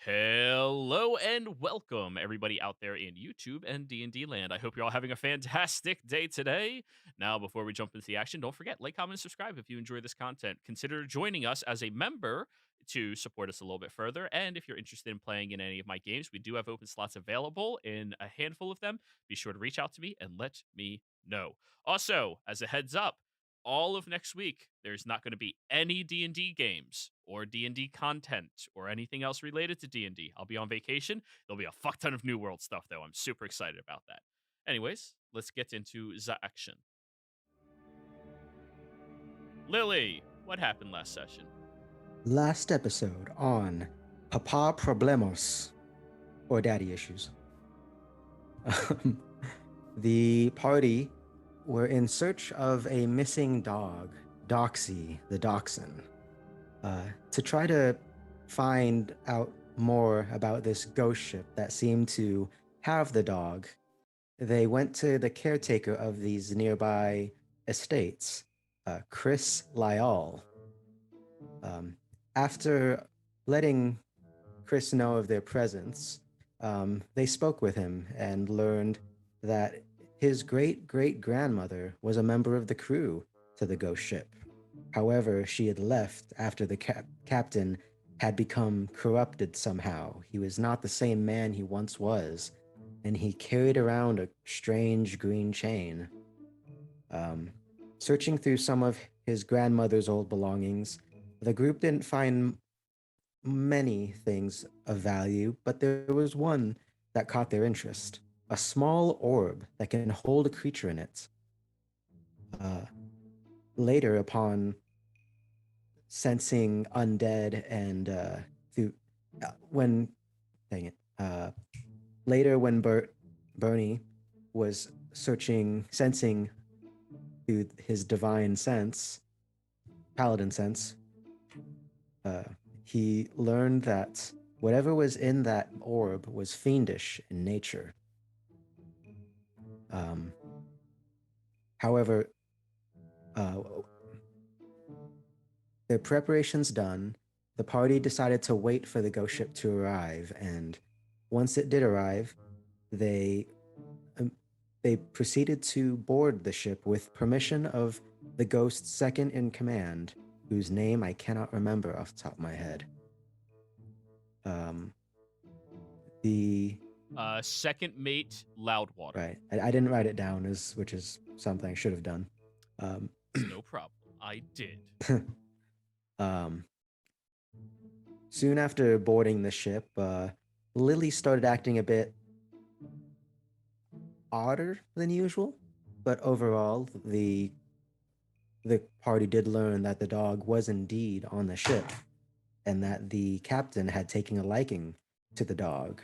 Hello and welcome everybody out there in YouTube and D&D land. I hope you're all having a fantastic day today. Now, before we jump into the action, don't forget, like, comment, and subscribe if you enjoy this content. Consider joining us as a member to support us a little bit further. And if you're interested in playing in any of my games, we do have open slots available in a handful of them. Be sure to reach out to me and let me know. Also, as a heads up, all of next week there's not going to be any D&D games or D&D content or anything else related to D&D. I'll be on vacation. There'll be a fuck ton of New World stuff though. I'm super excited about that. Anyways, let's get into the action. Lily, what happened last session? Last episode on Papa Problemos, or Daddy Issues. The party were in search of a missing dog, Doxy the Dachshund, to try to find out more about this ghost ship that seemed to have the dog. They went to the caretaker of these nearby estates, Chris Lyall. After letting Chris know of their presence, they spoke with him and learned that his great-great-grandmother was a member of the crew to the ghost ship. However, she had left after the captain had become corrupted somehow. He was not the same man he once was, and he carried around a strange green chain. Searching through some of his grandmother's old belongings, the group didn't find many things of value, but there was one that caught their interest. A small orb that can hold a creature in it. Later, upon sensing undead and later when Bernie was sensing through his divine sense, paladin sense, he learned that whatever was in that orb was fiendish in nature. However, their preparations done, the party decided to wait for the ghost ship to arrive, and once it did arrive, they proceeded to board the ship with permission of the ghost's second in command, whose name I cannot remember off the top of my head. The second mate Loudwater. Right. I didn't write it down, which is something I should have done. No problem. I did. Soon after boarding the ship, Lily started acting a bit odder than usual, but overall, the party did learn that the dog was indeed on the ship, and that the captain had taken a liking to the dog.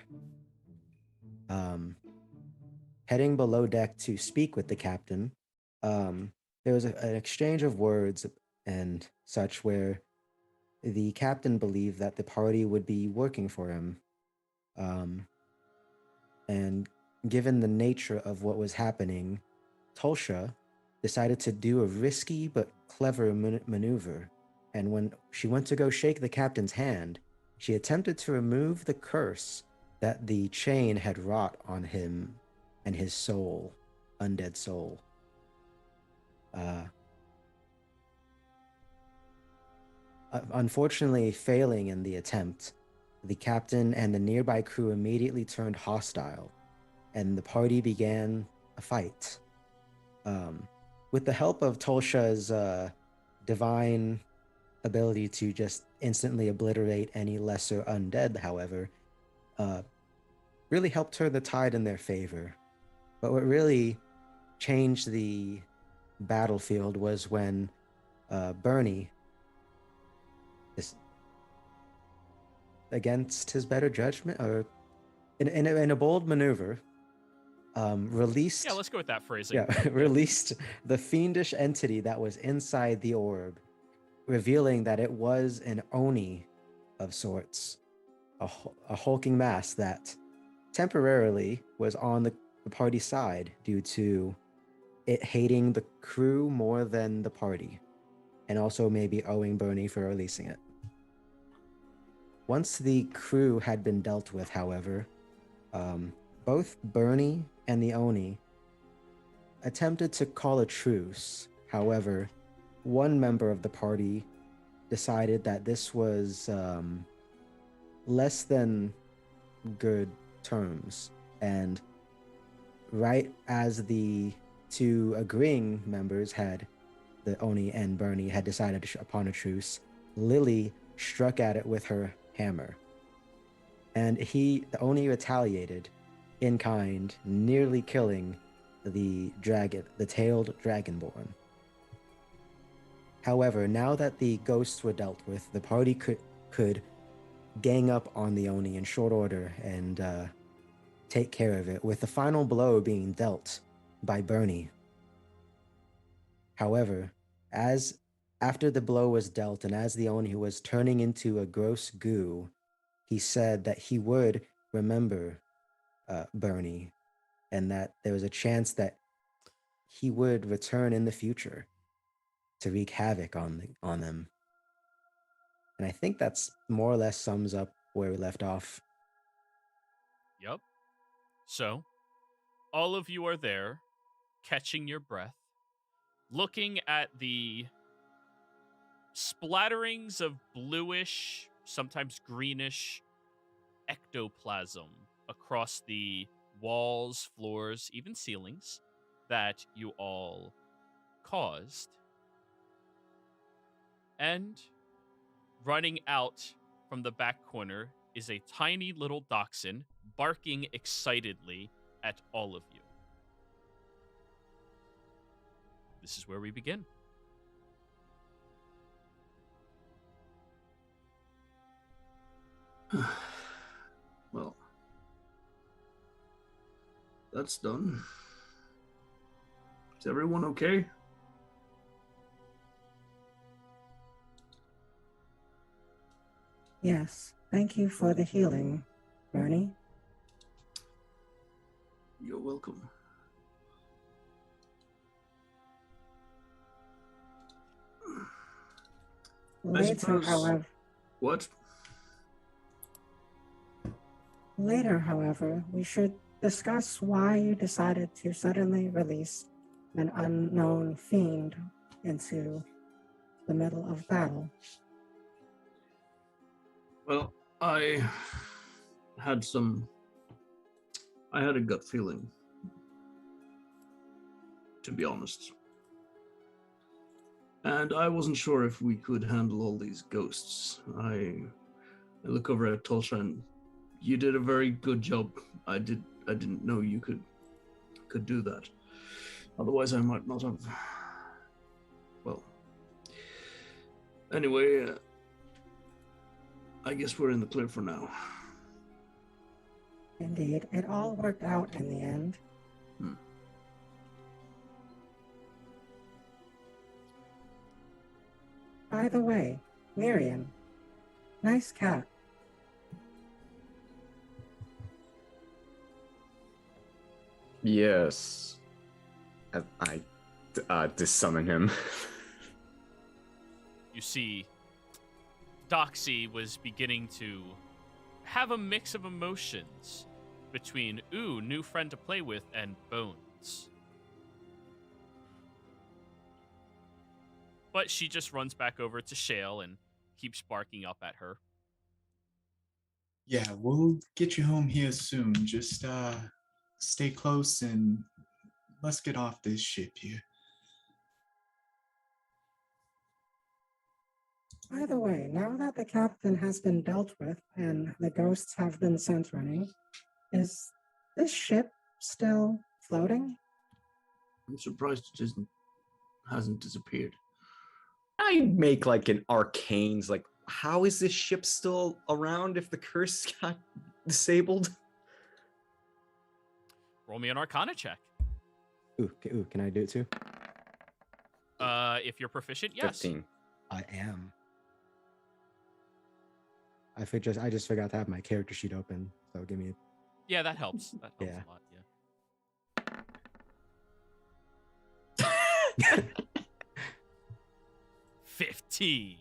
Heading below deck to speak with the captain, there was an exchange of words and such where the captain believed that the party would be working for him. And given the nature of what was happening, Tulsha decided to do a risky but clever maneuver. And when she went to go shake the captain's hand, she attempted to remove the curse that the chain had wrought on him and his soul, undead soul. Unfortunately, failing in the attempt, the captain and the nearby crew immediately turned hostile, and the party began a fight. With the help of Tulsha's divine ability to just instantly obliterate any lesser undead, however, really helped turn the tide in their favor. But what really changed the battlefield was when Bernie, against his better judgment, or in a bold maneuver, released... Yeah, let's go with that phrasing. Yeah, released the fiendish entity that was inside the orb, revealing that it was an Oni of sorts, a hulking mass that temporarily was on the party side due to it hating the crew more than the party, and also maybe owing Bernie for releasing it. Once the crew had been dealt with, however, both Bernie and the Oni attempted to call a truce. However, one member of the party decided that this was less than good terms, and right as the two agreeing members the Oni and Bernie had decided upon a truce, Lily struck at it with her hammer. And the Oni retaliated in kind, nearly killing the tailed dragonborn. However, now that the ghosts were dealt with, the party could gang up on the Oni in short order and take care of it, with the final blow being dealt by Bernie. However, after the blow was dealt and as the Oni was turning into a gross goo, he said that he would remember Bernie and that there was a chance that he would return in the future to wreak havoc on them. And I think that's more or less sums up where we left off. Yep. So, all of you are there, catching your breath, looking at the splatterings of bluish, sometimes greenish ectoplasm across the walls, floors, even ceilings that you all caused. And running out from the back corner is a tiny little dachshund barking excitedly at all of you. This is where we begin. Well, that's done. Is everyone okay? Yes, thank you for the healing, Bernie. You're welcome. Later, however, What? we should discuss why you decided to suddenly release an unknown fiend into the middle of battle. Well, I had a gut feeling, to be honest. And I wasn't sure if we could handle all these ghosts. I look over at Tulsa and you did a very good job. I didn't know you could do that. Otherwise I might not have. Well. Anyway, I guess we're in the clear for now. Indeed, it all worked out in the end. By the way, Miriam, nice cat. Yes. I dissummon him. You see, Doxy was beginning to have a mix of emotions between, ooh, new friend to play with, and bones. But she just runs back over to Shale and keeps barking up at her. Yeah, we'll get you home here soon. Just stay close and let's get off this ship here. By the way, now that the captain has been dealt with and the ghosts have been sent running, is this ship still floating? I'm surprised it hasn't disappeared. I make like an arcanes, like, how is this ship still around if the curse got disabled? Roll me an Arcana check. Ooh, can I do it too? If you're proficient, yes. 15. I am. I just forgot to have my character sheet open, so give me. Yeah, that helps. That helps Yeah. a lot. Yeah. 15.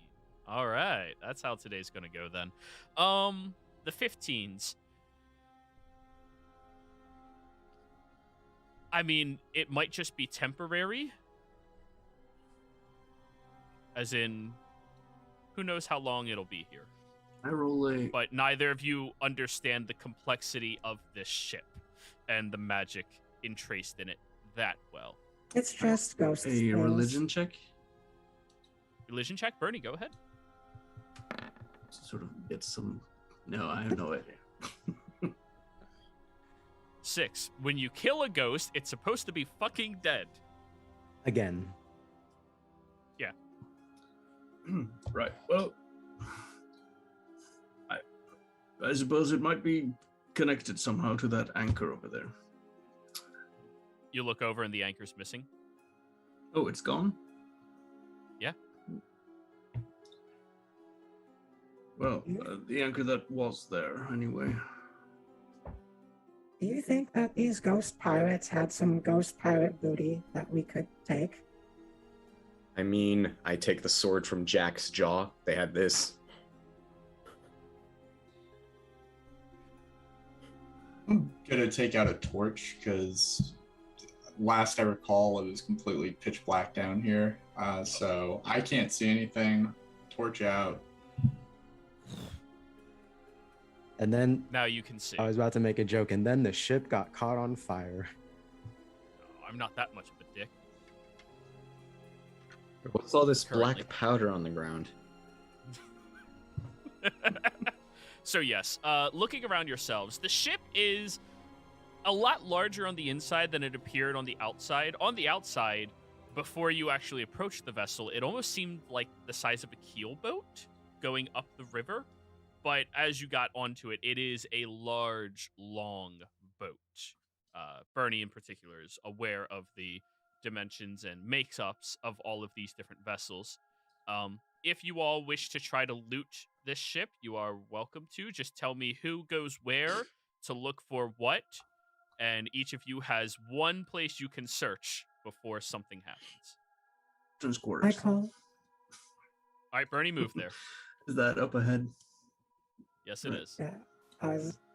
All right, that's how today's gonna go then. The 15s. I mean, it might just be temporary. As in, who knows how long it'll be here. I roll a. But neither of you understand the complexity of this ship and the magic entraced in it that well. It's just ghost A spells. religion check. Religion check, Bernie, go ahead. Sort of get some. No, I have no idea. 6. When you kill a ghost, it's supposed to be fucking dead. Again. Right. Well, I suppose it might be connected somehow to that anchor over there. You look over and the anchor's missing. Oh, it's gone? Yeah. Well, the anchor that was there, anyway. Do you think that these ghost pirates had some ghost pirate booty that we could take? I mean, I take the sword from Jack's jaw. They had this. I'm gonna take out a torch because last I recall it was completely pitch black down here. So I can't see anything. Torch out. And then Now you can see. I was about to make a joke, and then the ship got caught on fire. Oh, I'm not that much of a dick. What's all this Currently. black powder on the ground? So yes, looking around yourselves, the ship is a lot larger on the inside than it appeared on the outside. On the outside, before you actually approached the vessel, it almost seemed like the size of a keelboat going up the river. But as you got onto it, it is a large, long boat. Bernie, in particular, is aware of the dimensions and makeups of all of these different vessels. If you all wish to try to loot this ship, you are welcome to. Just tell me who goes where to look for what, and each of you has one place you can search before something happens. Entrance I quarters. call. All right, Bernie, move there. Is that up ahead? Yes, it is. Yeah,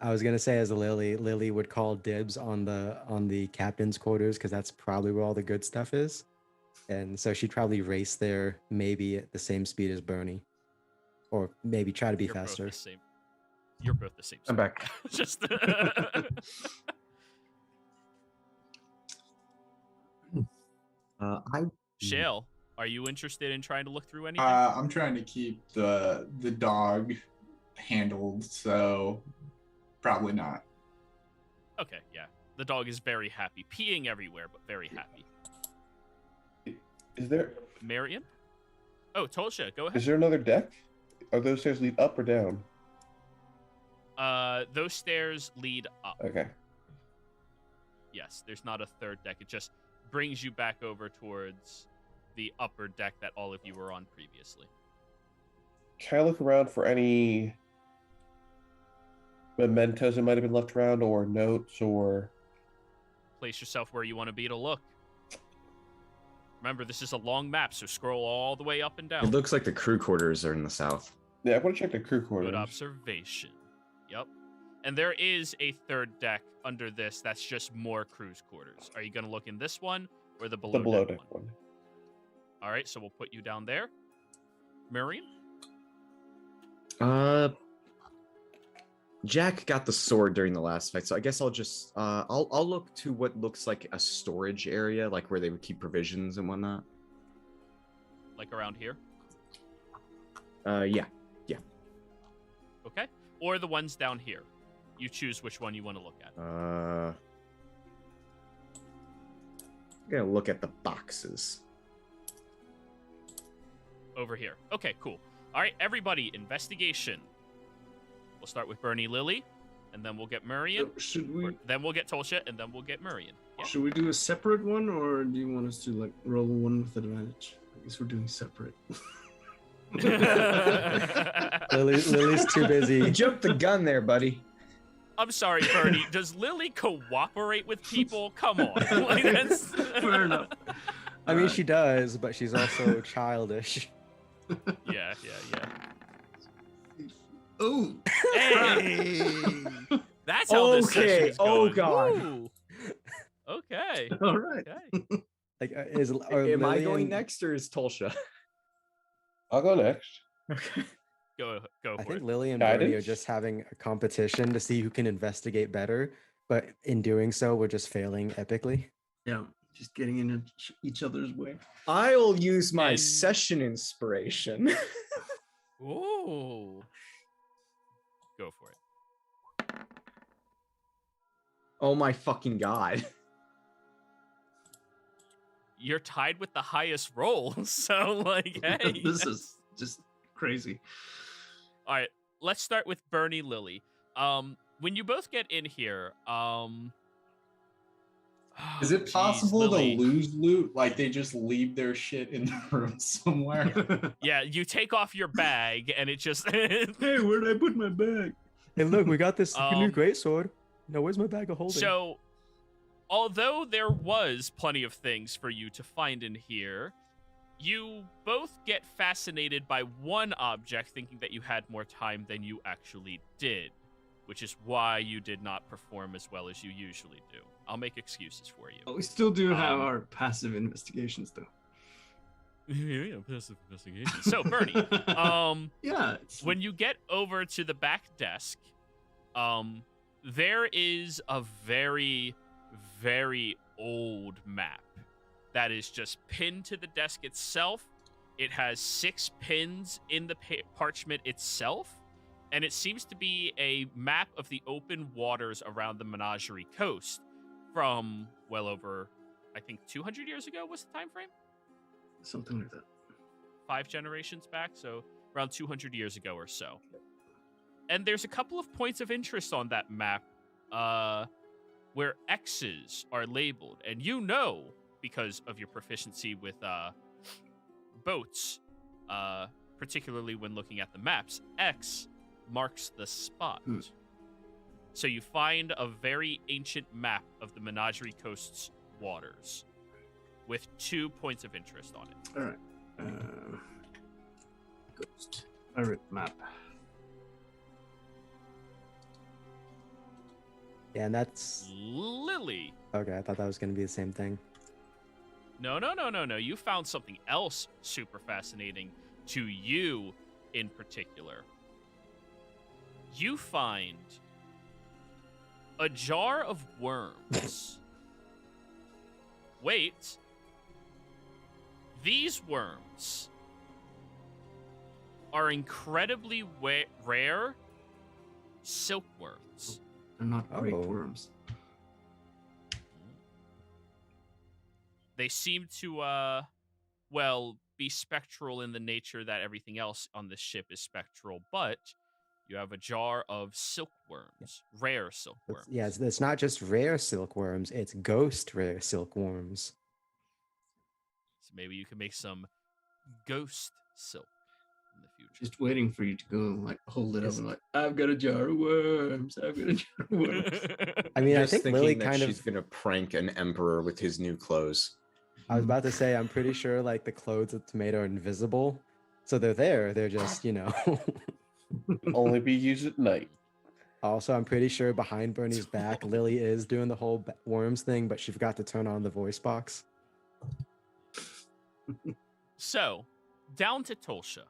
I was gonna say as a Lily would call dibs on the captain's quarters because that's probably where all the good stuff is, and so she'd probably race there maybe at the same speed as Bernie, or maybe try to be You're both faster. the same. You're both the same. I'm speed. back. Just. Shale, are you interested in trying to look through anything? I'm trying to keep the dog handled, so probably not. Okay, yeah. The dog is very happy, peeing everywhere, but very happy. Is there Marion? Oh, Tolsha, go ahead. is there another deck? Are those stairs lead up or down? Those stairs lead up. Okay. Yes, there's not a third deck. It just brings you back over towards the upper deck that all of you were on previously. Can I look around for any mementos that might have been left around, or notes, or Place yourself where you want to be to look. Remember, this is a long map, so scroll all the way up and It down. looks like the crew quarters are in the south. yeah, I want to check the crew quarters. Good observation. Yep. And there is a third deck under this that's just more crew's quarters. Are you going to look in this one or the below, The below deck deck one? one. All right, so we'll put you down there. Marion? Jack got the sword during the last fight, so I guess I'll just I'll look to what looks like a storage area, like where they would keep provisions and whatnot. Like around here? Yeah. Okay. Or the ones down here. You choose which one you want to look at. I'm gonna look at the boxes. Over here. Okay, cool. All right, everybody, investigation. We'll start with Bernie Lily, and then we'll get Marion. Should we Then we'll get Tolsha, and then we'll get Marion. Yeah. should we do a separate one, or do you want us to like roll one with advantage? I guess we're doing separate. Lily's too You busy. jumped the gun there, buddy. I'm sorry, Bernie. Does Lily cooperate with people? Come on. Like, that's... Fair enough. I mean, she does, but she's also childish. Yeah. Oh, Hey! That's how this Okay, session's oh going. God. Woo! Okay. all right. Okay. Like, are Am I Lily going and- next or is Tolsha? I'll go next. Okay. Go I for think it. Lily and Bernie are Guidance? just having a competition to see who can investigate better, but in doing so, we're just failing epically. Yeah, just getting in each other's way. I'll use my And- session inspiration. Ooh. Go for it. Oh my fucking God. You're tied with the highest roll, so like, hey. This is just crazy. All right, let's start with Bernie Lily. When you both get in here, Is it geez, possible Lily. to lose loot? Like they just leave their shit in the room somewhere? Yeah, you take off your bag and it just Hey, where did I put my bag? Hey, look, we got this new Um, greatsword. No, where's my bag of holding? So, although there was plenty of things for you to find in here, you both get fascinated by one object, thinking that you had more time than you actually did, which is why you did not perform as well as you usually do. I'll make excuses for you. We still do have Um, our passive investigations, though. Yeah, passive investigation. So, Bernie, Yeah. when you get over to the back desk, there is a very, very old map that is just pinned to the desk itself. It has 6 pins in the parchment itself, and it seems to be a map of the open waters around the Menagerie Coast from well over, I think, 200 years ago was the time frame? Something like that. 5 generations back, so around 200 years ago or so. And there's a couple of points of interest on that map where X's are labeled. And you know, because of your proficiency with boats, particularly when looking at the maps, X marks the spot. So you find a very ancient map of the Menagerie Coast's waters with 2 points of interest on it. All right. Ghost pirate map. Yeah, and that's Lily. okay. I thought that was gonna be the same thing. No. You found something else super fascinating to you in particular. You find a jar of worms. Wait. These worms are incredibly rare silkworms. They're not great Oh. worms. They seem to, be spectral in the nature that everything else on this ship is spectral, but you have a jar of silkworms, rare silkworms. Yeah, it's not just rare silkworms; it's ghost rare silkworms. So maybe you can make some ghost silk in the future. Just waiting for you to go and like hold it up Yes. and like, I've got a jar of worms. I've got a jar of worms. I mean, I Just think thinking Lily that kind she's of. gonna prank an emperor with his new clothes. I was about to say, I'm pretty sure like the clothes of Tomato are invisible, so they're there. They're just, Only be used at night. Also, I'm pretty sure behind Bernie's back, Lily is doing the whole worms thing, but she forgot to turn on the voice box. So, down to Tolsha.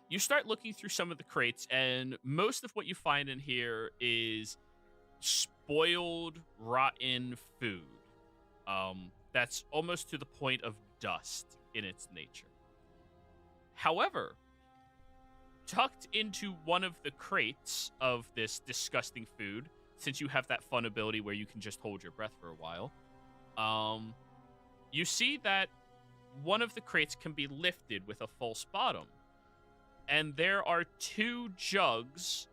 You start looking through some of the crates, and most of what you find in here is spoiled, rotten food. That's almost to the point of dust in its nature. However, tucked into one of the crates of this disgusting food, since you have that fun ability where you can just hold your breath for a while, you see that one of the crates can be lifted with a false bottom. And there are 2 jugs,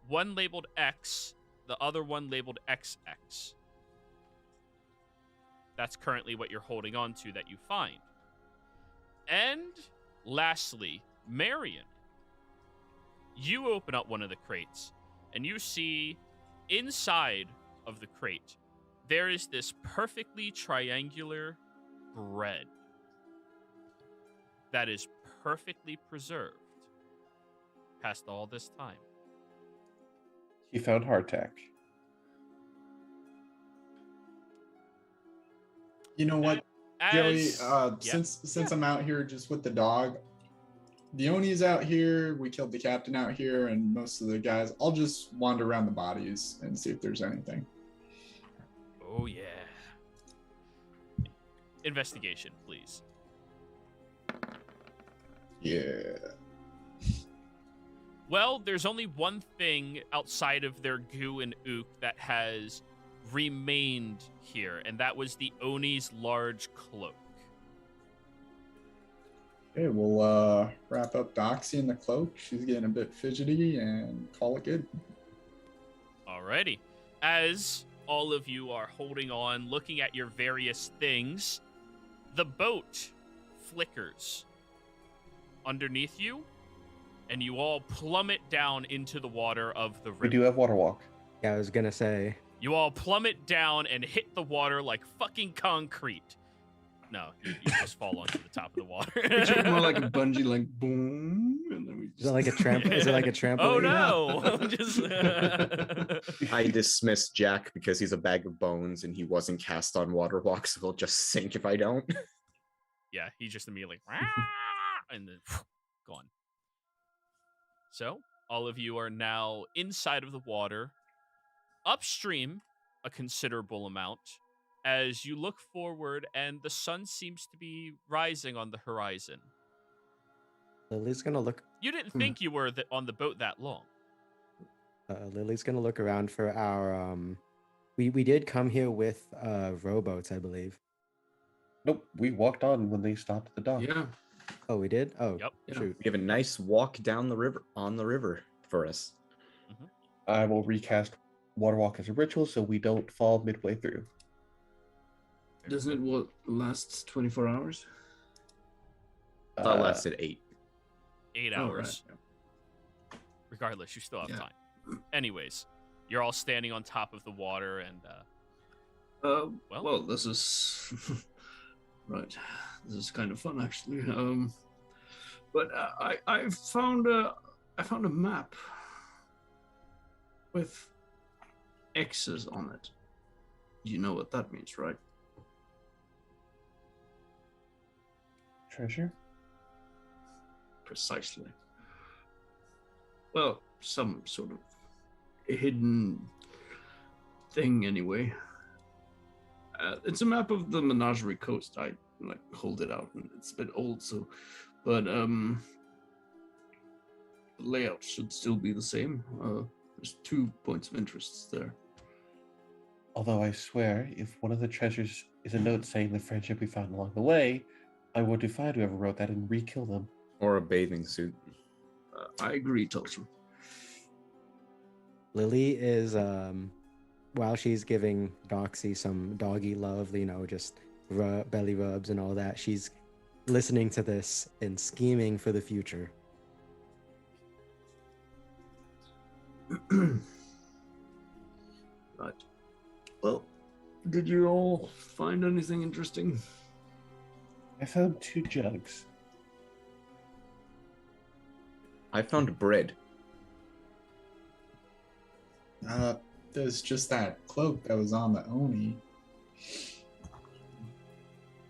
one labeled X, the other one labeled XX. That's currently what you're holding on to that you find. And lastly, Marion. You open up one of the crates, and you see inside of the crate, there is this perfectly triangular bread that is perfectly preserved past all this time. He found hardtack. You know what, Joey? Yeah. Since I'm out here just with the dog, the Oni's out here. We killed the captain out here, and most of the guys. I'll just wander around the bodies and see if there's anything. Oh yeah. Investigation, please. Yeah. Well, there's only one thing outside of their goo and ook that has remained here, and that was the Oni's large cloak. Okay, we'll wrap up Doxy in the cloak. She's getting a bit fidgety, and call it good. Alrighty. As all of you are holding on, looking at your various things, the boat flickers underneath you, and you all plummet down into the water of the river. We do have water walk. Yeah, I was gonna say. You all plummet down and hit the water like fucking concrete. No, you just fall onto the top of the water. Picture it more like a bungee, like boom, and then we Is it like a tramp? Is it like a trampoline? Oh no! Just I dismiss Jack because he's a bag of bones and he wasn't cast on water walk, so he'll just sink if I don't. Yeah, he just immediately and then gone. So all of you are now inside of the water, upstream a considerable amount, as you look forward and the sun seems to be rising on the horizon. Lily's gonna look. You didn't think you were on the boat that long. Lily's gonna look around for our. We did come here with rowboats, I believe. Nope, we walked on when they stopped at the dock. yeah. Oh, we did. Oh, Yep. shoot. We have a nice walk down the river, on the river for us. I will recast water walk as a ritual so we don't fall midway through. Doesn't it what lasts 24 hours? That lasted 8. 8 Oh, hours. right. Regardless, you still have Yeah. time. Anyways, you're all standing on top of the water and Well, this is right. This is kind of fun, actually. But I found a map with X's on it. You know what that means, right? Treasure? Precisely. Well, some sort of hidden thing, anyway. It's a map of the Menagerie Coast. I hold it out, and it's a bit old, so, but the layout should still be the same. There's 2 points of interest there. Although I swear, if one of the treasures is a note saying the friendship we found along the way, I will defy whoever wrote that and re-kill them. Or a bathing suit. I agree, Tulsa. Lily is while she's giving Doxy some doggy love, just belly rubs and all that, she's listening to this and scheming for the future. Right. Well, did you all find anything interesting? I found 2 jugs. I found bread. There's just that cloak that was on the Oni.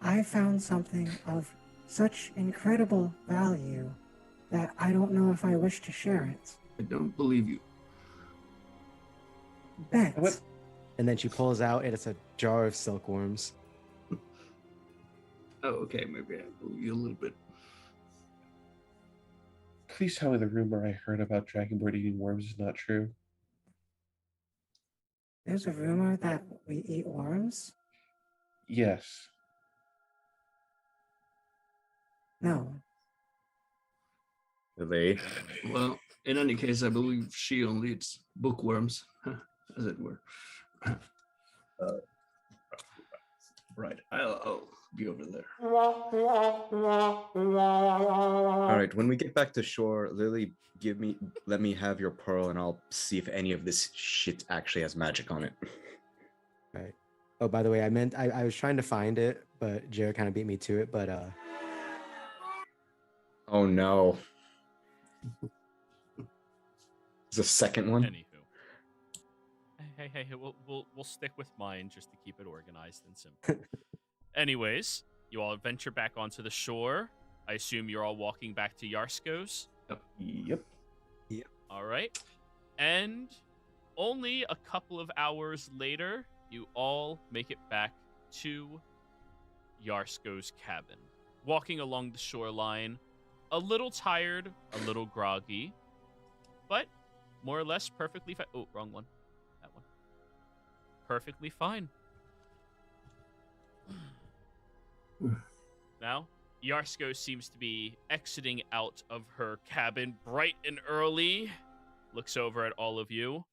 I found something of such incredible value that I don't know if I wish to share it. I don't believe you. Bet. What? And then she pulls out, and it's a jar of silkworms. Oh, okay, maybe I believe you a little bit. Please tell me the rumor I heard about Dragonborn eating worms is not true. There's a rumor that we eat worms? Yes. No. They. Well, in any case, I believe she only eats bookworms, as it were. Right, I'll be over there. All right, when we get back to shore, Lily, let me have your pearl, and I'll see if any of this shit actually has magic on it. Right. Oh, by the way, I was trying to find it, but Jared kind of beat me to it. But Oh no. There's a second one. Anywho. Hey, we'll stick with mine just to keep it organized and simple. Anyways, you all venture back onto the shore. I assume you're all walking back to Yarsko's. Yep. All right. And only a couple of hours later, you all make it back to Yarsko's cabin. Walking along the shoreline, a little tired, a little groggy, but more or less perfectly fine. Oh, wrong one. That one. Perfectly fine. Now, Yarsko seems to be exiting out of her cabin bright and early, looks over at all of you,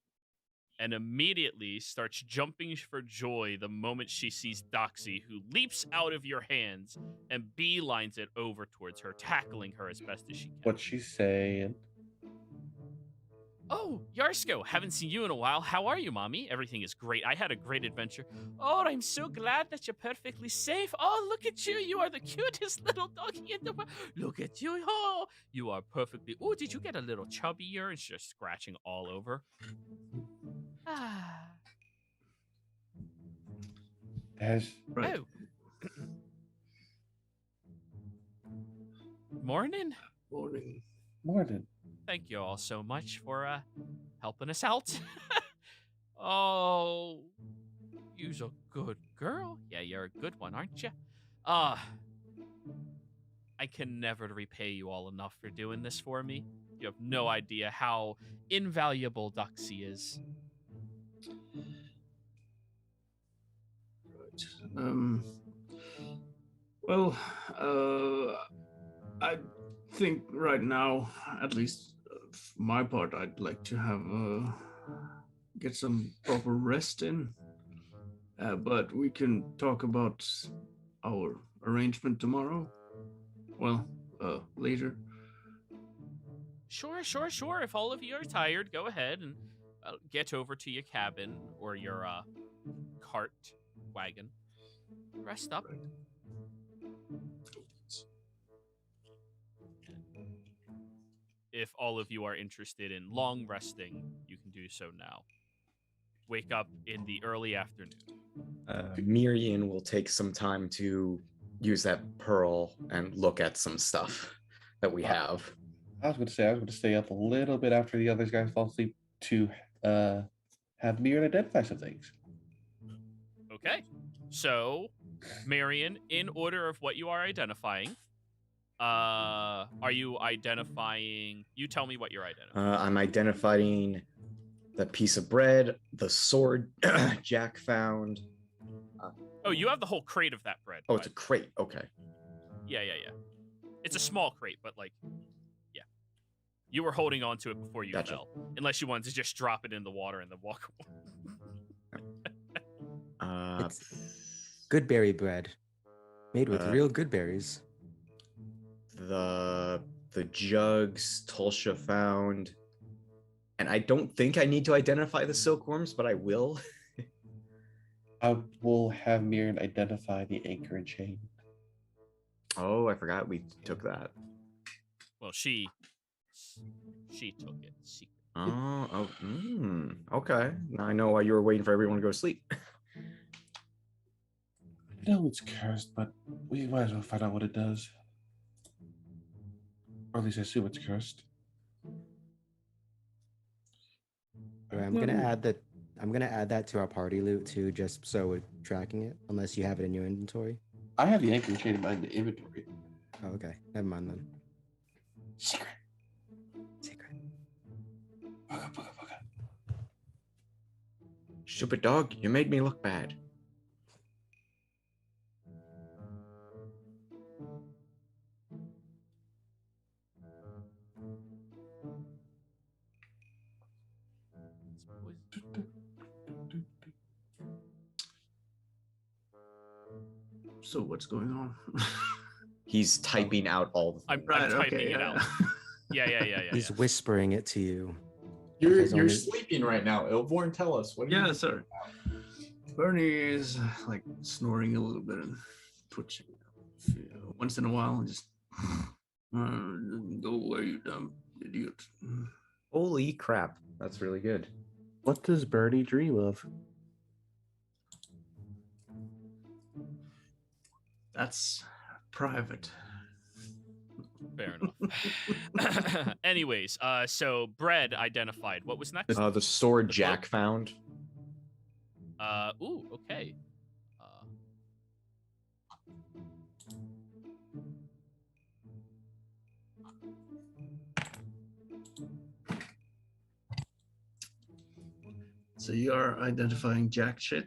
and immediately starts jumping for joy the moment she sees Doxy, who leaps out of your hands and beelines it over towards her, tackling her as best as she can. What's she saying? Oh, Yarsko, haven't seen you in a while. How are you, Mommy? Everything is great. I had a great adventure. Oh, I'm so glad that you're perfectly safe. Oh, look at you. You are the cutest little doggy in the world. Look at you. Oh, you are perfectly... Oh, did you get a little chubbier? And she's just scratching all over. Ah. There's Right. Oh. Morning. Morning. Thank you all so much for helping us out. Oh, you's a good girl. Yeah, you're a good one, aren't you? I can never repay you all enough for doing this for me. You have no idea how invaluable Doxy is. Right. Well, I think right now, at least for my part, I'd like to have get some proper rest in. But we can talk about our arrangement tomorrow. Well, later. Sure. If all of you are tired, go ahead and get over to your cabin or your cart wagon. Rest up. If all of you are interested in long resting, you can do so now. Wake up in the early afternoon. Miriam will take some time to use that pearl and look at some stuff that we have. I was going to stay up a little bit after the other guys fall asleep to have Mirren identify some things. Okay. So, Marion, in order of what you are identifying, are you identifying... You tell me what you're identifying. I'm identifying the piece of bread, the sword Jack found. Oh, you have the whole crate of that bread. Oh, it's a crate. Okay. Yeah. It's a small crate, but yeah. You were holding on to it before you Gotcha. fell. Unless you wanted to just drop it in the water and then walk away. It's good berry bread, made with real good berries. The jugs Tulsha found, and I don't think I need to identify the silkworms, but I will. I will have Mirren identify the anchor and chain. Oh, I forgot we took that. Well, she took it secret. Okay. Now I know why you were waiting for everyone to go to sleep. I know it's cursed, but we might as well find out what it does. Or at least I assume it's cursed. All right, I'm gonna add that to our party loot too, just so we're tracking it. Unless you have it in your inventory. I have the anchor and chain in my inventory. Oh, okay. Never mind then. Secret. Bugga. Stupid dog, you made me look bad. So what's going on? He's typing out all the I'm Right, typing okay, it yeah. out. Yeah. He's whispering it to you. You're Because only- sleeping right now. Ilvorn, tell us. What are you Yeah, sir. Bernie is like snoring a little bit and twitching once in a while and just Go away, you dumb idiot. Holy crap, that's really good. What does Bernie dream of? That's private. Fair enough. Anyways, so bread identified. What was next? The sword The Jack found. Ooh, okay. So you are identifying jack shit?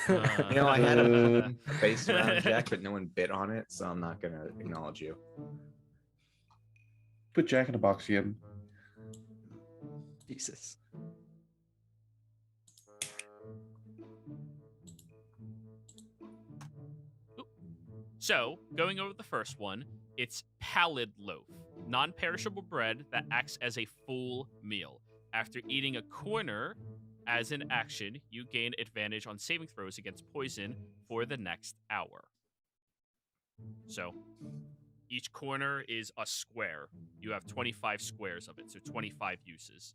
You know, I had a face around Jack, but no one bit on it, so I'm not gonna acknowledge you. Put Jack in a box again. Jesus. So, going over the first one, it's Pallid Loaf, non-perishable bread that acts as a full meal. After eating a corner as an action, you gain advantage on saving throws against poison for the next hour. So, each corner is a square. You have 25 squares of it, so 25 uses.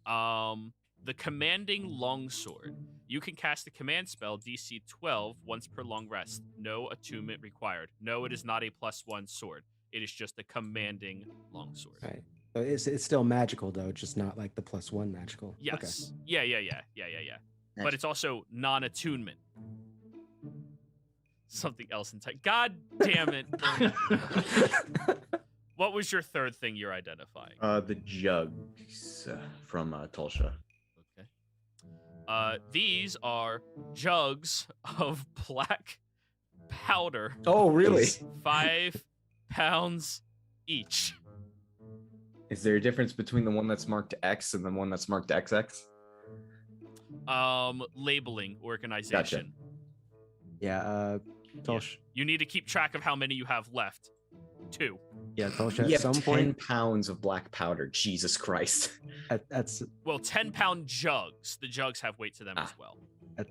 The Commanding Longsword. You can cast a command spell DC 12 once per long rest. No attunement required. No, it is not a +1 sword. It is just a commanding longsword. Right. So it's still magical though, just not like the +1 magical. Yes. Yeah. But it's also non-attunement. Something else entirely. God damn it. What was your third thing you're identifying? The jugs from Tulsa. Okay. These are jugs of black powder. Oh, really? 5 pounds each. Is there a difference between the one that's marked X and the one that's marked XX? Labeling organization. Gotcha. Yeah, Tolsh. You need to keep track of how many you have left. 2. Yeah, Tolsh. You At have some 10 point, pounds of black powder. Jesus Christ. Well, 10-pound jugs. The jugs have weight to them as well.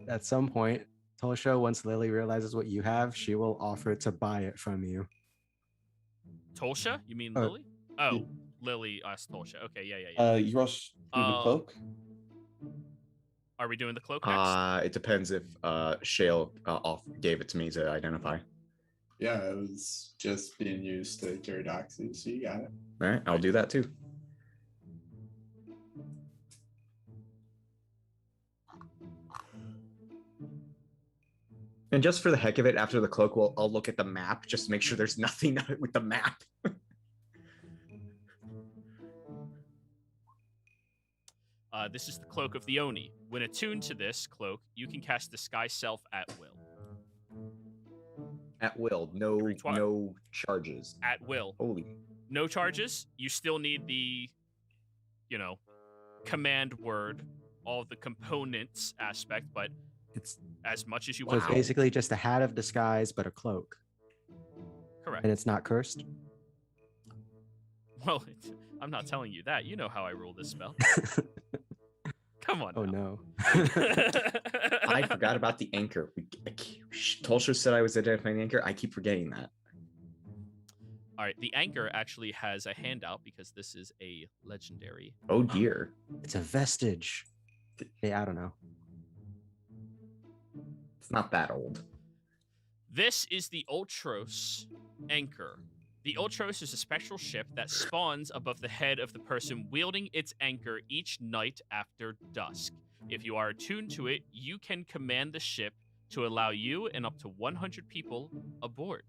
At some point, Tolsha, once Lily realizes what you have, she will offer to buy it from you. Tolsha? You mean Lily? Oh, Lily asked Tolsha. Okay, yeah. You also need the cloak. Are we doing the cloak next? It depends if Shale gave it to me to identify. Yeah, it was just being used to cure doxy, so you got it. All right, I'll do that too. And just for the heck of it, after the cloak, I'll look at the map just to make sure there's nothing with the map. This is the Cloak of the Oni. When attuned to this cloak, you can cast Disguise Self at will. At will, no charges. At will. Holy. No charges. You still need the, command word, all the components aspect, but It's as much as you so want. it's basically just a hat of disguise, but a cloak, Correct. and it's not cursed. Well, I'm not telling you that. You know how I rule this spell. Come on. Oh now. no. I forgot about the anchor. Tulsa said I was identifying the anchor. I keep forgetting that. All right. The anchor actually has a handout because this is a legendary. Oh dear. It's a vestige. Yeah, I don't know. It's not that old. This is the Ultros Anchor. The Ultros is a spectral ship that spawns above the head of the person wielding its anchor each night after dusk. If you are attuned to it, you can command the ship to allow you and up to 100 people aboard.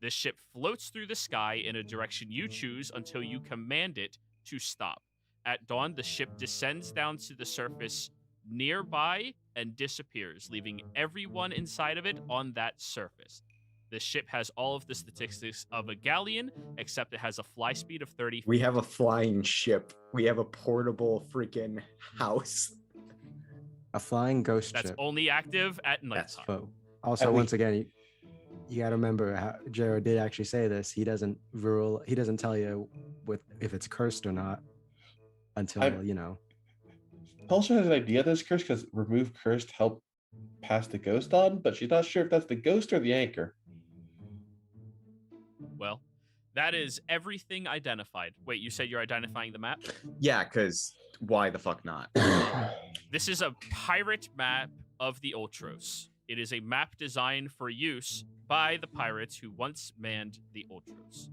This ship floats through the sky in a direction you choose until you command it to stop. At dawn, the ship descends down to the surface nearby and disappears, leaving everyone inside of it on that surface. The ship has all of the statistics of a galleon, except it has a fly speed of 30 feet. We have a flying ship. We have a portable freaking house. A flying ghost That's ship. only active at nighttime. But also, once again, you got to remember how Jared did actually say this. He doesn't rule. He doesn't tell you if it's cursed or not until Tulsa has an idea that's cursed because remove cursed help pass the ghost on, but she's not sure if that's the ghost or the anchor. That is everything identified. Wait, you said you're identifying the map? Yeah, because why the fuck not? This is a pirate map of the Ultros. It is a map designed for use by the pirates who once manned the Ultros.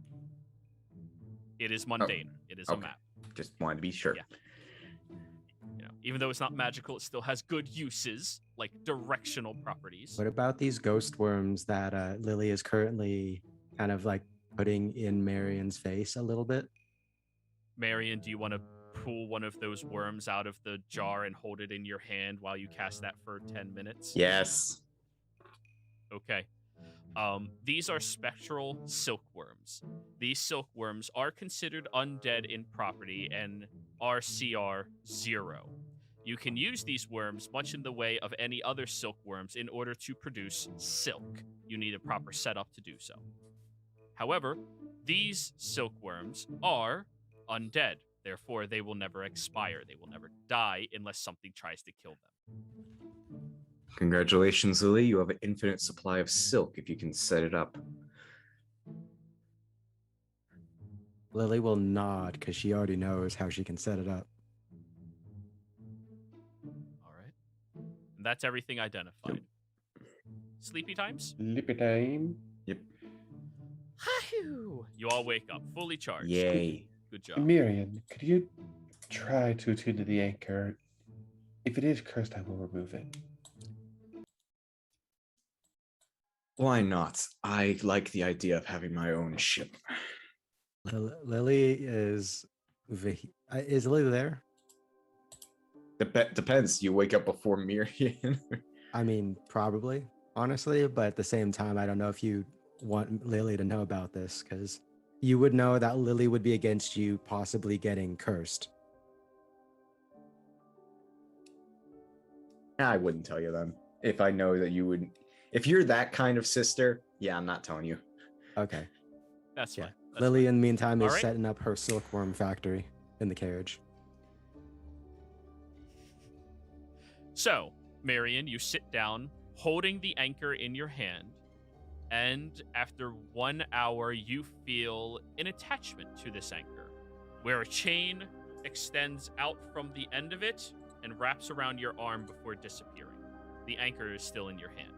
It is mundane. It is a okay. map. Just wanted to be sure. Yeah. Even though it's not magical, it still has good uses, like directional properties. What about these ghost worms that Lily is currently kind of like putting in Marion's face a little bit? Marion, do you want to pull one of those worms out of the jar and hold it in your hand while you cast that for 10 minutes? Yes. Okay. These are spectral silkworms. These silkworms are considered undead in property and are CR 0. You can use these worms much in the way of any other silkworms in order to produce silk. You need a proper setup to do so. However, these silkworms are undead. Therefore, they will never expire. They will never die unless something tries to kill them. Congratulations, Lily. You have an infinite supply of silk if you can set it up. Lily will nod because she already knows how she can set it up. All right. And that's everything identified. Sleepy times? Sleepy time. Yep. You all wake up, fully charged. Yay. Good job. Miriam, could you try to attune to the anchor? If it is cursed, I will remove it. Why not? I like the idea of having my own ship. Lily is Lily there? Depends. You wake up before Miriam. I mean, probably, honestly, but at the same time, I don't know if you want Lily to know about this, because you would know that Lily would be against you possibly getting cursed. I wouldn't tell you then. If I know that you would. If you're that kind of sister, yeah, I'm not telling you. Okay. That's Yeah. fine. That's Lily, fine. in the meantime, is All right. setting up her silkworm factory in the carriage. So, Marion, you sit down, holding the anchor in your hand, and after 1 hour, you feel an attachment to this anchor, where a chain extends out from the end of it and wraps around your arm before disappearing. The anchor is still in your hand.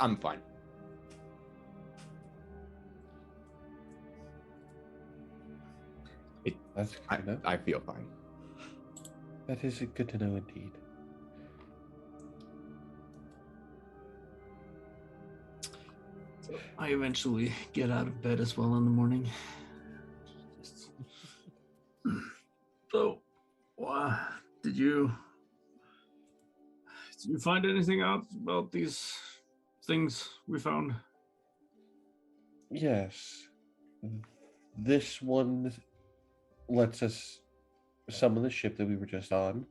I'm fine. That's good enough. I feel fine. That is good to know indeed. I eventually get out of bed as well in the morning. So, did you find anything out about these things we found? Yes. This one lets us summon the ship that we were just on.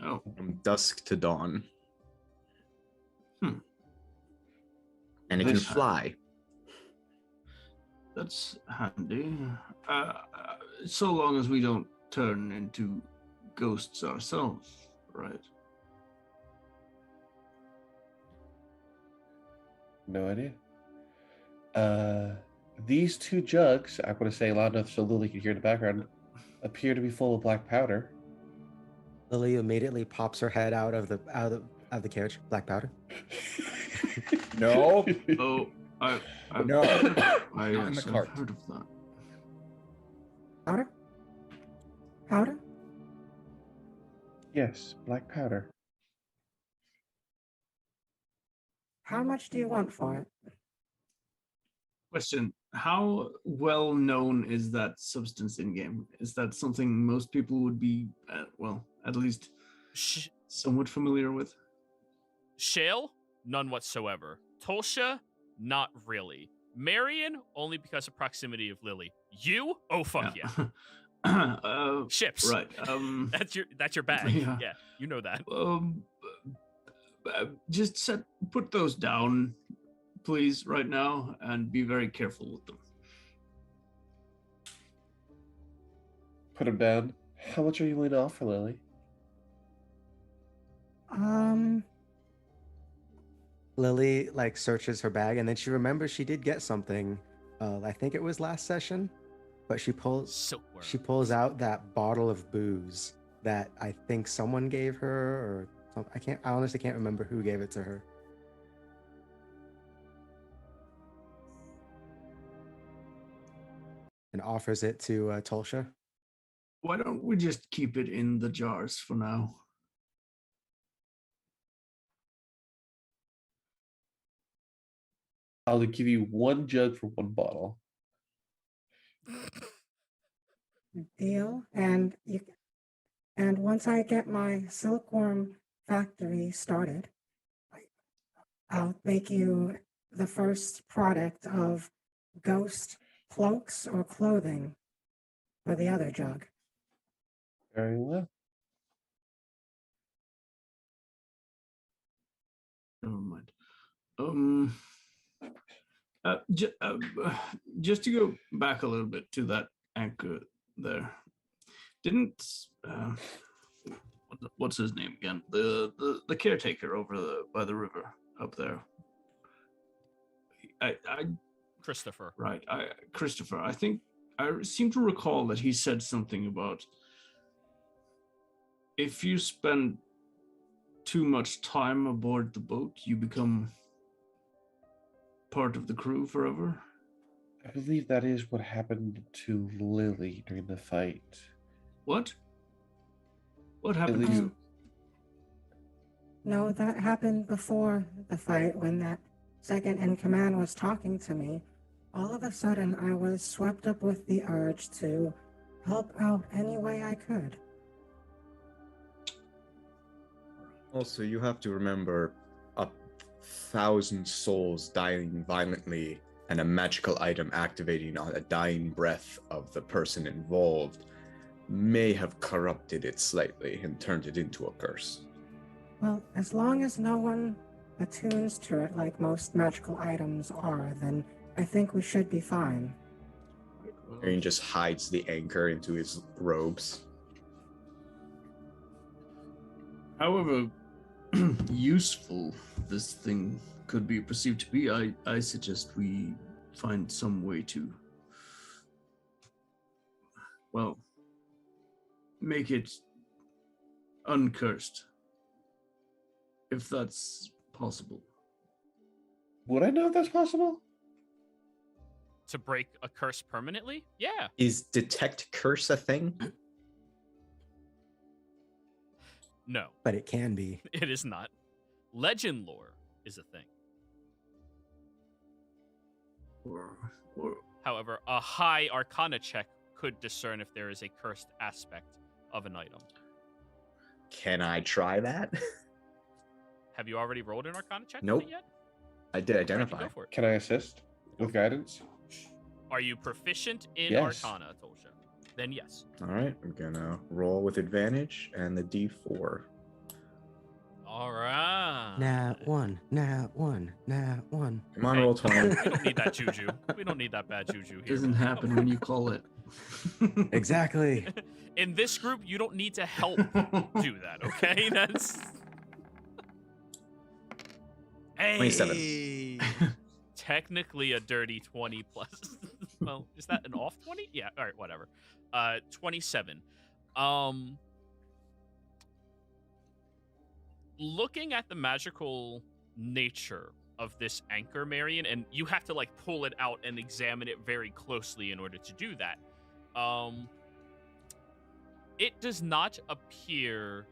Oh, From dusk to dawn. Hmm. And it can Nice. fly. that's handy. So long as we don't turn into ghosts ourselves, right? No idea. These two jugs, I'm going to say loud enough so Lily can hear in the background, appear to be full of black powder. Lily immediately pops her head out of the carriage. Black powder. No. Oh, No. I Not in the yes, I've cart. heard of that. Powder? Powder? Yes, black powder. How much do you want for it? Question: how well known is that substance in game? Is that something most people would be, at least Sh- somewhat familiar with? Shale? None whatsoever. Tulsha? Not really. Marion? Only because of proximity of Lily. You? Oh, fuck yeah. Ships. Right. That's your bag. Yeah. Yeah, you know that. Just put those down, please, right now, and be very careful with them. put him down. How much are you willing to offer, Lily? Lily like searches her bag and then she remembers she did get something. I think it was last session, but she pulls out that bottle of booze that I think someone gave her, or I honestly can't remember who gave it to her. And offers it to Tolsha. Why don't we just keep it in the jars for now? I'll give you 1 jug for 1 bottle. Deal. And once I get my silkworm factory started, I'll make you the first product of ghost cloaks or clothing for the other jug. Very well. Never mind. Just to go back a little bit to that anchor there. Didn't what's his name again? The caretaker over by the river up there. Christopher. Right. Christopher. I think I seem to recall that he said something about if you spend too much time aboard the boat, you become part of the crew forever. I believe that is what happened to Lily during the fight. What happened to you? No, that happened before the fight when that second in command was talking to me. All of a sudden, I was swept up with the urge to help out any way I could. Also, you have to remember 1,000 souls dying violently and a magical item activating on a dying breath of the person involved may have corrupted it slightly and turned it into a curse. Well, as long as no one attunes to it like most magical items are, then I think we should be fine. Arian just hides the anchor into his robes. However useful this thing could be perceived to be, I suggest we find some way to, well, make it uncursed, if that's possible. Would I know if that's possible? To break a curse permanently? Yeah. Is detect curse a thing? No. But it can be. It is not. Legend lore is a thing. Or However, a high arcana check could discern if there is a cursed aspect of an item. Can I try that? Have you already rolled an arcana check on Nope. it yet? I did Alright, identify. go for it. Can I assist with guidance? Are you proficient in Yes. arcana, Tolsha? Then yes. All right, I'm gonna roll with advantage and the D4. All right. Nat 1, nat 1, nat 1. Come on, Hey, roll 20. We don't need that juju. We don't need that bad juju it here. doesn't happen when you call it. Exactly. In this group, you don't need to help do that, okay? That's... Hey! 27. Technically a dirty 20 plus. Well, is that an off 20? Yeah, all right, whatever. 27. Looking at the magical nature of this anchor, Marion, and you have to like pull it out and examine it very closely in order to do that. It does not appear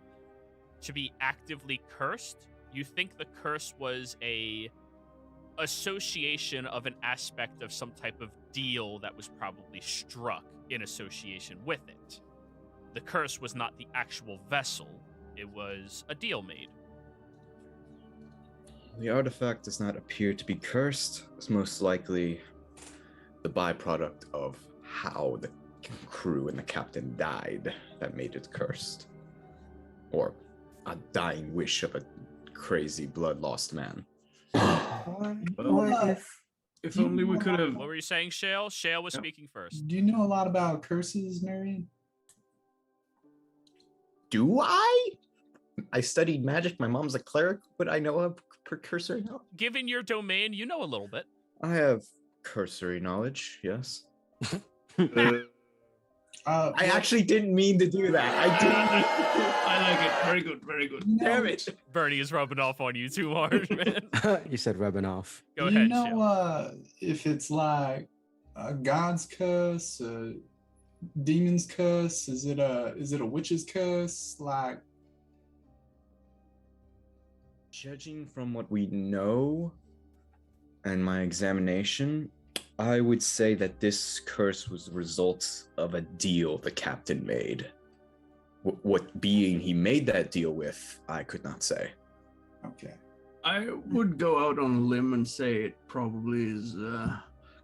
to be actively cursed. You think the curse was a association of an aspect of some type of deal that was probably struck in association with it. The curse was not the actual vessel. It was a deal made. The artifact does not appear to be cursed. It's most likely the byproduct of how the crew and the captain died that made it cursed. Or a dying wish of a crazy blood-lost man. Or If only we could have. What were you saying, Shale? Shale was speaking first. Do you know a lot about curses, Marion? Do I? I studied magic. My mom's a cleric. Would I know a precursor now? Given your domain, you know a little bit. I have cursory knowledge, yes. I actually didn't mean to do that. I didn't. I like it. Very good. Very good. Damn it. Bernie is rubbing off on you too hard, man. You said rubbing off. Go ahead, You Shell. know, if it's like a god's curse, a demon's curse, is it a witch's curse? Like, Judging from what we know and my examination, I would say that this curse was the result of a deal the captain made. What being he made that deal with, I could not say. okay. I would go out on a limb and say it probably is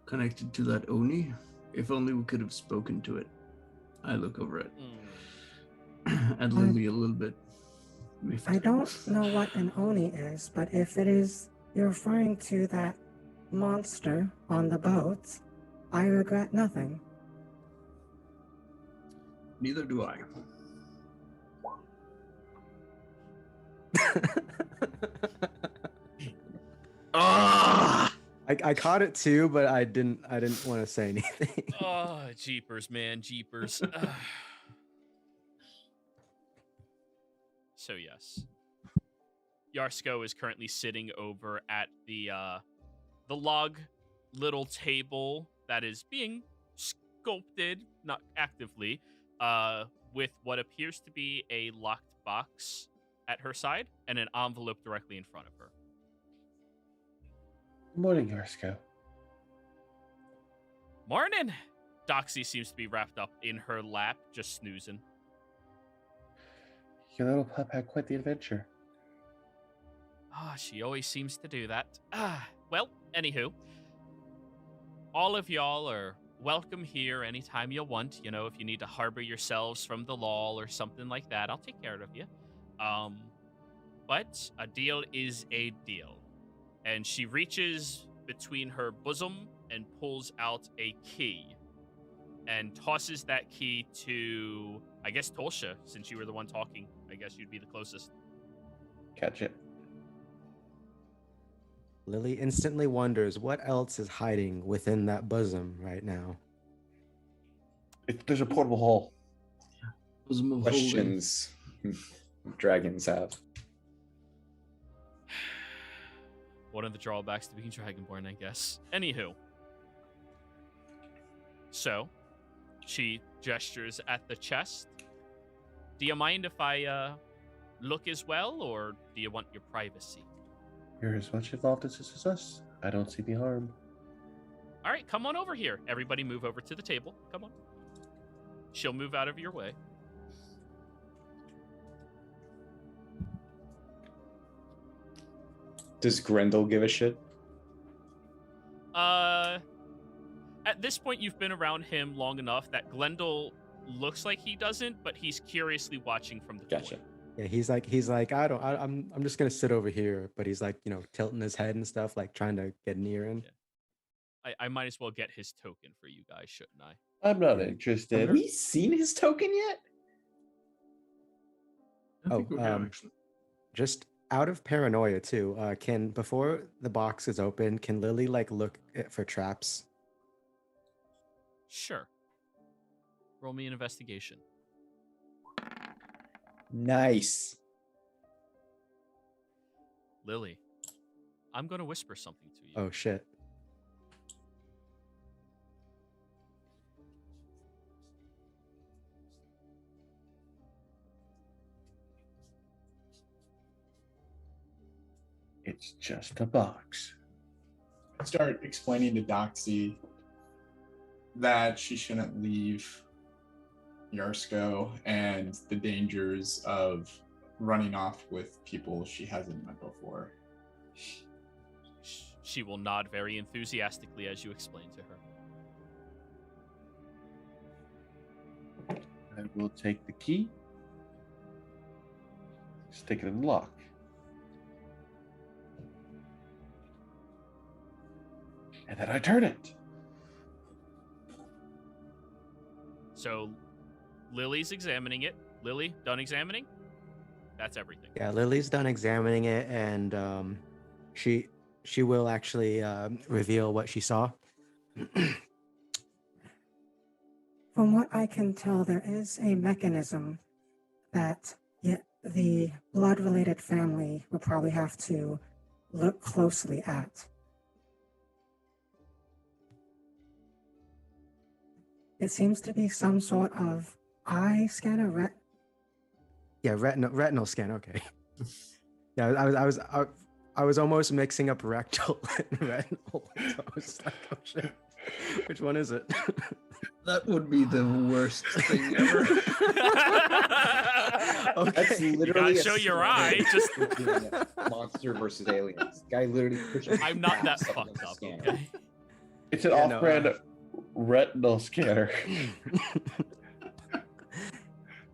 connected to that Oni. If only we could have spoken to it. I look over it at Lily a little bit. I don't know what an Oni is, but if it is you're referring to that monster on the boat, I regret nothing. Neither do I. Ah! I caught it too, but I didn't want to say anything. Oh, jeepers, man, jeepers. So yes, Yarsko is currently sitting over at the log little table that is being sculpted, not actively, with what appears to be a locked box at her side and an envelope directly in front of her. Good morning, Yarsko. Morning! Doxy seems to be wrapped up in her lap, just snoozing. Your little pup had quite the adventure. Ah, she always seems to do that. Well, anywho, all of y'all are welcome here anytime you want. You know, if you need to harbor yourselves from the law or something like that, I'll take care of you. But a deal is a deal. And she reaches between her bosom and pulls out a key and tosses that key to, I guess, Tolsha, since you were the one talking. I guess you'd be the closest. Catch it. Lily instantly wonders what else is hiding within that bosom right now. There's a portable hole. Bosom of holding. Questions dragons have. One of the drawbacks to being Dragonborn, I guess. Anywho. So, she gestures at the chest. Do you mind if I look as well, or do you want your privacy? You're as much involved as this is us. I don't see the harm. All right, come on over here. Everybody move over to the table. Come on. She'll move out of your way. Does Grendel give a shit? At this point, you've been around him long enough that Glendale looks like he doesn't, but he's curiously watching from the Gotcha. corner. Yeah, he's like I'm just gonna sit over here, but he's like, you know, tilting his head and stuff, like trying to get near him. Yeah. I might as well get his token for you guys, shouldn't I? I'm not Have interested. we seen his token yet? I think we have, actually. Just out of paranoia too, can before the box is open, can Lily like look for traps? Sure. Roll me an investigation. Nice. Lily, I'm going to whisper something to you. Oh shit. It's just a box. Start explaining to Doxy that she shouldn't leave Yarsko and the dangers of running off with people she hasn't met before. She will nod very enthusiastically as you explain to her. I will take the key, stick it in the lock. And then I turn it. So Lily's examining it. Lily, done examining? That's everything. Yeah, Lily's done examining it, and she will actually reveal what she saw. From what I can tell, there is a mechanism that the blood-related family will probably have to look closely at. It seems to be some sort of eye scanner. Yeah, retinal scan. Okay. Yeah, I was almost mixing up rectal and retinal. So I was like, oh shit, which one is it? That would be the worst thing ever. Okay. That's You literally gotta show your eye. Just monster versus aliens. Guy literally pushes. I'm not that gas fucked the up. scanner. Okay. It's an Yeah, no, off-brand retinal scanner.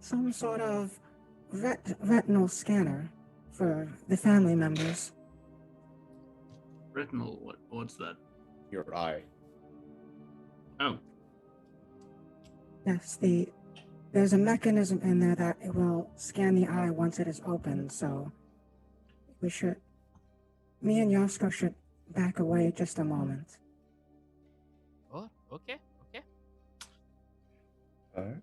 Some sort of retinal scanner for the family members. Retinal, what's that? Your eye. Oh, Yes, there's a mechanism in there that it will scan the eye once it is open, so me and Yosko should back away just a moment. Oh, okay. Alright.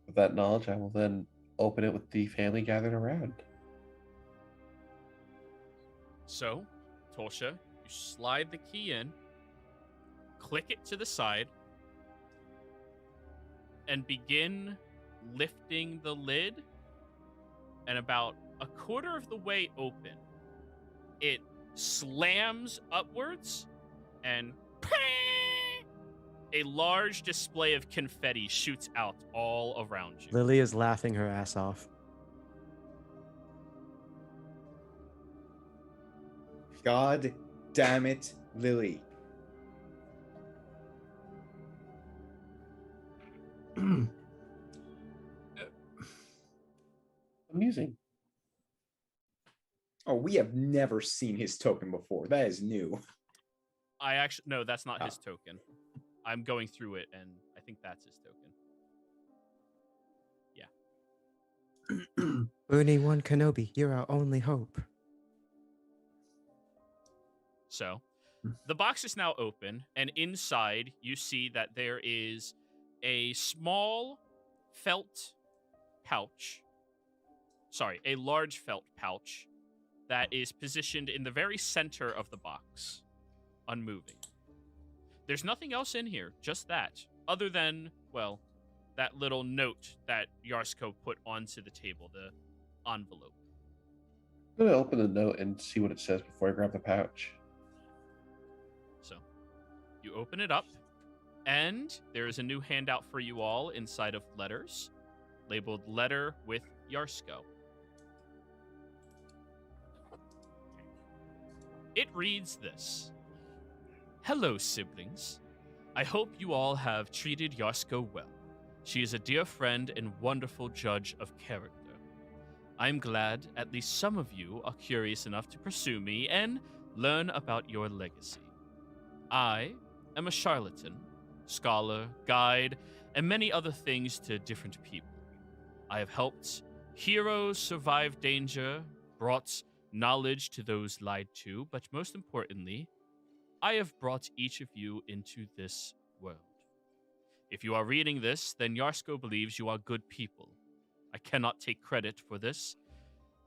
With that knowledge, I will then open it with the family gathered around. So, Tolsha, you slide the key in, click it to the side, and begin lifting the lid. And about a quarter of the way open, it slams upwards, and a large display of confetti shoots out all around you. Lily is laughing her ass off. God damn it, Lily. Amusing. Oh, we have never seen his token before. That is new. No, that's not his Oh. token. I'm going through it, and I think that's his token. Bernie One Kenobi, you're our only hope. So, the box is now open, and inside you see that there is a small felt pouch. Sorry, a large felt pouch that is positioned in the very center of the box, unmoving. There's nothing else in here, just that, other than, well, that little note that Yarsko put onto the table, the envelope. I'm gonna open the note and see what it says before I grab the pouch. So, you open it up, and there is a new handout for you all inside of letters, labeled Letter with Yarsko. It reads this. Hello, siblings. I hope you all have treated Yarsko well. She is a dear friend and wonderful judge of character. I'm glad at least some of you are curious enough to pursue me and learn about your legacy. I am a charlatan, scholar, guide, and many other things to different people. I have helped heroes survive danger, brought knowledge to those lied to, but most importantly, I have brought each of you into this world. If you are reading this, then Yarsko believes you are good people. I cannot take credit for this.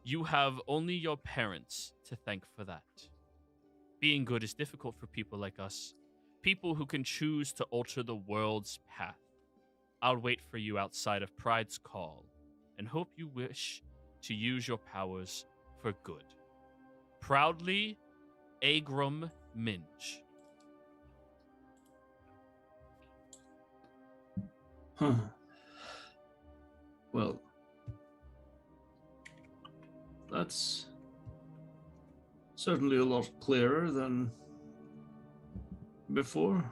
You have only your parents to thank for that. Being good is difficult for people like us, people who can choose to alter the world's path. I'll wait for you outside of Pride's call, and hope you wish to use your powers for good. Proudly, Agrum Minch. Huh. Well, that's certainly a lot clearer than before.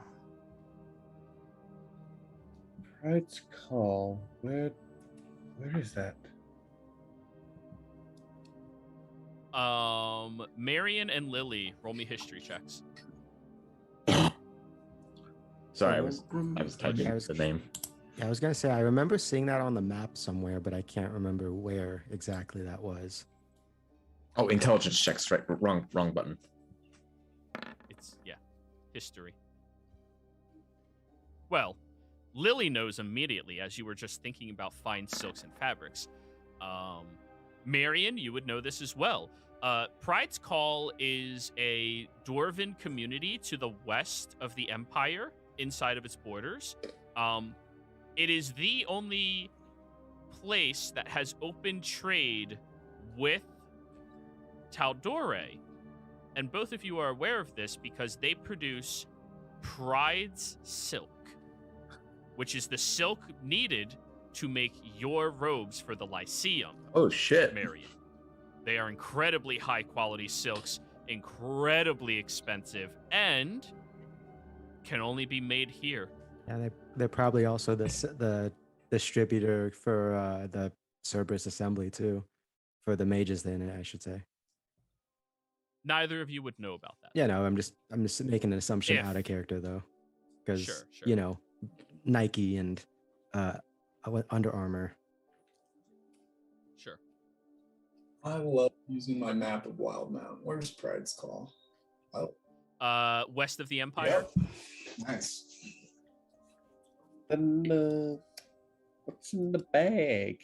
Pride's call. Where is that? Marion and Lily, roll me history checks. Sorry, I was Agrum typing I was- the name. Yeah, I was gonna say I remember seeing that on the map somewhere, but I can't remember where exactly that was. Oh, intelligence checks. Right, wrong button. It's history. Well, Lily knows immediately as you were just thinking about fine silks and fabrics. Marion, you would know this as well. Pride's Call is a dwarven community to the west of the Empire, inside of its borders. It is the only place that has open trade with Tal'Dorei. And both of you are aware of this because they produce Pride's Silk, which is the silk needed to make your robes for the Lyceum. Oh shit! Marion. They are incredibly high quality silks, incredibly expensive, and can only be made here. Yeah, they're probably also the distributor for the Cerberus Assembly too, for the mages. Then I should say. Neither of you would know about that. Yeah, no, I'm just making an assumption If- out of character though, because Sure. you know, Nike and Under Armour. Sure. I love using my map of Wildemount. Where's Pride's Call? Oh, West of the Empire. yep. Nice. Then what's in the bag?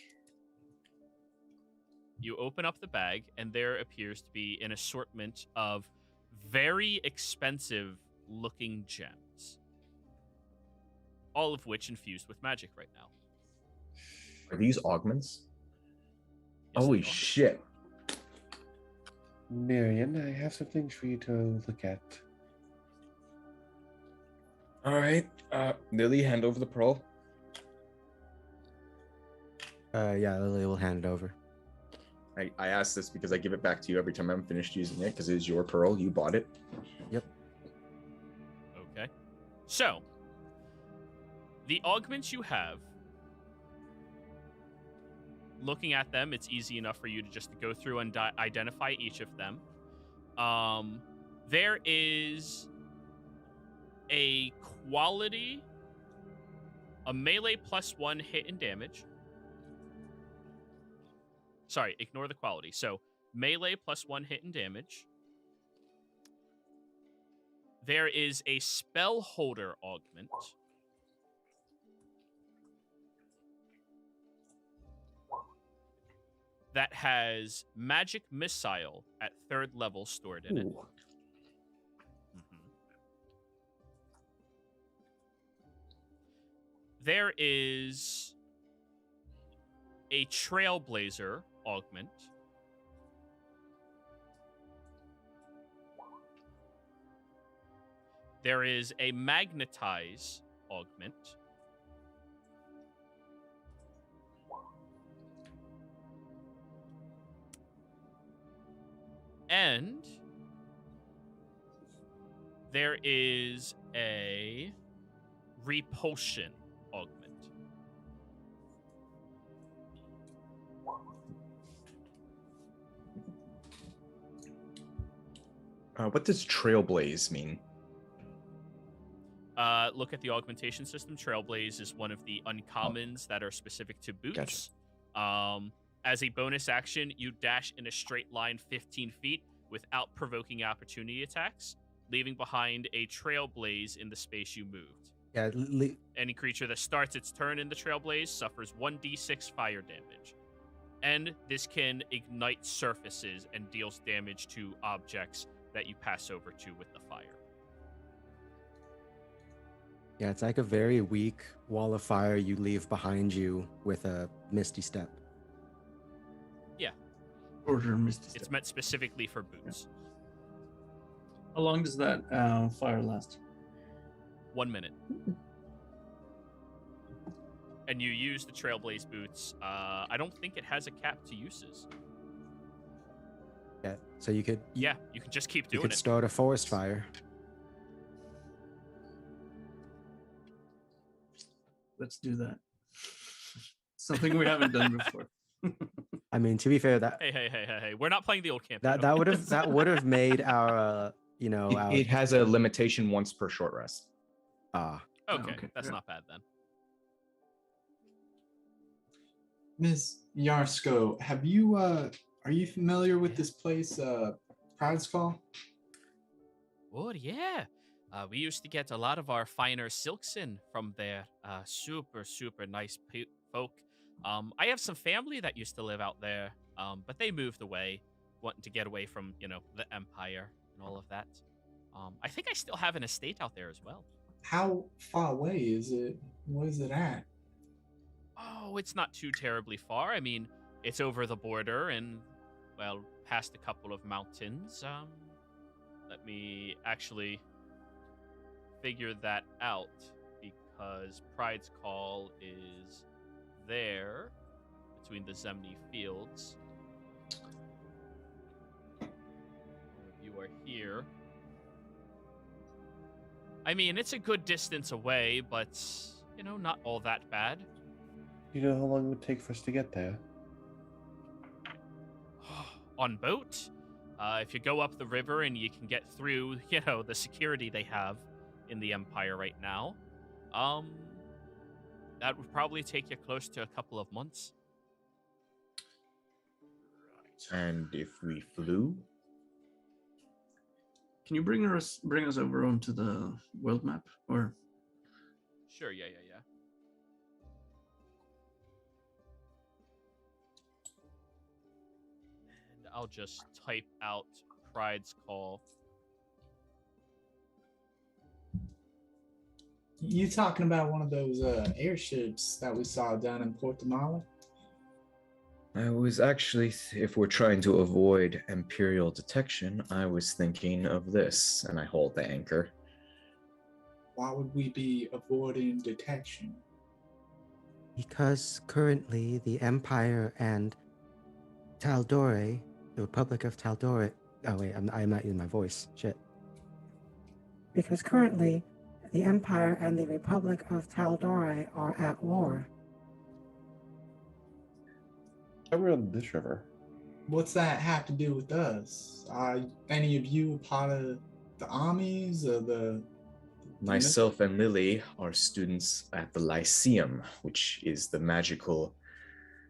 You open up the bag, and there appears to be an assortment of very expensive looking gems, all of which infused with magic right now. Are these augments? Yes, Holy they are. shit! Marion, I have some things for you to look at. All right, Lily, hand over the pearl. Yeah, Lily will hand it over. I ask this because I give it back to you every time I'm finished using it because it is your pearl. You bought it. Yep. Okay. So, the augments you have, looking at them, it's easy enough for you to just go through and identify each of them. There is a quality, a melee +1 hit and damage. Sorry, ignore the quality. So, melee +1 hit and damage. There is a spell holder augment. That has magic missile at 3rd level stored in it. Ooh. There is a trailblazer augment. There is a magnetize augment. And there is a repulsion augment. What does trailblaze mean? Look at the augmentation system. Trailblaze is one of the uncommons that are specific to boots. As a bonus action, you dash in a straight line 15 feet without provoking opportunity attacks, leaving behind a trailblaze in the space you moved. Yeah, Any creature that starts its turn in the trailblaze suffers 1d6 fire damage. And this can ignite surfaces and deals damage to objects that you pass over to with the fire. yeah, it's like a very weak wall of fire you leave behind you with a misty step. Order Misty It's Step. meant specifically for boots. How long does that fire last? 1 minute. And you use the Trailblaze boots. I don't think it has a cap to uses. Yeah, so you could Yeah, you can just keep you doing could it. start a forest fire. Let's do that. Something we haven't done before. I mean, to be fair, that Hey. We're not playing the old campaign. that would have made our our It has a limitation once per short rest. ah Okay, okay, that's yeah. not bad then. Ms. Yarsko, are you familiar with this place, Pride's Call? Oh, yeah. We used to get a lot of our finer silks in from there. Super, super nice folk. I have some family that used to live out there, but they moved away, wanting to get away from, the Empire and all of that. I think I still have an estate out there as well. How far away is it? Where is it at? Oh, it's not too terribly far. I mean, it's over the border and, well, past a couple of mountains. Let me actually figure that out because Pride's Call is there between the Zemni fields. You are here. I mean, it's a good distance away, but, not all that bad. You know how long it would take for us to get there? On boat? If you go up the river and you can get through, the security they have in the Empire right now, that would probably take you close to a couple of months. And if we flew? Can you bring us over onto the world map, or? Sure, yeah. And I'll just type out Pride's Call. You talking about one of those airships that we saw down in Port Damala? I was actually, if we're trying to avoid Imperial detection, I was thinking of this, and I hold the anchor. Why would we be avoiding detection? Because currently the Empire and Tal'Dorei, the Republic of Tal'Dorei. Oh wait, I'm not using my voice. Shit. Because currently, the Empire and the Republic of Tal'Dorei are at war. We're on this river. What's that have to do with us? Are any of you part of the armies or the... Myself and Lily are students at the Lyceum, which is the magical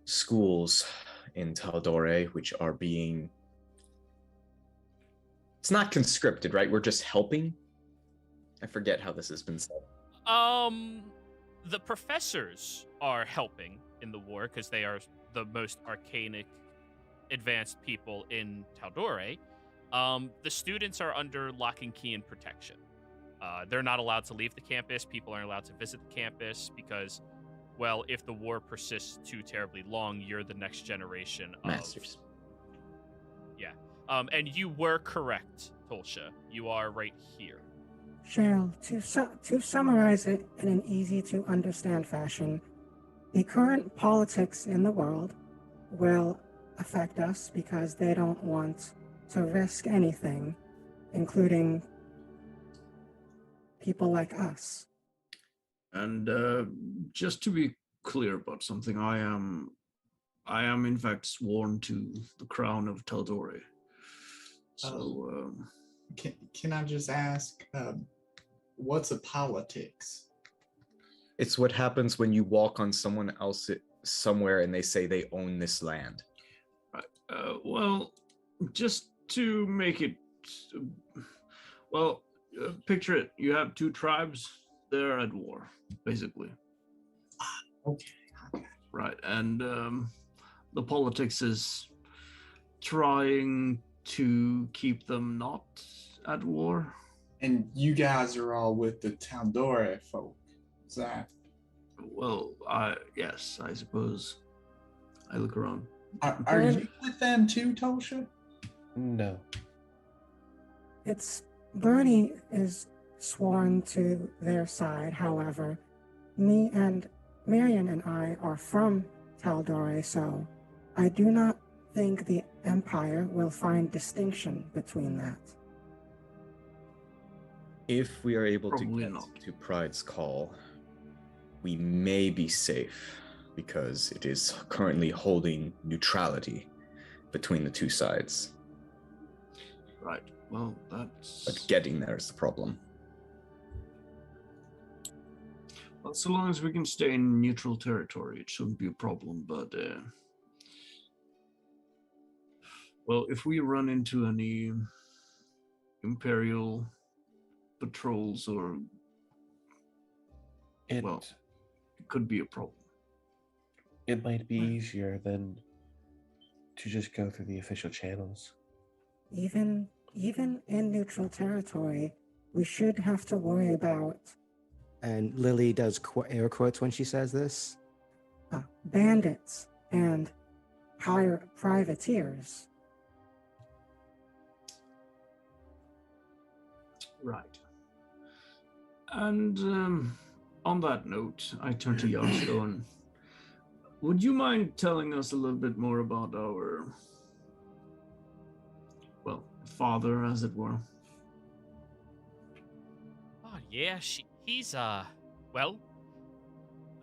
schools in Tal'Dorei, which are being... It's not conscripted, right? We're just helping? I forget how this has been said. The professors are helping in the war because they are the most arcanic, advanced people in Tal'Dorei. The students are under lock and key and protection. They're not allowed to leave the campus. People aren't allowed to visit the campus because, well, if the war persists too terribly long, you're the next generation of... Masters. Yeah. And you were correct, Tolsha. You are right here. Cheryl, to summarize it in an easy-to-understand fashion, the current politics in the world will affect us because they don't want to risk anything, including people like us. And just to be clear about something, I am in fact sworn to the crown of Tal'Dorei. So, can I just ask, what's a politics? It's what happens when you walk on someone else somewhere and they say they own this land. Well, just to make it, picture it. You have two tribes. They're at war, basically. Okay. Right, and the politics is trying to keep them not at war. And you guys are all with the Tal'Dorei folk. Is that? Well, yes, I suppose. I look around. Are you with them too, Tosha? No. Bernie is sworn to their side, however. Me and Marion and I are from Tal'Dorei, so I do not think the Empire will find distinction between that. If we are able Probably to get not. to Pride's Call, we may be safe because it is currently holding neutrality between the two sides. Right. Well, that's... But getting there is the problem. Well, so long as we can stay in neutral territory, it shouldn't be a problem. But well, if we run into any Imperial patrols, or It well, it could be a problem. it might be easier than to just go through the official channels. Even in neutral territory, we should have to worry about And Lily does air quotes when she says this. bandits and privateers. Right. And on that note, I turn to Yarsko and would you mind telling us a little bit more about our, well, father, as it were? Oh, yeah, he's, well,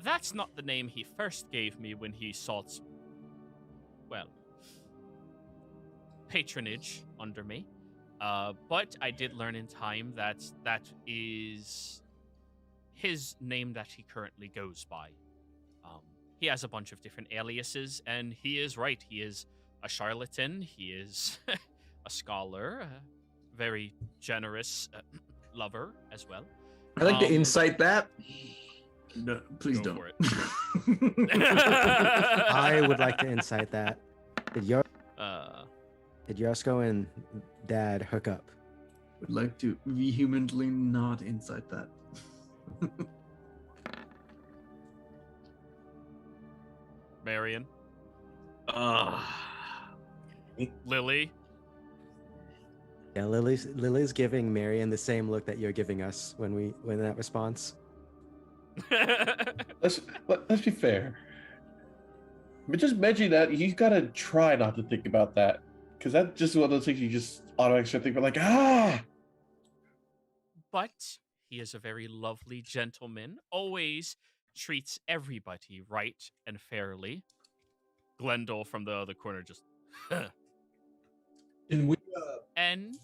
that's not the name he first gave me when he sought, well, patronage under me. But I did learn in time that that is his name that he currently goes by. He has a bunch of different aliases, and he is right. He is a charlatan. He is a scholar, a very generous lover as well. I'd like to insight that. No, please Go don't. for it. I would like to incite that. Did Yarsko and Dad hook up? Would like to vehemently not incite that. Marion, Ah. Lily. Yeah, Lily's giving Marion the same look that you're giving us when that response. Let's be fair. But just mentioning that, he's got to try not to think about that. Because that's just one of those things you just automatically start thinking about, like, ah! But he is a very lovely gentleman, always treats everybody right and fairly. Glendale from the other corner just, Can we and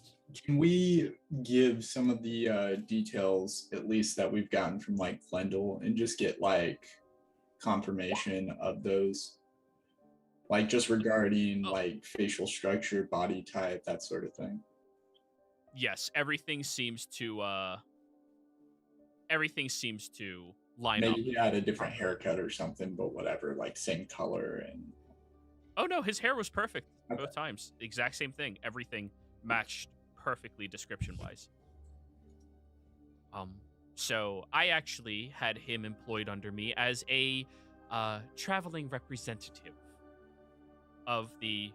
can we give some of the details, at least that we've gotten from like Glendale, and just get like confirmation of those, like just regarding like facial structure, body type, that sort of thing. yes, everything seems to line up. Maybe he had a different haircut or something, but whatever, like same color and Oh no, his hair was perfect Okay. both times. Exact same thing. Everything matched perfectly description wise. So I actually had him employed under me as a traveling representative of the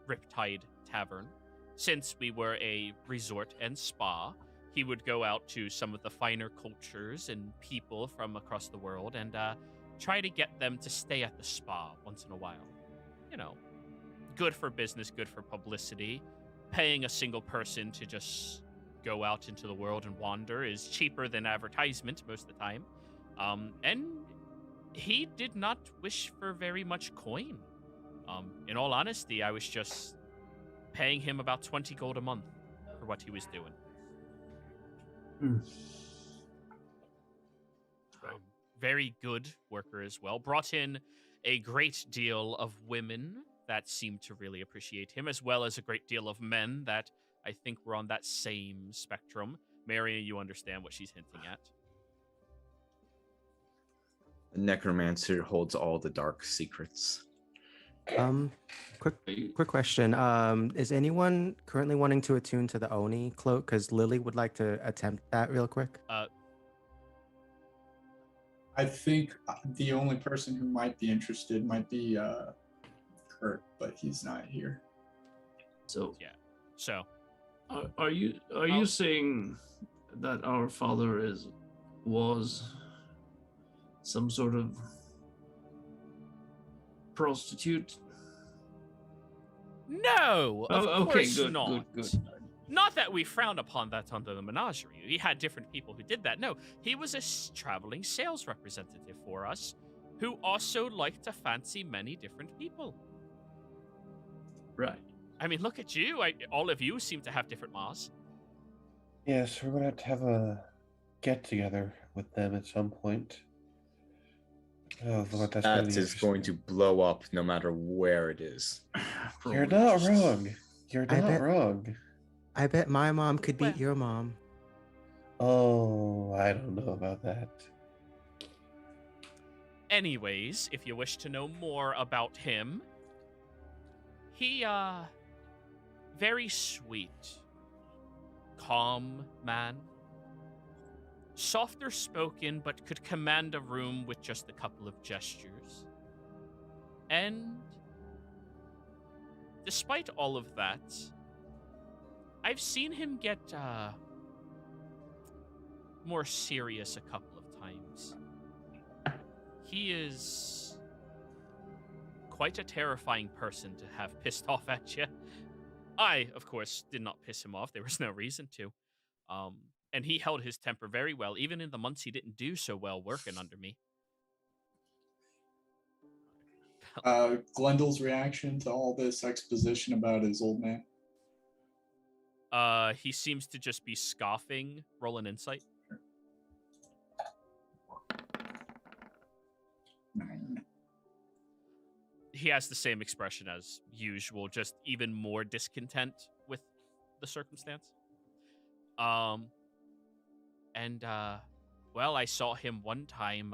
Riptide Tavern. Since we were a resort and spa, he would go out to some of the finer cultures and people from across the world and try to get them to stay at the spa once in a while. You know, good for business, good for publicity. Paying a single person to just go out into the world and wander is cheaper than advertisement most of the time. And he did not wish for very much coin. In all honesty, I was just paying him about 20 gold a month for what he was doing. Very good worker as well. Brought in a great deal of women that seemed to really appreciate him, as well as a great deal of men that I think were on that same spectrum. Marion, you understand what she's hinting at. The necromancer holds all the dark secrets. Quick question. Is anyone currently wanting to attune to the Oni cloak? Because Lily would like to attempt that real quick. I think the only person who might be interested might be Kurt, but he's not here. So Yeah. So, are you saying that our father was some sort of prostitute? no, of Okay, course good, not. good. Not that we frown upon that under the menagerie. We had different people who did that. No, he was a traveling sales representative for us who also liked to fancy many different people. Right. I mean, look at you. All of you seem to have different maws. Yes, we're going to have a get-together with them at some point. Oh Lord, that's That really is going to blow up no matter where it is. You're Probably not just- wrong. You're I not bet- wrong. I bet my mom could beat Well- your mom. Oh, I don't know about that. Anyways, if you wish to know more about him, he, very sweet, calm man. Softer spoken, but could command a room with just a couple of gestures. And despite all of that, I've seen him get, more serious a couple of times. He is quite a terrifying person to have pissed off at you. I, of course, did not piss him off. There was no reason to. And he held his temper very well, even in the months he didn't do so well working under me. Glendel's reaction to all this exposition about his old man. He seems to just be scoffing. Roll an insight. 9. He has the same expression as usual, just even more discontent with the circumstance. Well, I saw him one time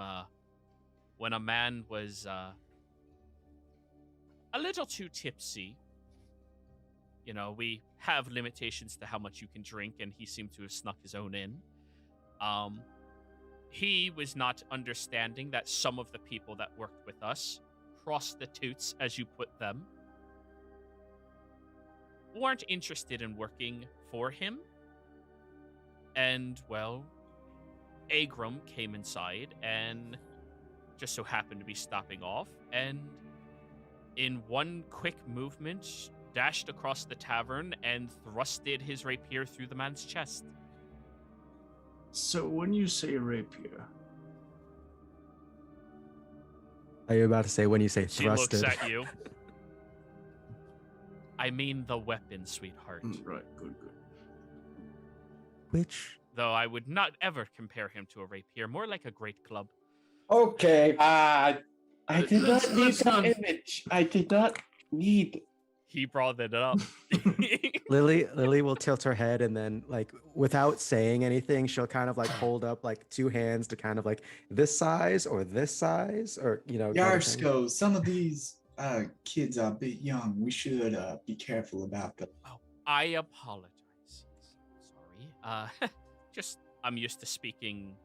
when a man was a little too tipsy. You know, we have limitations to how much you can drink, and he seemed to have snuck his own in. He was not understanding that some of the people that worked with us, prostitutes as you put them, weren't interested in working for him. And, well, Agram came inside and just so happened to be stopping off, and in one quick movement, dashed across the tavern and thrusted his rapier through the man's chest. So when you say rapier, Are you about to say when you say She thrusted? looks at you. I mean the weapon, sweetheart. right? Good. Which Though I would not ever compare him to a rapier, more like a great club. Okay. I did Let's- not need let's that not- image. I did not need. He brought it up. Lily will tilt her head and then, like, without saying anything, she'll kind of like hold up like two hands to kind of like this size or you know. kind of thing. Yarsko, some of these kids are a bit young. We should be careful about them. I apologize. Sorry. Just I'm used to speaking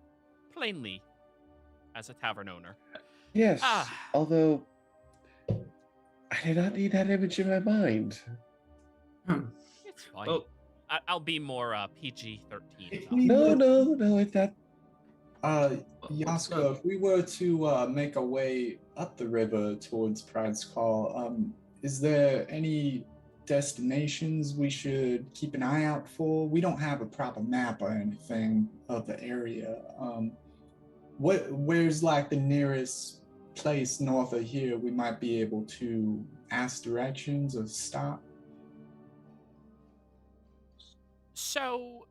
plainly as a tavern owner. Yes. Ah. Although I did not need that image in my mind. It's fine. Well, I'll be more PG-13. If about we it. No, it's not. Yasko, if we were to make our way up the river towards Pride's Call, is there any destinations we should keep an eye out for? We don't have a proper map or anything of the area. Where's like the nearest place north of here we might be able to ask directions or stop? So,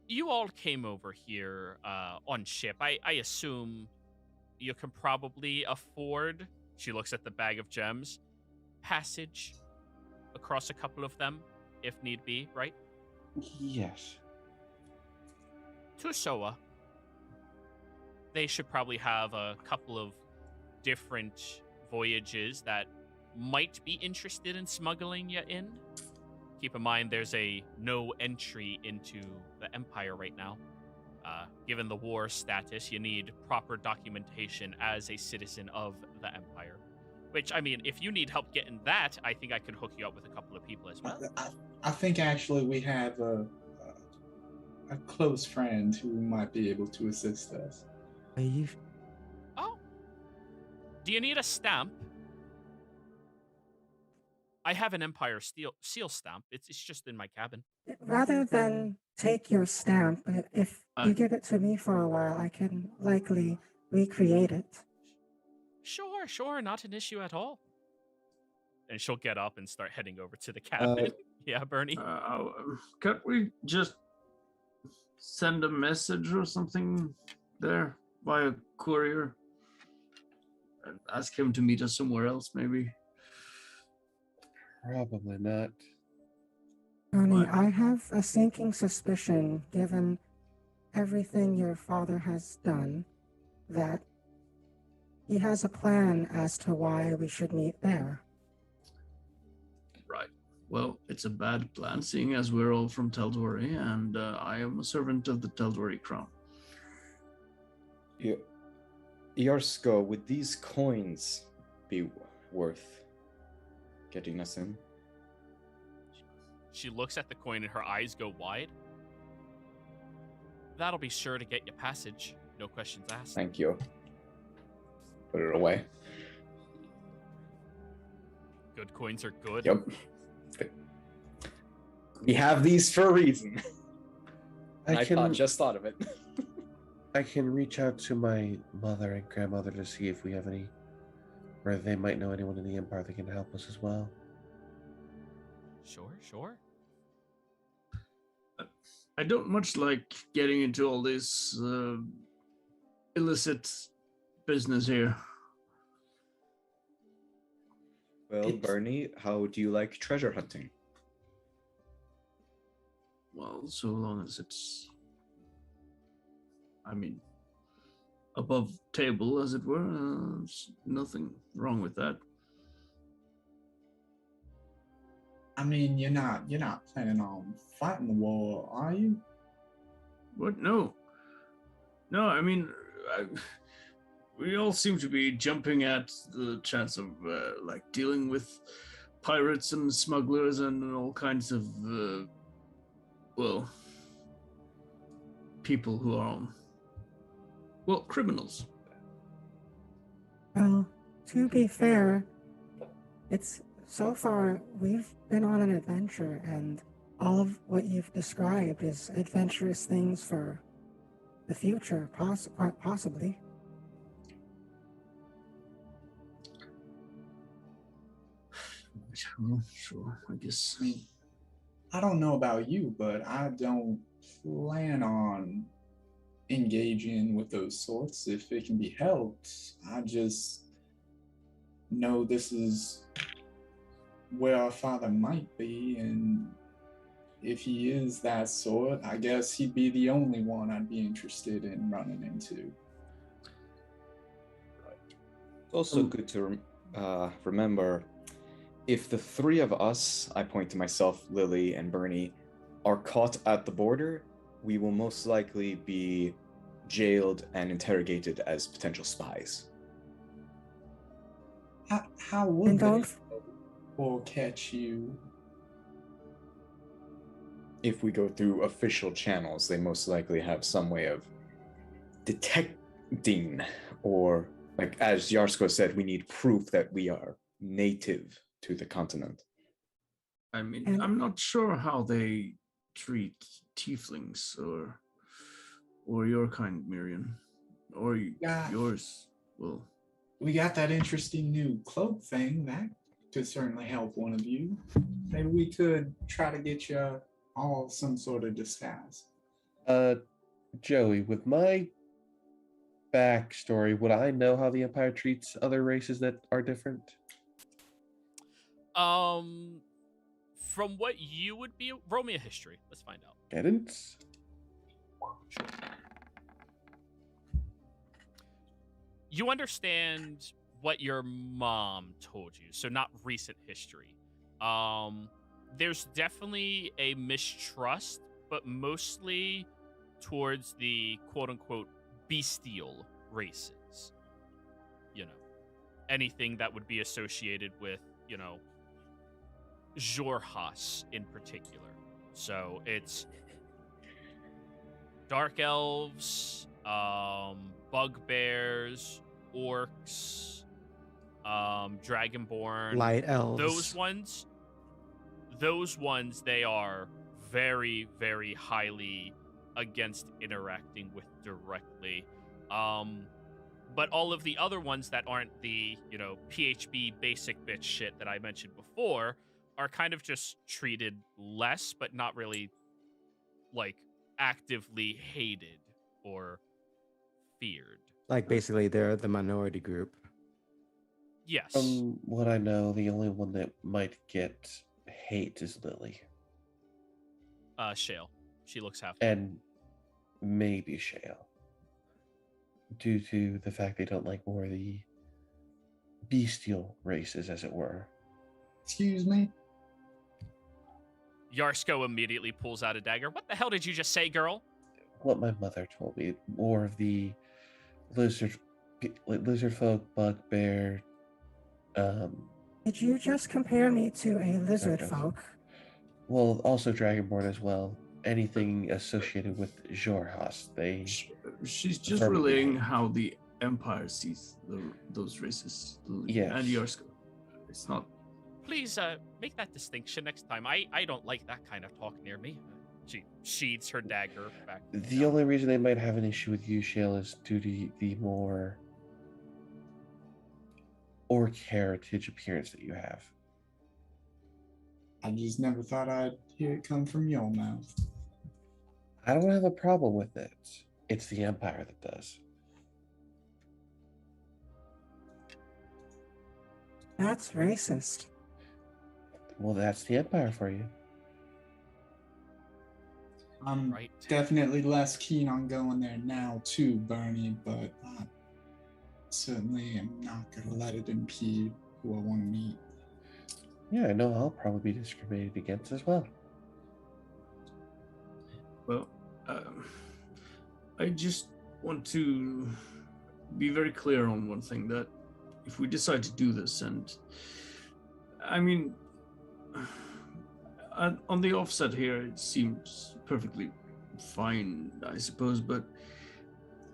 you all came over here on ship. I assume you can probably afford, she looks at the bag of gems, passage across a couple of them, if need be, right? Yes. To Soa. They should probably have a couple of different voyages that might be interested in smuggling you in. Keep in mind, there's a no entry into the Empire right now. Given the war status, you need proper documentation as a citizen of the Empire. Which, I mean, if you need help getting that, I think I could hook you up with a couple of people as well. I think actually we have a close friend who might be able to assist us. Are you? Oh. Do you need a stamp? I have an Empire seal stamp. It's just in my cabin. Rather than take your stamp, if you give it to me for a while, I can likely recreate it. Sure, not an issue at all. And she'll get up and start heading over to the cabin. Yeah, Bernie. Can't we just send a message or something there? via courier and ask him to meet us somewhere else, maybe. Probably not. Tony, What? I have a sinking suspicion, given everything your father has done, that he has a plan as to why we should meet there. Right. Well, it's a bad plan, seeing as we're all from Tal'Dorei, and I am a servant of the Tal'Dorei crown. Yarsko, would these coins be worth getting us in? She looks at the coin and her eyes go wide. That'll be sure to get you passage. No questions asked. Thank you. Put it away. Good coins are good. Yep. We have these for a reason. I just thought of it. I can reach out to my mother and grandmother to see if we have any, or they might know anyone in the Empire that can help us as well. Sure. I don't much like getting into all this illicit business here. Well, Bernie, how do you like treasure hunting? Well, so long as it's, above table, as it were, there's nothing wrong with that. I mean, you're not planning on fighting the war, are you? What? No. We all seem to be jumping at the chance of dealing with pirates and smugglers and all kinds of people who are criminals. Well, to be fair, it's so far we've been on an adventure, and all of what you've described is adventurous things for the future, possibly. Well, sure, I guess. I mean, I don't know about you, but I don't plan on engaging with those sorts if it can be helped. I just know this is where our father might be, and if he is that sort, I guess he'd be the only one I'd be interested in running into. It's also good to remember, if the three of us, I point to myself, Lily, and Bernie, are caught at the border, we will most likely be jailed and interrogated as potential spies. How would And they don't or catch you? If we go through official channels, they most likely have some way of detecting, or, like as Yarsko said, we need proof that we are native to the continent. I mean, And- I'm not sure how they treat tieflings or your kind, Miriam, or Yeah. yours. Well, We got that interesting new cloak thing that could certainly help one of you. Maybe we could try to get you all some sort of disguise. Joey, with my backstory, would I know how the Empire treats other races that are different? From what you would be, roll me a history. Let's find out. Guidance? Sure. You understand what your mom told you, so not recent history. There's definitely a mistrust, but mostly towards the quote-unquote bestial races. Anything that would be associated with, Xhorhas in particular. So it's dark elves, bugbears, orcs, dragonborn, Light elves. Those ones, they are very, very highly against interacting with directly. But all of the other ones that aren't the, PHB basic bitch shit that I mentioned before are kind of just treated less, but not really, actively hated or feared. Like basically they're the minority group. Yes. From what I know, the only one that might get hate is Lily. Shale. She looks half. And maybe Shale. Due to the fact they don't like more of the bestial races, as it were. Excuse me? Yarsko immediately pulls out a dagger. What the hell did you just say, girl? What my mother told me, more of the lizard folk, bugbear. Did you just compare me to a lizard Okay. folk? Well, also Dragonborn as well. Anything associated with Jorhas, they. She's just Affirmative. relaying how the Empire sees those races. Yes. And Yarsko. It's not. Please make that distinction next time. I don't like that kind of talk near me. She sheathes her dagger back. The only reason they might have an issue with you, Shale, is due to the more orc heritage appearance that you have. I just never thought I'd hear it come from your mouth. I don't have a problem with it. It's the Empire that does. That's racist. Well, that's the Empire for you. I'm Right. definitely less keen on going there now too, Bernie, but I certainly am not going to let it impede who I want to meet. Yeah, I know I'll probably be discriminated against as well. Well, I just want to be very clear on one thing, that if we decide to do this, and I mean, on the offset here, it seems perfectly fine, I suppose, but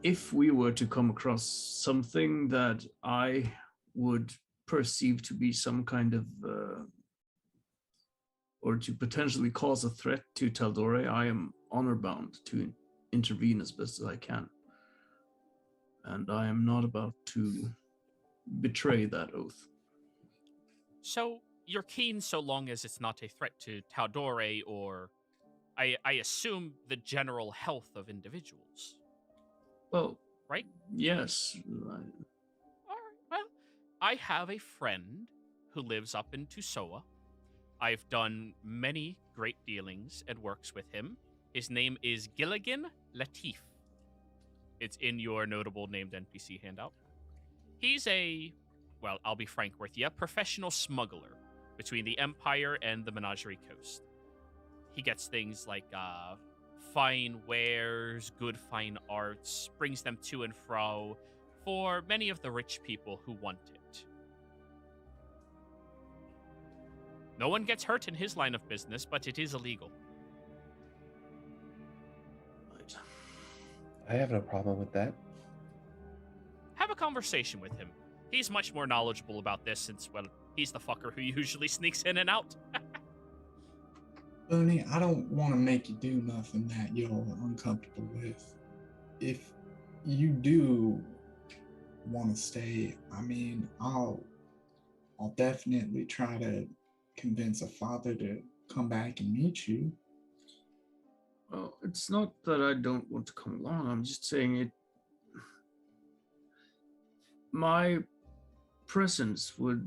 if we were to come across something that I would perceive to be some kind of, or to potentially cause a threat to Tal'Dorei, I am honor bound to intervene as best as I can. And I am not about to betray that oath. So you're keen so long as it's not a threat to Tal'Dorei or, I assume, the general health of individuals. Well, Right? yes. All right. Well, I have a friend who lives up in Tusoa. I've done many great dealings and works with him. His name is Gilligan Latif. It's in your notable named NPC handout. He's a, well, I'll be frank with you, professional smuggler between the Empire and the Menagerie Coast. He gets things like fine wares, good fine arts, brings them to and fro for many of the rich people who want it. No one gets hurt in his line of business, but it is illegal. Right. I have no problem with that. Have a conversation with him. He's much more knowledgeable about this since, well, he's the fucker who usually sneaks in and out. Bernie, I don't want to make you do nothing that you're uncomfortable with. If you do want to stay, I mean, I'll definitely try to convince a father to come back and meet you. Well, it's not that I don't want to come along. I'm just saying it. My presence would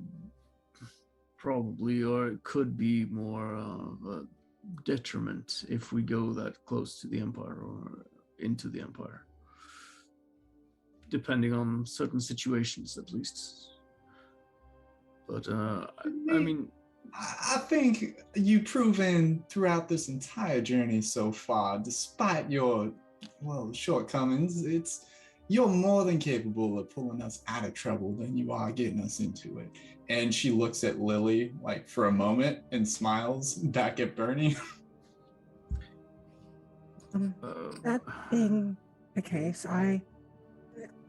probably, or it could be, more of a detriment if we go that close to the Empire or into the Empire. Depending on certain situations, at least. But, I mean... I think you've proven throughout this entire journey so far, despite your, well, shortcomings, you're more than capable of pulling us out of trouble than you are getting us into it. And she looks at Lily, like, for a moment and smiles back at Bernie. That being the case, I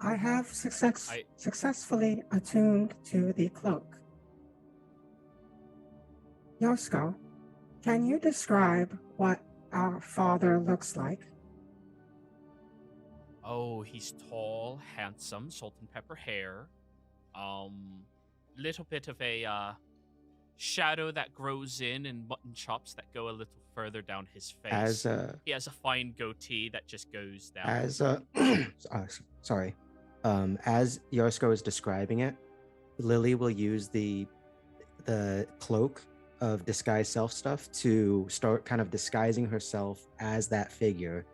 have successfully attuned to the cloak. Yosko, can you describe what our father looks like? Oh, he's tall, handsome, salt and pepper hair. Little bit of a shadow that grows in and mutton chops that go a little further down his face. As He has a fine goatee that just goes down. as sorry. As Yarsko is describing it, Lily will use the cloak of disguise self stuff to start kind of disguising herself as that figure,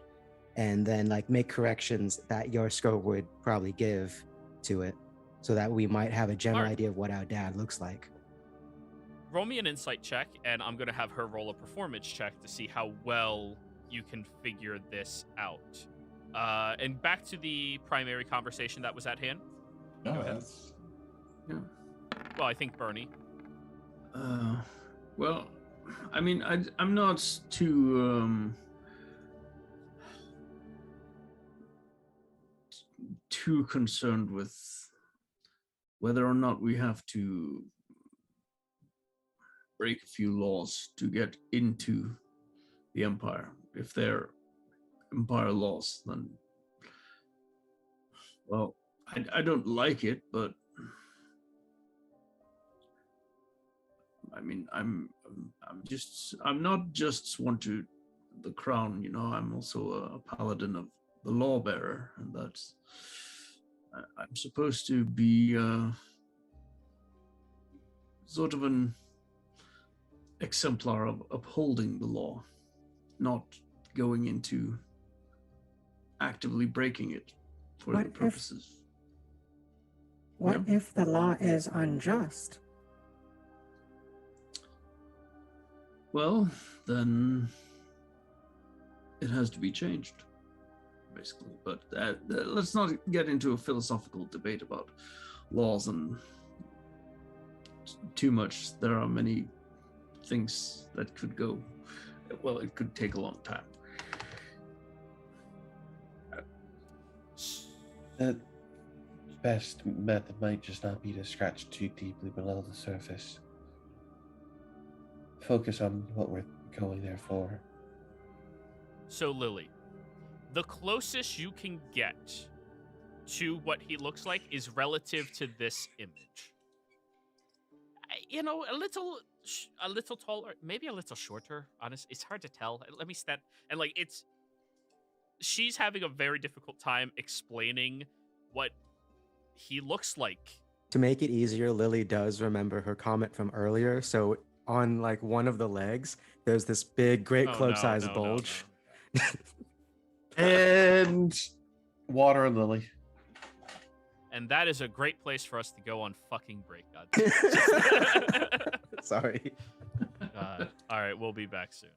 and then like make corrections that Yarsko would probably give to it, so that we might have a general Alright. idea of what our dad looks like. Roll me an insight check, and I'm going to have her roll a performance check to see how well you can figure this out. And back to the primary conversation that was at hand. No, Go ahead. that's Well, I think Bernie. Well, I mean, I'm not too concerned with whether or not we have to break a few laws to get into the Empire. If they're Empire laws, then, well, I don't like it, but I mean, I'm not just sworn to the crown, you know. I'm also a paladin of the law bearer, and that's I'm supposed to be sort of an exemplar of upholding the law, not going into actively breaking it for What the if- purposes. What Yeah. if the law is unjust? Well, then it has to be changed, basically. But let's not get into a philosophical debate about laws and too much. There are many things that could go. Well, it could take a long time. The best method might just not be to scratch too deeply below the surface. Focus on what we're going there for. So, Lily, the closest you can get to what he looks like is relative to this image. You know, a little taller, maybe a little shorter. Honest, it's hard to tell. Let me stand and like it's. She's having a very difficult time explaining what he looks like. To make it easier, Lily does remember her comment from earlier. So on like one of the legs, there's this big, great Oh, cloak-sized no. bulge. And water and Lily. And that is a great place for us to go on fucking break, God. Sorry. All right, we'll be back soon.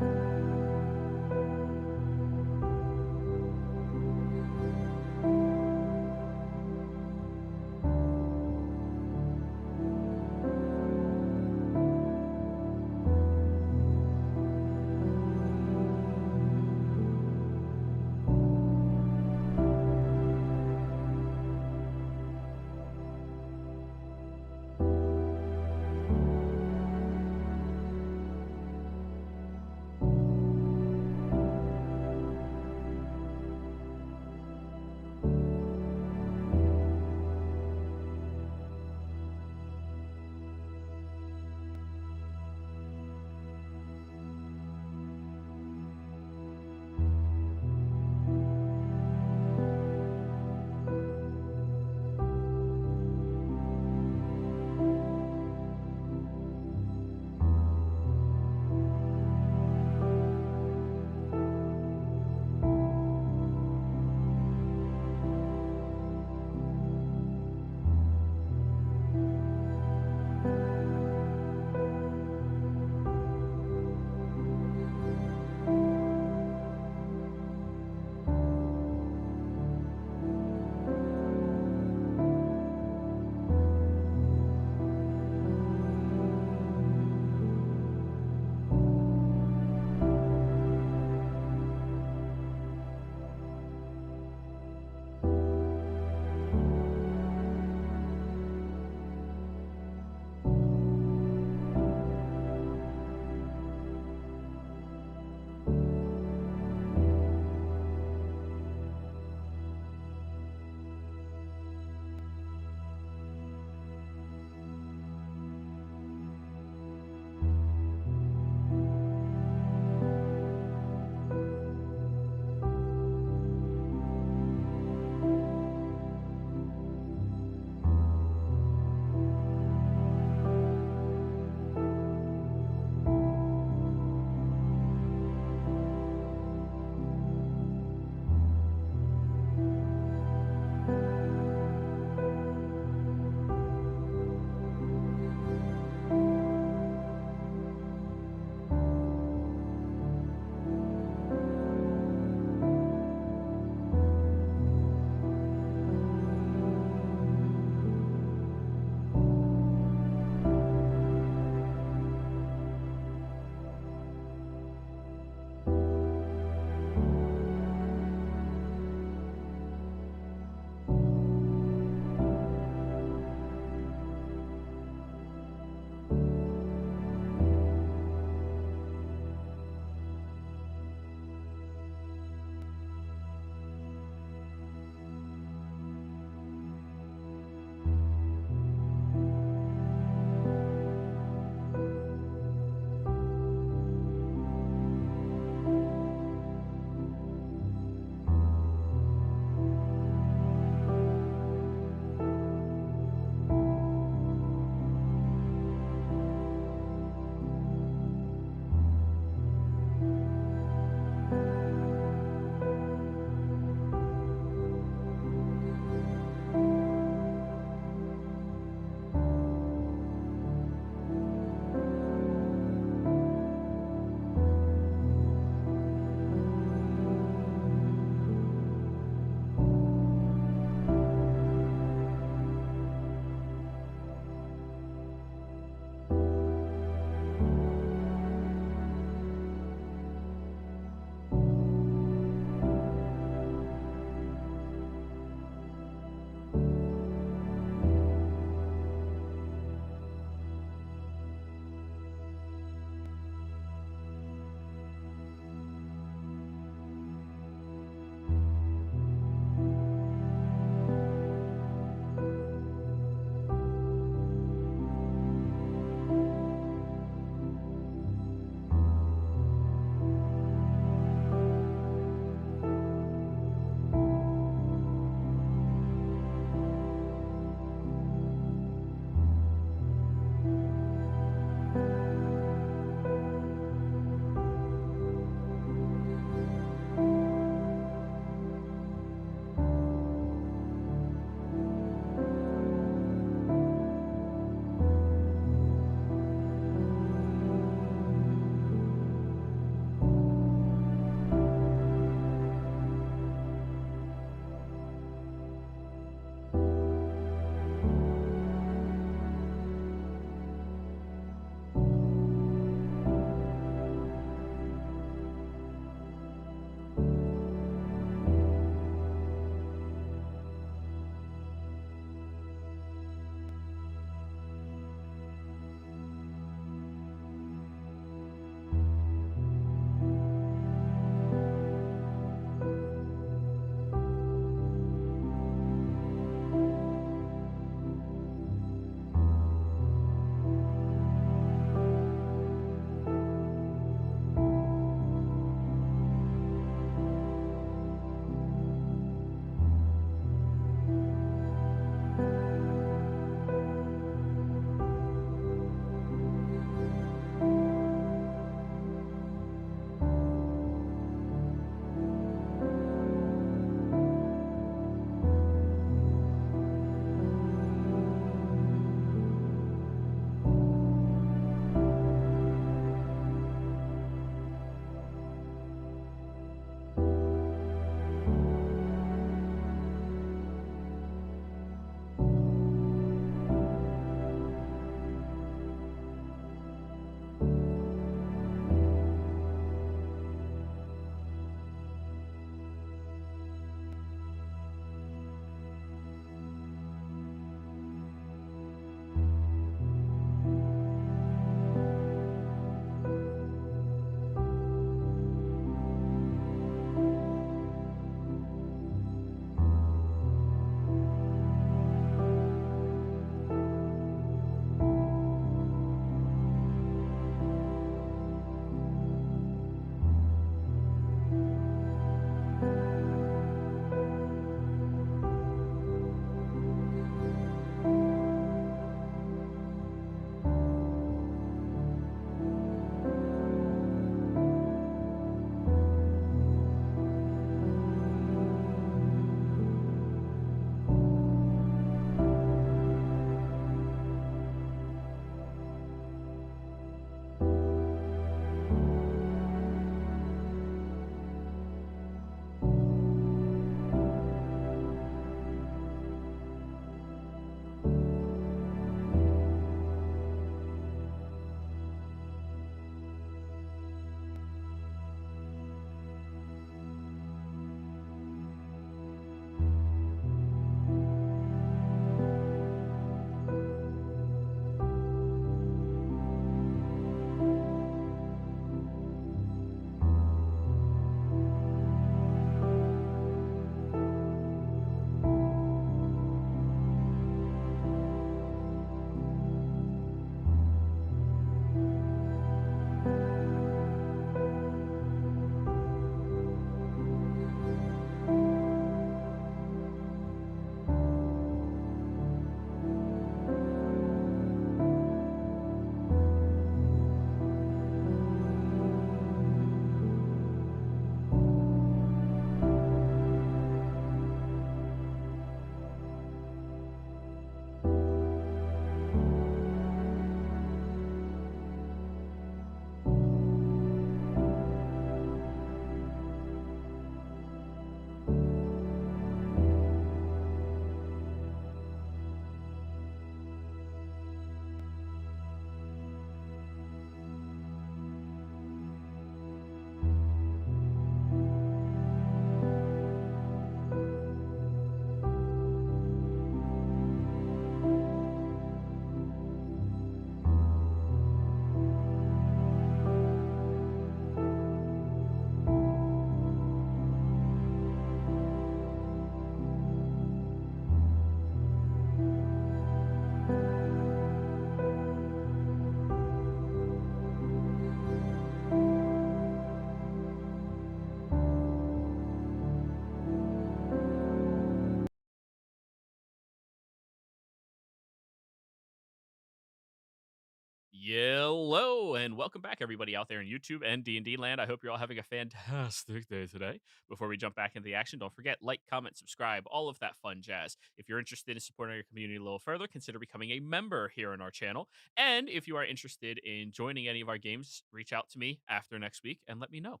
Hello and welcome back, everybody out there in YouTube and D&D land. I hope you're all having a fantastic day today. Before we jump back into the action, don't forget, like, comment, subscribe, all of that fun jazz. If you're interested in supporting our community a little further, consider becoming a member here on our channel. And if you are interested in joining any of our games, reach out to me after next week and let me know.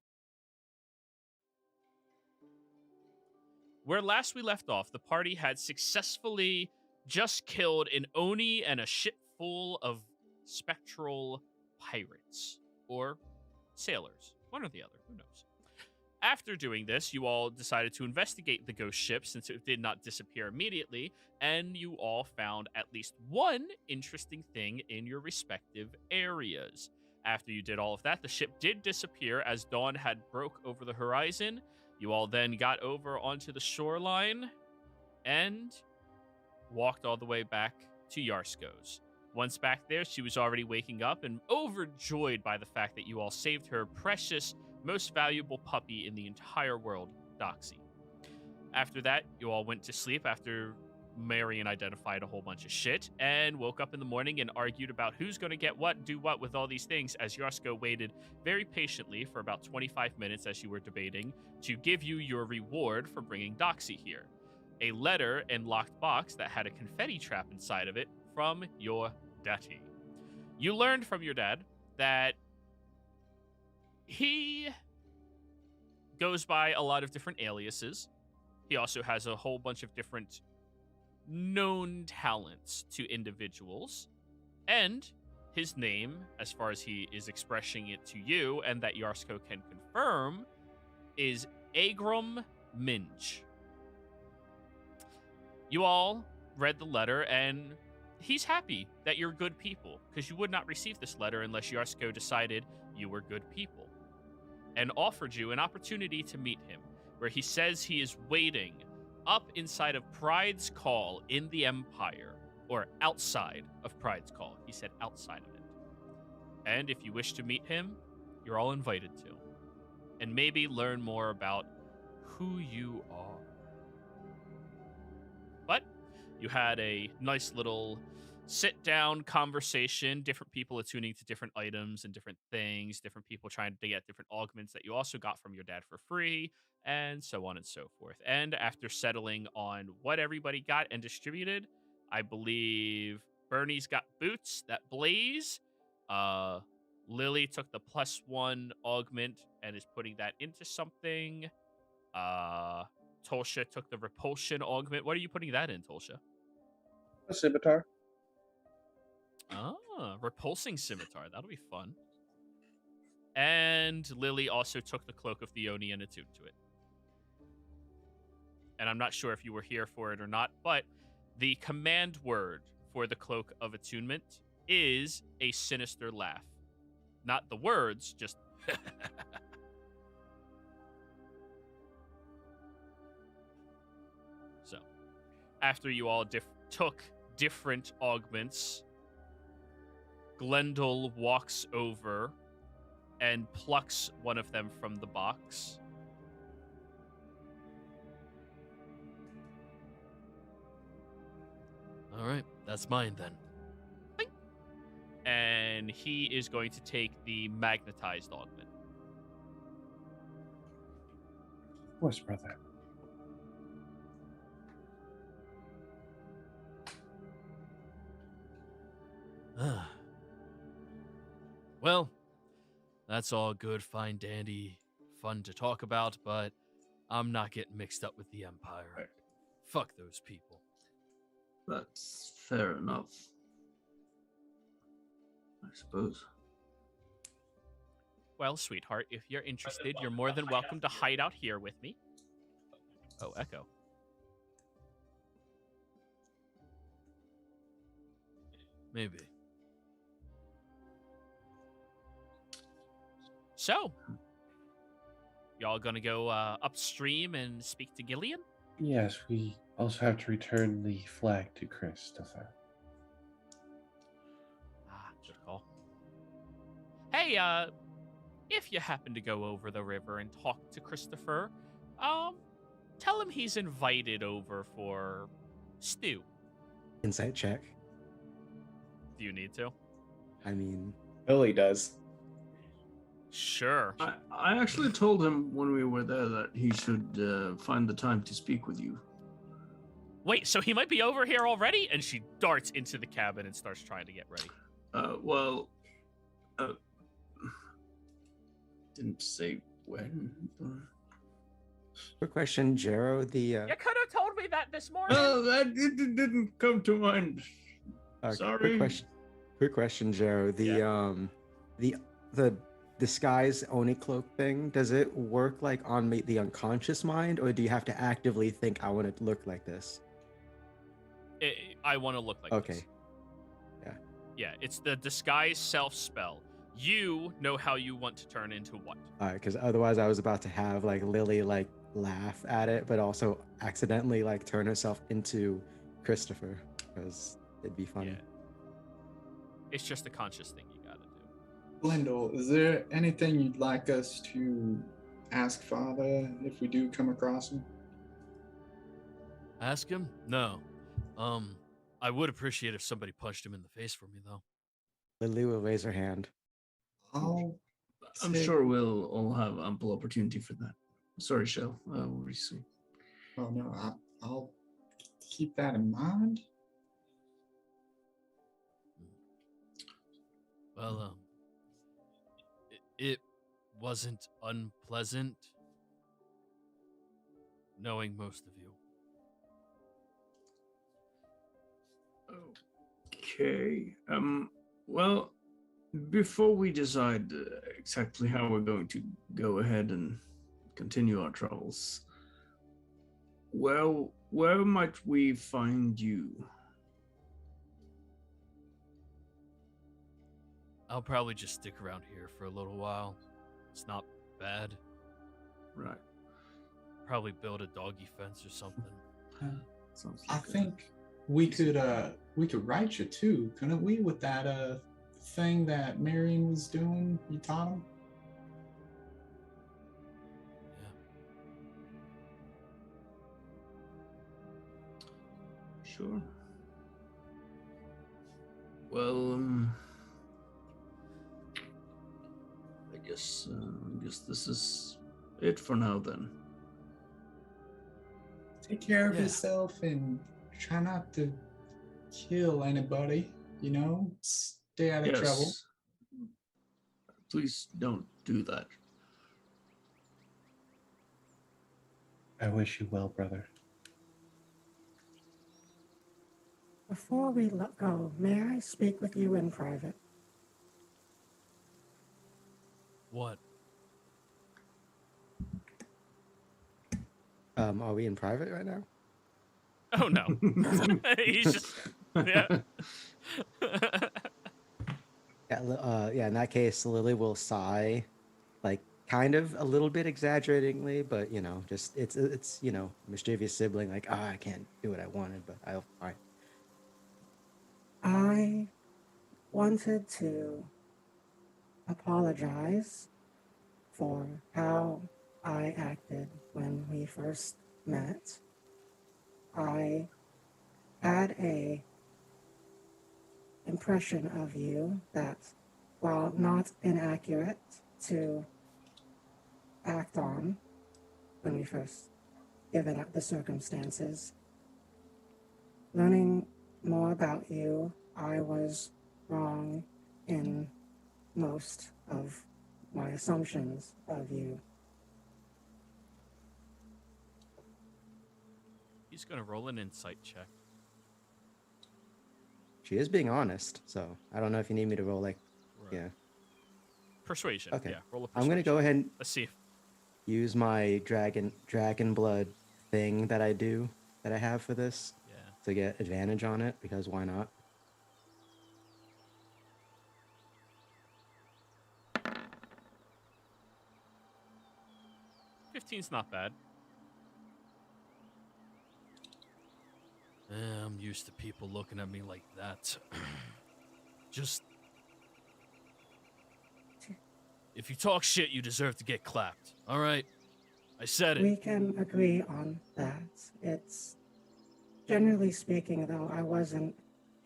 Where last we left off, the party had successfully just killed an Oni and a ship full of spectral pirates or sailors, one or the other, who knows. After doing this, you all decided to investigate the ghost ship since it did not disappear immediately, and you all found at least one interesting thing in your respective areas. After you did all of that, the ship did disappear as dawn had broke over the horizon. You all then got over onto the shoreline and walked all the way back to Yarsko's. Once back there, she was already waking up and overjoyed by the fact that you all saved her precious, most valuable puppy in the entire world, Doxy. After that, you all went to sleep after Marion identified a whole bunch of shit and woke up in the morning and argued about who's going to get what, do what with all these things as Yarsko waited very patiently for about 25 minutes as you were debating to give you your reward for bringing Doxy here. A letter and locked box that had a confetti trap inside of it from your daddy. You learned from your dad that he goes by a lot of different aliases. He also has a whole bunch of different known talents to individuals. And his name, as far as he is expressing it to you and that Yarsko can confirm, is Agrum Minge. You all read the letter, and he's happy that you're good people, because you would not receive this letter unless Yarsko decided you were good people, and offered you an opportunity to meet him, where he says he is waiting up inside of Pride's Call in the Empire, or outside of Pride's Call. He said outside of it. And if you wish to meet him, you're all invited to, and maybe learn more about who you are. But you had a nice little sit-down conversation, different people attuning to different items and different things, different people trying to get different augments that you also got from your dad for free, and so on and so forth. And after settling on what everybody got and distributed, I believe Bernie's got boots that blaze. Lily took the +1 augment and is putting that into something. Tolsha took the repulsion augment. What are you putting that in, Tolsha? A scimitar. Repulsing scimitar. That'll be fun. And Lily also took the cloak of Theoni and attuned to it. And I'm not sure if you were here for it or not, but the command word for the cloak of attunement is a sinister laugh. Not the words, just So, after you all took different augments, Glendale walks over and plucks one of them from the box. All right, that's mine then. Bing. And he is going to take the magnetized augment. Of course, brother. Well, that's all good, fine, dandy, fun to talk about, but I'm not getting mixed up with the Empire. Right. Fuck those people. That's fair enough, I suppose. Well, sweetheart, if you're interested, you're more than welcome to hide out here with me. Oh, Echo. Maybe. So, y'all gonna go upstream and speak to Gillian? Yes, we also have to return the flag to Christopher. Good call. Hey, if you happen to go over the river and talk to Christopher, tell him he's invited over for stew. Insight check. Do you need to? I mean, Lily does. Sure. I actually told him when we were there that he should find the time to speak with you. Wait, so he might be over here already? And she darts into the cabin and starts trying to get ready. Didn't say when. quick question, Jero. You could have told me that this morning. Oh, that it didn't come to mind. Sorry. Quick question, Jero. The disguise Oni cloak thing, does it work like on the unconscious mind, or do you have to actively think I want to look like this? I want to look like this. Okay. Yeah. Yeah, it's the disguise self spell. You know how you want to turn into what. All right, because otherwise I was about to have like Lily like laugh at it, but also accidentally like turn herself into Christopher, because it'd be funny. Yeah. It's just a conscious thing you gotta do. Lindell, is there anything you'd like us to ask Father if we do come across him? Ask him? No. I would appreciate if somebody punched him in the face for me, though. Lily will raise her hand. I'm sure we'll all have ample opportunity for that. Sorry, Shell. What were you saying? Oh no, I'll keep that in mind. Well, it wasn't unpleasant knowing most of you. Okay. Well, before we decide exactly how we're going to go ahead and continue our travels, where might we find you? I'll probably just stick around here for a little while. It's not bad. Right. Probably build a doggy fence or something. Sounds I like think we could write you too, couldn't we? With that thing that Marion was doing, you taught him. Yeah. Sure. Well, I guess this is it for now then. Take care of yourself and try not to kill anybody, you know? Stay out of trouble. Please don't do that. I wish you well, brother. Before we let go, may I speak with you in private? What? Are we in private right now? Oh no. He's just yeah. Yeah, in that case, Lily will sigh, like kind of a little bit exaggeratingly, but you know, just it's you know, mischievous sibling, like I can't do what I wanted, but all right. I wanted to apologize for how I acted when we first met. I had a impression of you that, while not inaccurate to act on when we first given up the circumstances, learning more about you, I was wrong in most of my assumptions of you. He's gonna roll an insight check. She is being honest, so I don't know if you need me to roll like, Right. yeah. Persuasion. Okay. Yeah, roll a I'm persuasion. gonna go ahead and Let's see if use my dragon blood thing that I have for this to get advantage on it, because why not? yeah. 15's not bad. I'm used to people looking at me like that. Just if you talk shit, you deserve to get clapped. All right, I said it. We can agree on that. It's generally speaking, though, I wasn't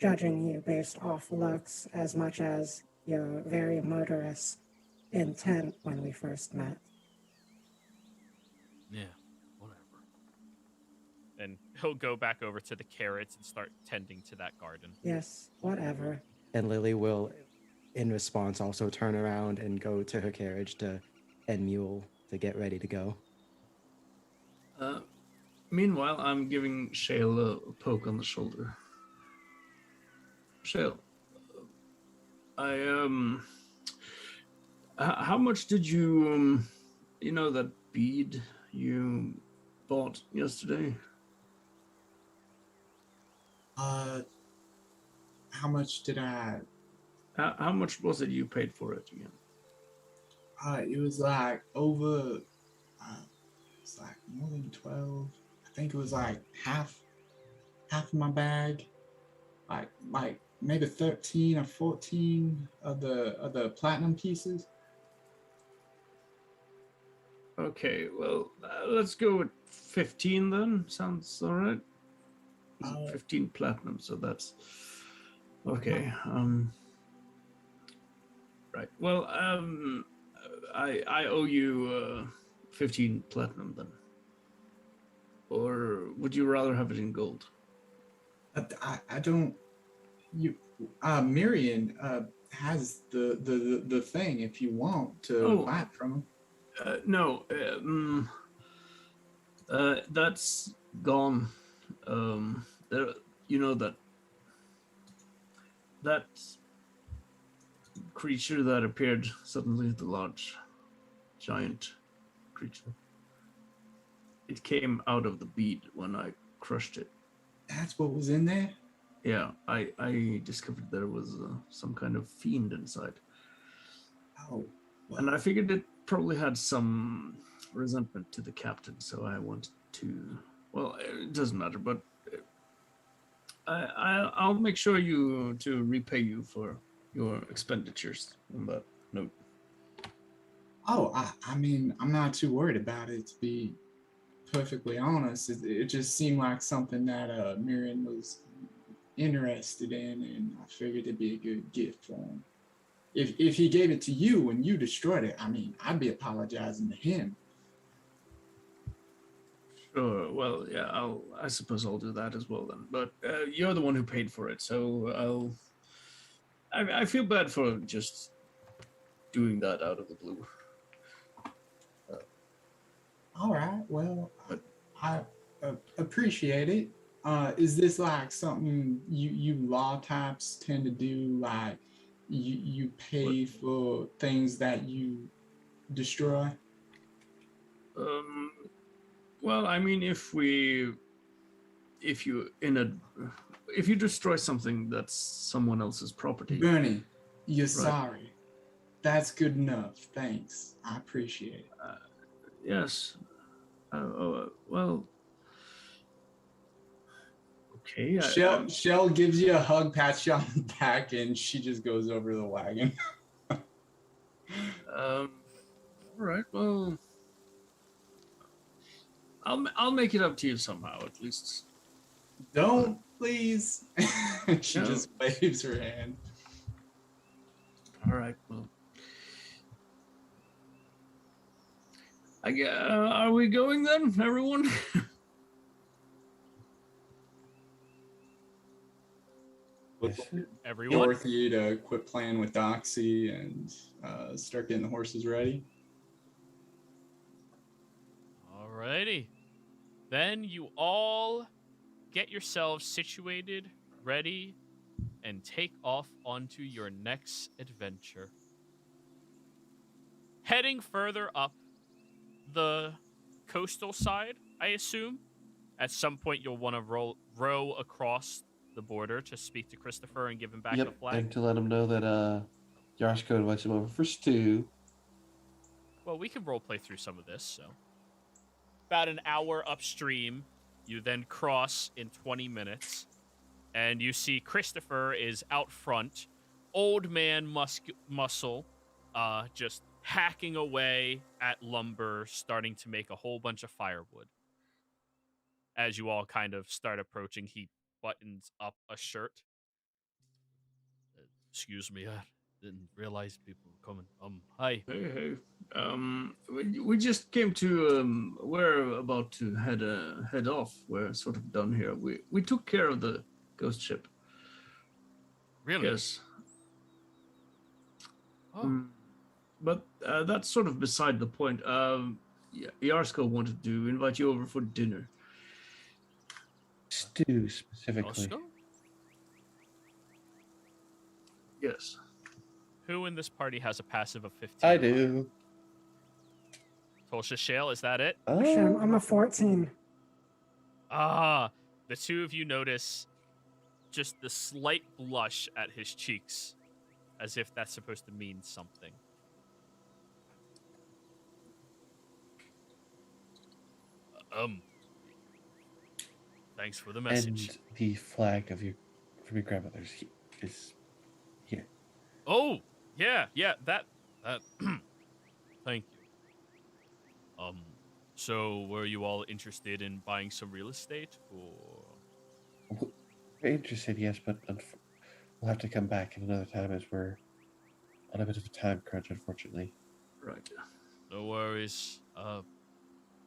judging you based off looks as much as your very murderous intent when we first met. Yeah, whatever. And he'll go back over to the carrots and start tending to that garden. Yes, whatever. And Lily will, in response, also turn around and go to her carriage and mule to get ready to go. Meanwhile, I'm giving Shale a poke on the shoulder. Shale, how much did you, that bead you bought yesterday? How much did I? How much was it you paid for it again? It was like over. It was like more than 12. I think it was like half of my bag, like maybe 13 or 14 of the platinum pieces. Okay, well, let's go with 15 then. Sounds all right. 15 platinum, so that's okay. Right. Well, I owe you 15 platinum then. Or would you rather have it in gold? I don't. Miriam has the thing if you want to buy it from him. No, that's gone. That creature that appeared suddenly, the large, giant creature. It came out of the bead when I crushed it. That's what was in there? Yeah, I discovered there was some kind of fiend inside. Oh. Well. And I figured it probably had some resentment to the captain, so I wanted to... Well, it doesn't matter, but I'll make sure to repay you for your expenditures on that note. Oh, I mean, I'm not too worried about it, to be perfectly honest. It just seemed like something that Miriam was interested in, and I figured it'd be a good gift for him. If he gave it to you and you destroyed it, I mean, I'd be apologizing to him. Sure. Well, yeah, I suppose I'll do that as well then. But you're the one who paid for it, so I feel bad for just doing that out of the blue. All right. Well, I appreciate it. Is this like something you law types tend to do? Like you pay for things that you destroy? Well, I mean, if you destroy something that's someone else's property. Bernie, you're sorry. That's good enough. Thanks. I appreciate it. Yes. Well. Okay. Shell gives you a hug, pats you on the back, and she just goes over the wagon. All right. Well, I'll make it up to you somehow, at least. Don't, please. She just waves her hand. All right. Well, are we going then, everyone? Everyone. Dorothy to quit playing with Doxy and start getting the horses ready. Alrighty. Then you all get yourselves situated, ready, and take off onto your next adventure. Heading further up the coastal side, I assume. At some point, you'll want to row across the border to speak to Christopher and give him back the flag. And to let him know that Yarshko invites him over for stew. Well, we can roleplay through some of this, so. About an hour upstream, you then cross in 20 minutes, and you see Christopher is out front, old man muscle, just hacking away at lumber, starting to make a whole bunch of firewood. As you all kind of start approaching, he buttons up a shirt excuse me, I didn't realize people were coming. Hi. Hey. We just came to. We're about to head off. We're sort of done here. We took care of the ghost ship. Really? Yes. Oh, But that's sort of beside the point. Yarsko wanted to invite you over for dinner. Stew specifically. Oscar? Yes. Who in this party has a passive of 15? I do. Tolsha Shale, is that it? Actually, I'm a 14. Ah, the two of you notice just the slight blush at his cheeks, as if that's supposed to mean something. Thanks for the message. And the flag of from your grandmother's is here. Oh, yeah, that. Thank you. So were you all interested in buying some real estate, or? We're interested, yes, but we'll have to come back in another time as we're on a bit of a time crunch, unfortunately. Right. No worries.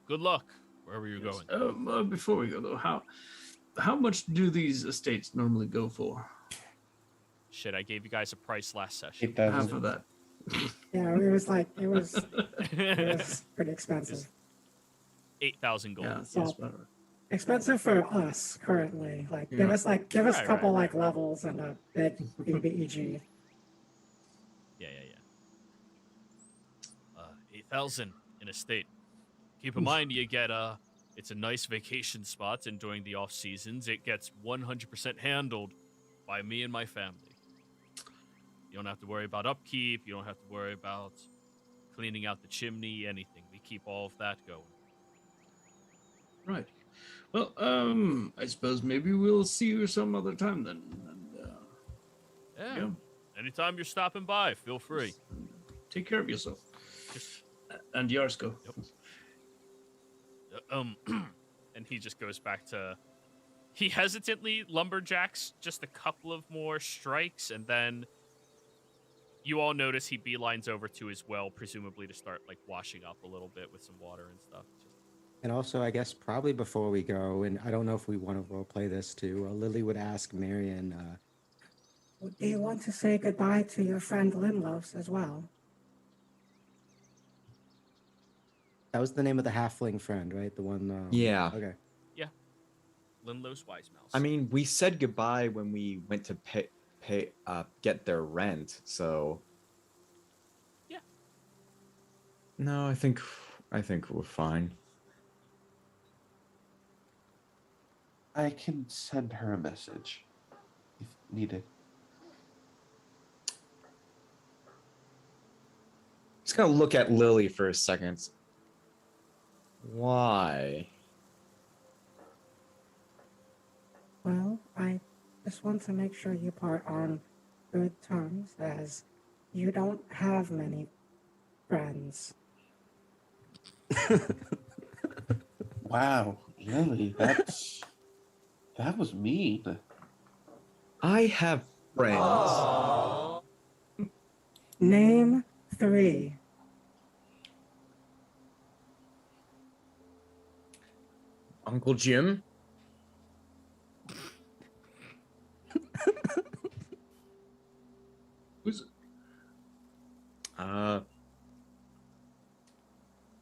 Good luck wherever you're going. Before we go though, how much do these estates normally go for? Shit, I gave you guys a price last session. 8,000. Half of that. Yeah, it was pretty expensive. 8,000 gold. Yeah, that's about right. Expensive for us currently. Like give us a Right, couple right. like levels and a big EBEG. Yeah. 8,000 in a state. Keep in mind, you get it's a nice vacation spot, and during the off seasons, it gets 100% handled by me and my family. You don't have to worry about upkeep. You don't have to worry about cleaning out the chimney, anything. We keep all of that going. Right. Well, I suppose maybe we'll see you some other time then. And, Yeah. Anytime you're stopping by, feel free. take care of yourself. Just And Yarsko. and he just goes back to. He hesitantly lumberjacks just a couple of more strikes, and then you all notice he beelines over to his well, presumably to start like washing up a little bit with some water and stuff. And also, I guess probably before we go, and I don't know if we want to role play this too. Lily would ask Marion, Do you want to say goodbye to your friend Linlos as well? that was the name of the halfling friend, right? The one. Yeah. Okay. Linlos Wise Mouse. I mean, we said goodbye when we went to get their rent, so. Yeah. No, I think we're fine. I can send her a message if needed. Just gonna look at Lily for a second. Why? Well, I just want to make sure you part on good terms, as you don't have many friends. Wow, Lily, that was mean. I have friends. Name 3. Uncle Jim. Who's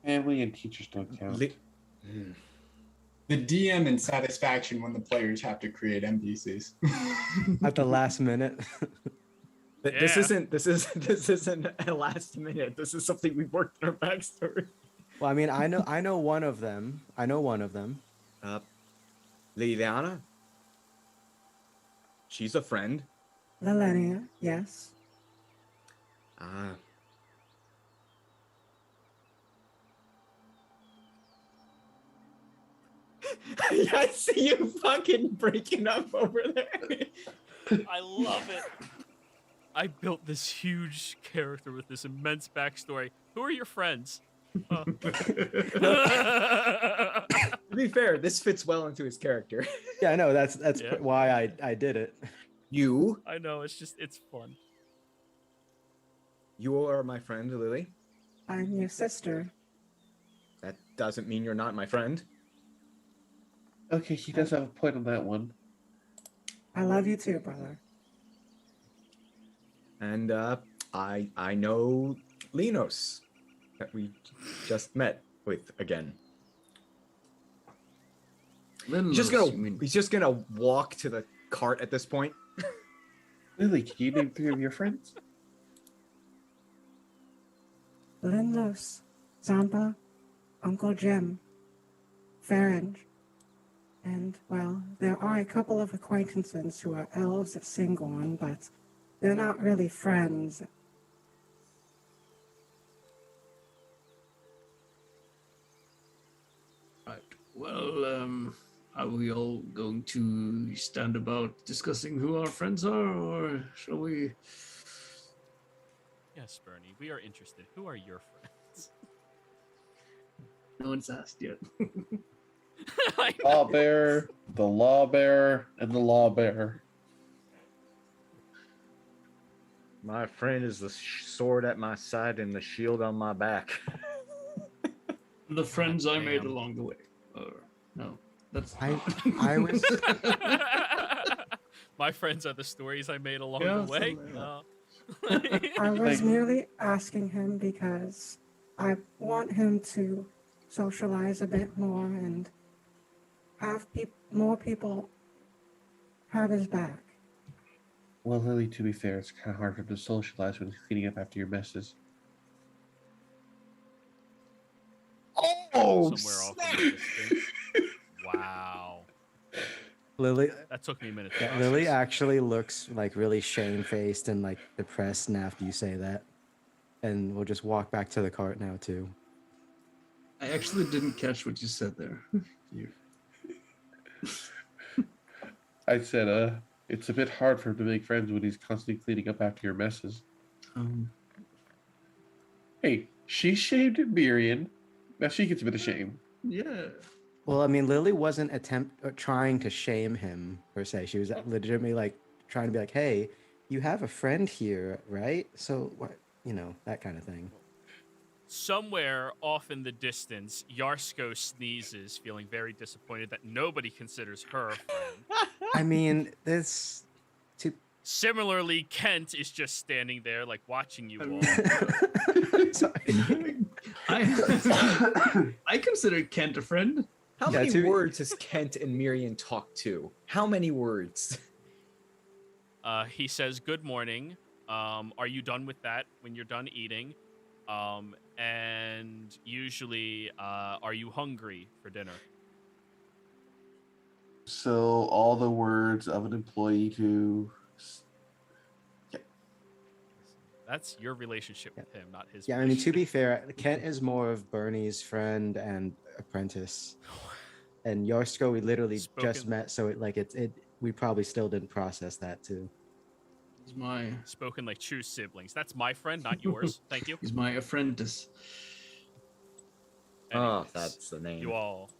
Family and teachers don't count. The DM in satisfaction when the players have to create NPCs. At the last minute. This Yeah. isn't a last minute. This is something we worked in our backstory. Well, I mean, I know one of them. Liliana. She's a friend. Lelenia, yes. I see you fucking breaking up over there. I love it. I built this huge character with this immense backstory. Who are your friends? To be fair, this fits well into his character. Yeah, I know. That's Yeah. why I did it. You. I know, it's fun. You are my friend, Lily. I'm your sister. That doesn't mean you're not my friend. Okay, he does have a point on that one. I love you too, brother. And I know Linos that we just met with again. He's just gonna walk to the cart at this point. Lily, can you name 3 of your friends? Linlos, Zampa, Uncle Jim, Faringe, and, well, there are a couple of acquaintances who are elves at Singorn, but they're not really friends. Right. Well, are we all going to stand about discussing who our friends are, or shall we? Yes, Bernie, we are interested. Who are your friends? No one's asked yet. I know. Law Bear, the Law Bear, and the Law Bear. My friend is the sword at my side and the shield on my back. The friends I made Damn. along the way. Or no, that's I was My friends are the stories I made along Yeah, the way. something like I was Thank- merely asking him because I want him to socialize a bit more and have more people have his back. Well, Lily, to be fair, it's kind of hard for him to socialize when he's cleaning up after your messes. Oh, Somewhere off in the distance. Wow. Lily. That took me a minute to Yeah, process. Lily actually looks like really shamefaced and like depressed now after you say that, and we'll just walk back to the cart now too. I actually didn't catch what you said there. You. I said, it's a bit hard for him to make friends when he's constantly cleaning up after your messes. Hey, she shamed Miriam. Now she gets a bit of shame. Yeah. Well, I mean, Lily wasn't trying to shame him per se. She was legitimately like trying to be like, "Hey, you have a friend here, right? So what, that kind of thing." Somewhere off in the distance, Yarsko sneezes, feeling very disappointed that nobody considers her a friend. I mean, this. Similarly, Kent is just standing there, like, watching you all. Sorry. I consider Kent a friend. How Yeah, many words has Kent and Miriam talked to? How many words? He says, "Good morning. Are you done with that when you're done eating? And usually, are you hungry for dinner?" So all the words of an employee to... That's your relationship with him, not his. Yeah, I mean, to be fair, Kent is more of Bernie's friend and apprentice, and Yarsko we literally just Spoken- met, so we probably still didn't process that too. He's my Spoken like true siblings. That's my friend, not yours. Thank you. he's my apprentice. Oh, Anyways, that's the name. You all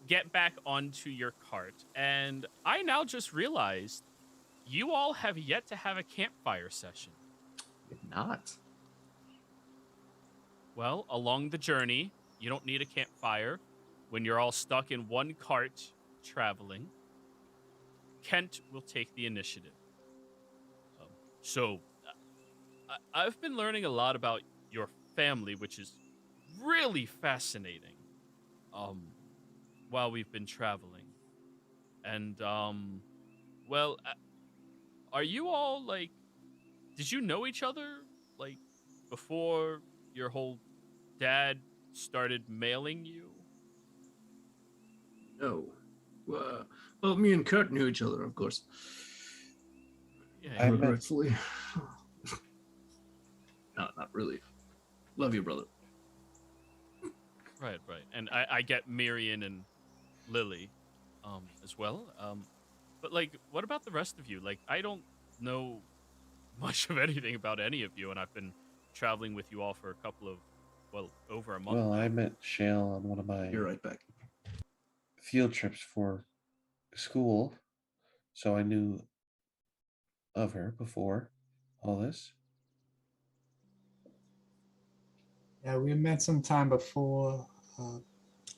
get back onto your cart, and I now just realized you all have yet to have a campfire session. Did not. Well, along the journey, you don't need a campfire. When you're all stuck in one cart traveling, Kent will take the initiative. I've been learning a lot about your family, which is really fascinating, while we've been traveling. And, are you all, like, did you know each other, like, before your whole dad started mailing you? No. Well, me and Kurt knew each other, of course. Yeah, I bet. Regretfully. No, not really. Love you, brother. right. And I get Miriam and Lily, as well. But, like, what about the rest of you? Like, I don't know much of anything about any of you, and I've been traveling with you all for a couple of, over a month. Well, now. I met Shale on one of my You're right back. field trips for school, so I knew of her before all this. Yeah, we met some time before.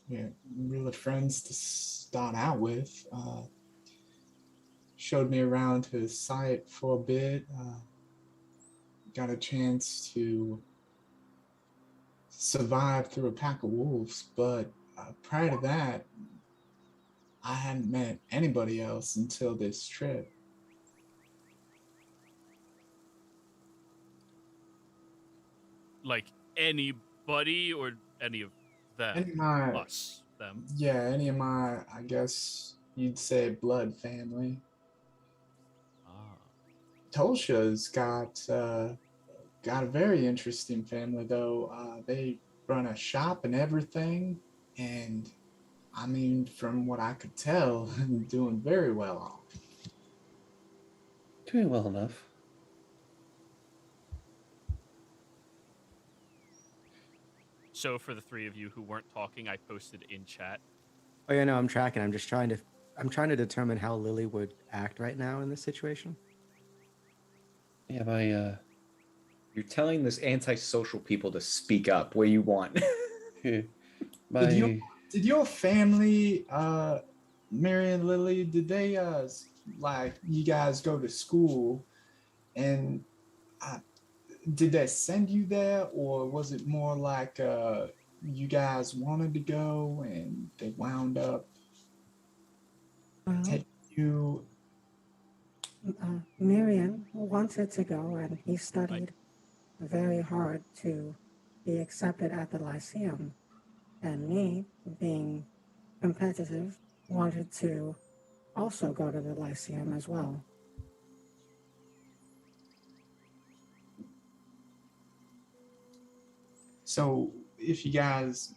We're really friends to start out with. Showed me around his site for a bit. Got a chance to survive through a pack of wolves, but prior to that, I hadn't met anybody else until this trip. Like anybody or any of them? Any of my, Us, them. yeah, any of my, I guess you'd say blood family. Ah. Tolsha's got a very interesting family though. They run a shop and everything, and I mean, from what I could tell, doing very well off. Doing well enough. So for the three of you who weren't talking, I posted in chat. Oh yeah, no, I'm tracking. I'm trying to determine how Lily would act right now in this situation. Yeah, my You're telling this antisocial people to speak up where you want. my Did your family, Mary and Lily, did they like you guys go to school, and did they send you there, or was it more like you guys wanted to go and they wound up Well, taking you? Miriam wanted to go, and he studied very hard to be accepted at the Lyceum. And me, being competitive, wanted to also go to the Lyceum as well. So if you guys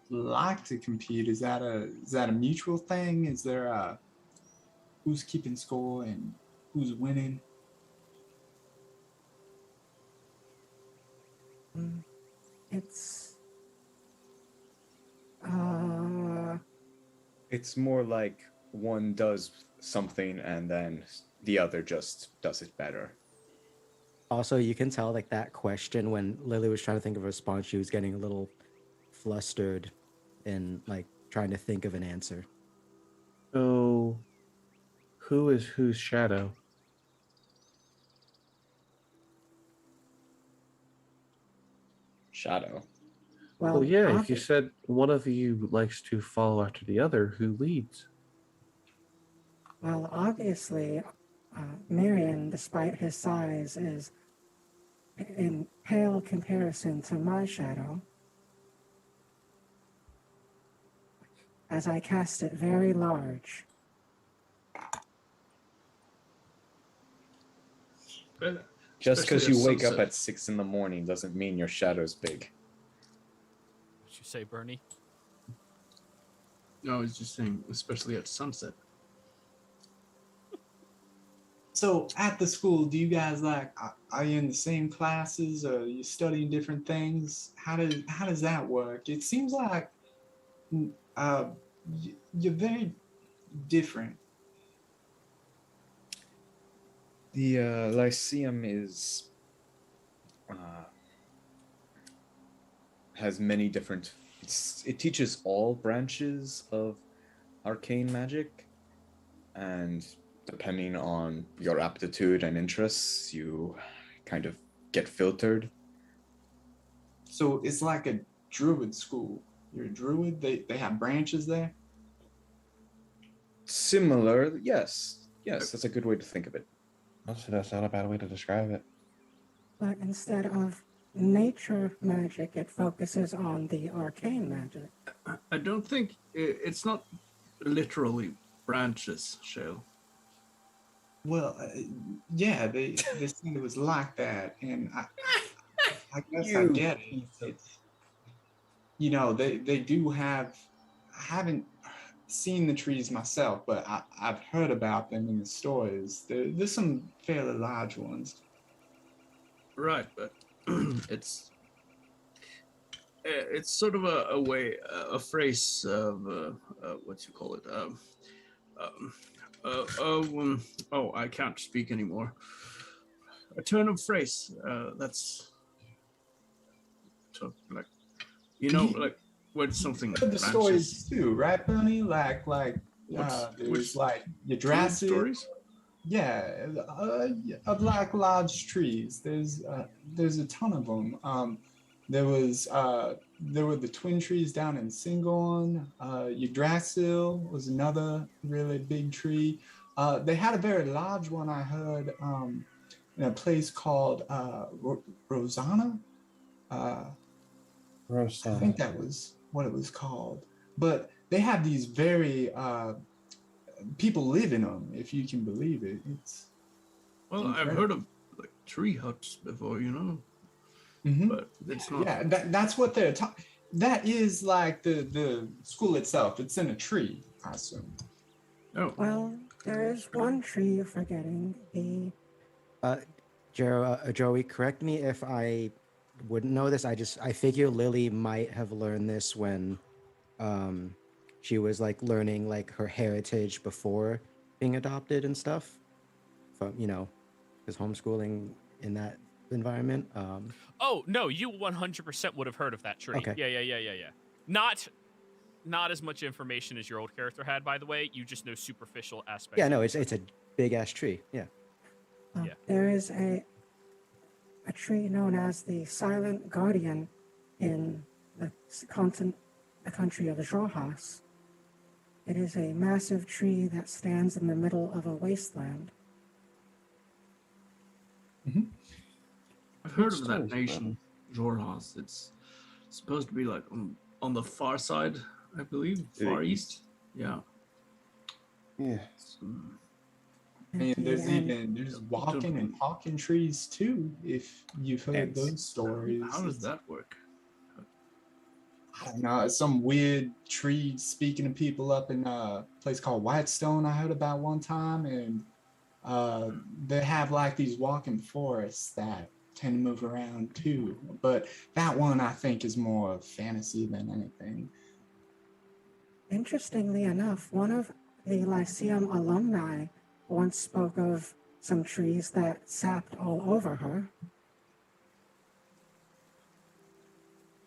like to compete, is that a mutual thing? Is there a who's keeping score and who's winning? It's It's more like one does something and then the other just does it better. Also, you can tell like that question when Lily was trying to think of a response, she was getting a little flustered and like trying to think of an answer. So, who is whose shadow? Shadow. Well, yeah, if you obvi- said one of you likes to follow after the other, who leads? well, obviously, Miriam, despite his size, is in pale comparison to my shadow, as I cast it very large. Just because Especially you at wake up sunset. at 6 a.m. doesn't mean your shadow's big. What'd you say, Bernie? No, I was just saying, especially at sunset. So at the school, do you guys like are you in the same classes, or are you studying different things? How does that work? It seems like you're very different. The Lyceum is has many different. It teaches all branches of arcane magic, and depending on your aptitude and interests, you kind of get filtered. So it's like a druid school. You're a druid. They have branches there. Similar, yes, that's a good way to think of it. Honestly, that's not a bad way to describe it. But instead of nature magic, it focuses on the arcane magic. I don't think it's not literally branches, Shale. Well, yeah, they said it was like that, and I guess I get it. It's, you know, they do have. I haven't seen the trees myself, but I've heard about them in the stories. There's some fairly large ones. Right, but it's sort of a way, a phrase of what you call it. Oh, I can't speak anymore. A turn of phrase. That's talk like, you know, like when something Heard the branches. stories too, right, Bunny? What's- there's which- like Tree Yggdrasil. stories? Yeah, of like large trees. There's a ton of them. There were the twin trees down in Singorn. Yggdrasil was another really big tree. They had a very large one I heard in a place called Rosanna. I Rosanna. think that was what it was called. But they have these very people live in them, if you can believe it. It's Well, I've incredible. heard of like tree huts before, you know, Mhm. but it's not. Yeah, that's what they're talking. That is like the school itself. It's in a tree, I assume. Oh, Well, there is one tree you're forgetting. The Joey, correct me if I wouldn't know this. I figure Lily might have learned this when she was like learning like her heritage before being adopted and stuff. From because homeschooling in that environment. Oh no, you 100% would have heard of that tree. Okay. Yeah. Not as much information as your old character had, by the way. You just know superficial aspects. Yeah, no, it's a big ass tree. Yeah. Yeah. There is a tree known as the Silent Guardian in the country of the Jorhas. It is a massive tree that stands in the middle of a wasteland. I've heard of Which that stories, nation, Jorhas. It's supposed to be like on the far side, I believe, far east. Yeah. Yeah. And there's And there's walking and talking trees too. If you've heard Ants. those stories, How does that work? I don't know. It's some weird tree speaking to people up in a place called Whitestone. I heard about one time, and they have like these walking forests that tend to move around too. But that one I think is more fantasy than anything. Interestingly enough, one of the Lyceum alumni once spoke of some trees that sapped all over her.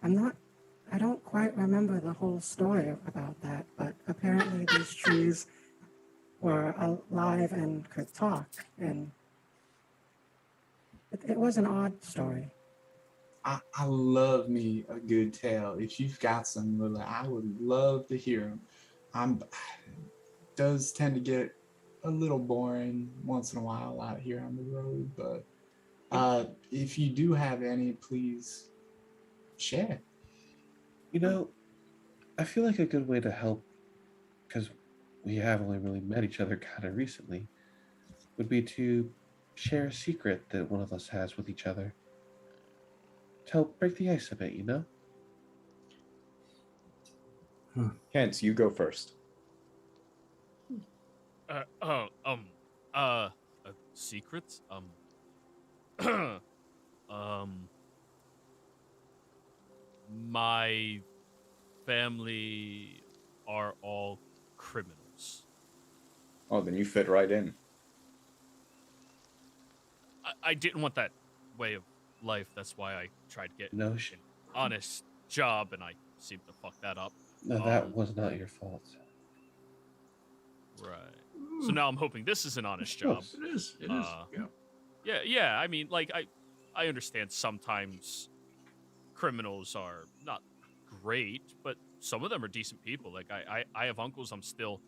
I don't quite remember the whole story about that, but apparently these trees were alive and could talk, and it was an odd story. I love me a good tale. If you've got some, Lila, I would love to hear them. Does tend to get a little boring once in a while out here on the road, but if you do have any, please share. I feel like a good way to help, because we have only really met each other kind of recently, would be to share a secret that one of us has with each other. To help break the ice a bit, Kent, you go first. Secrets? My family are all criminals. Oh, then you fit right in. I didn't want that way of life. That's why I tried to get No an shit. honest job, and I seemed to fuck that up. No, that was not your fault. Right. So now I'm hoping this is an honest job. It is. It is. Yeah. I mean, like, I understand sometimes criminals are not great, but some of them are decent people. Like, I have uncles I'm still,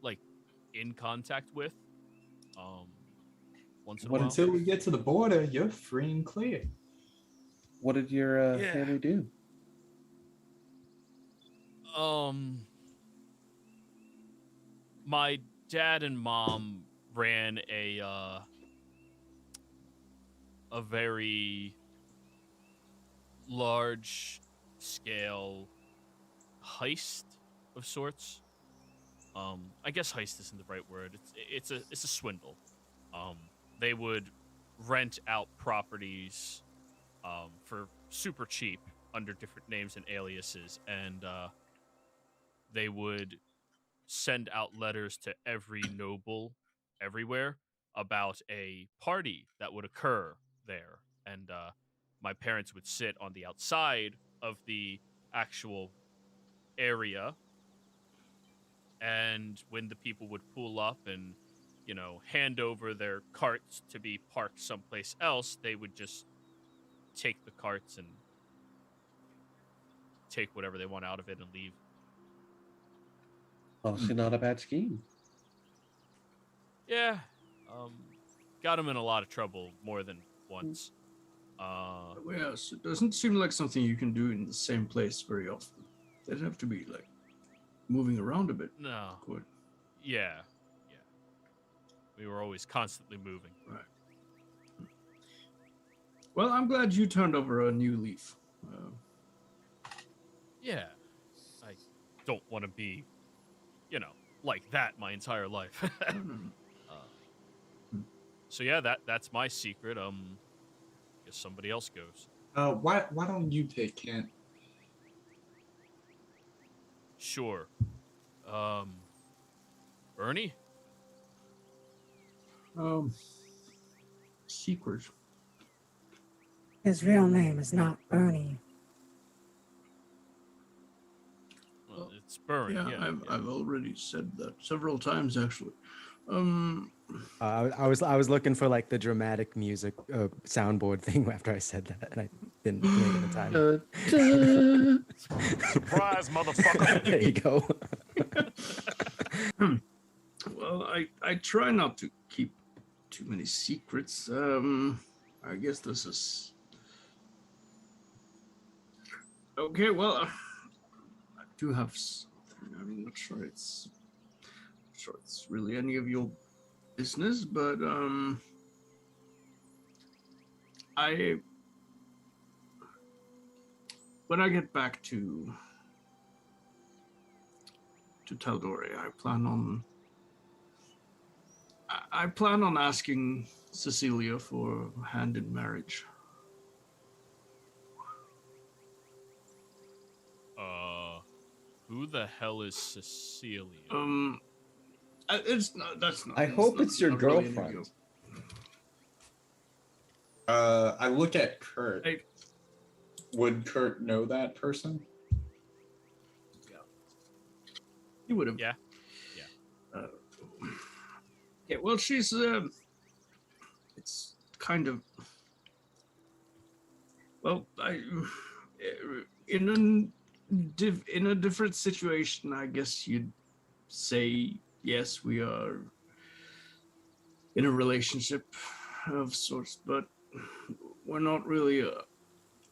like, in contact with. Once in a But while. until we get to the border, you're free and clear. What did your Yeah. family do? My dad and mom ran a very large scale heist of sorts. I guess heist isn't the right word. It's a swindle. They would rent out properties for super cheap under different names and aliases, and they would send out letters to every noble everywhere about a party that would occur there. And my parents would sit on the outside of the actual area, and when the people would pull up and, you know, hand over their carts to be parked someplace else, they would just take the carts and take whatever they want out of it and leave. Honestly, not a bad scheme. Yeah, got him in a lot of trouble more than once. Yes, it doesn't seem like something you can do in the same place very often. They'd have to be like moving around a bit. No. Good. Yeah. We were always constantly moving. Right. Well, I'm glad you turned over a new leaf. Yeah. I don't want to be, you know, like that my entire life. So yeah, that's my secret. Guess somebody else goes. Why don't you take Kent? Sure. Bernie? Secret. His real name is not Bernie. Well, it's Bernie. Yeah, I've already said that several times actually. I was looking for like the dramatic music soundboard thing after I said that, and I didn't make it in time. Surprise, motherfucker! There you go. Well, I try not to keep too many secrets. I guess this is okay. Well, I do have something. I'm not sure it's really any of your business, but when I get back to Tal'Dorei, I plan on asking Cecilia for a hand in marriage. Who the hell is Cecilia? It's not. That's not. I hope it's your not really any of girlfriend. I look at Kurt. Hey. Would Kurt know that person? You would have. Yeah. Yeah. Well, she's. It's kind of. Well, in a different situation, I guess you'd say yes, we are in a relationship of sorts, but we're not really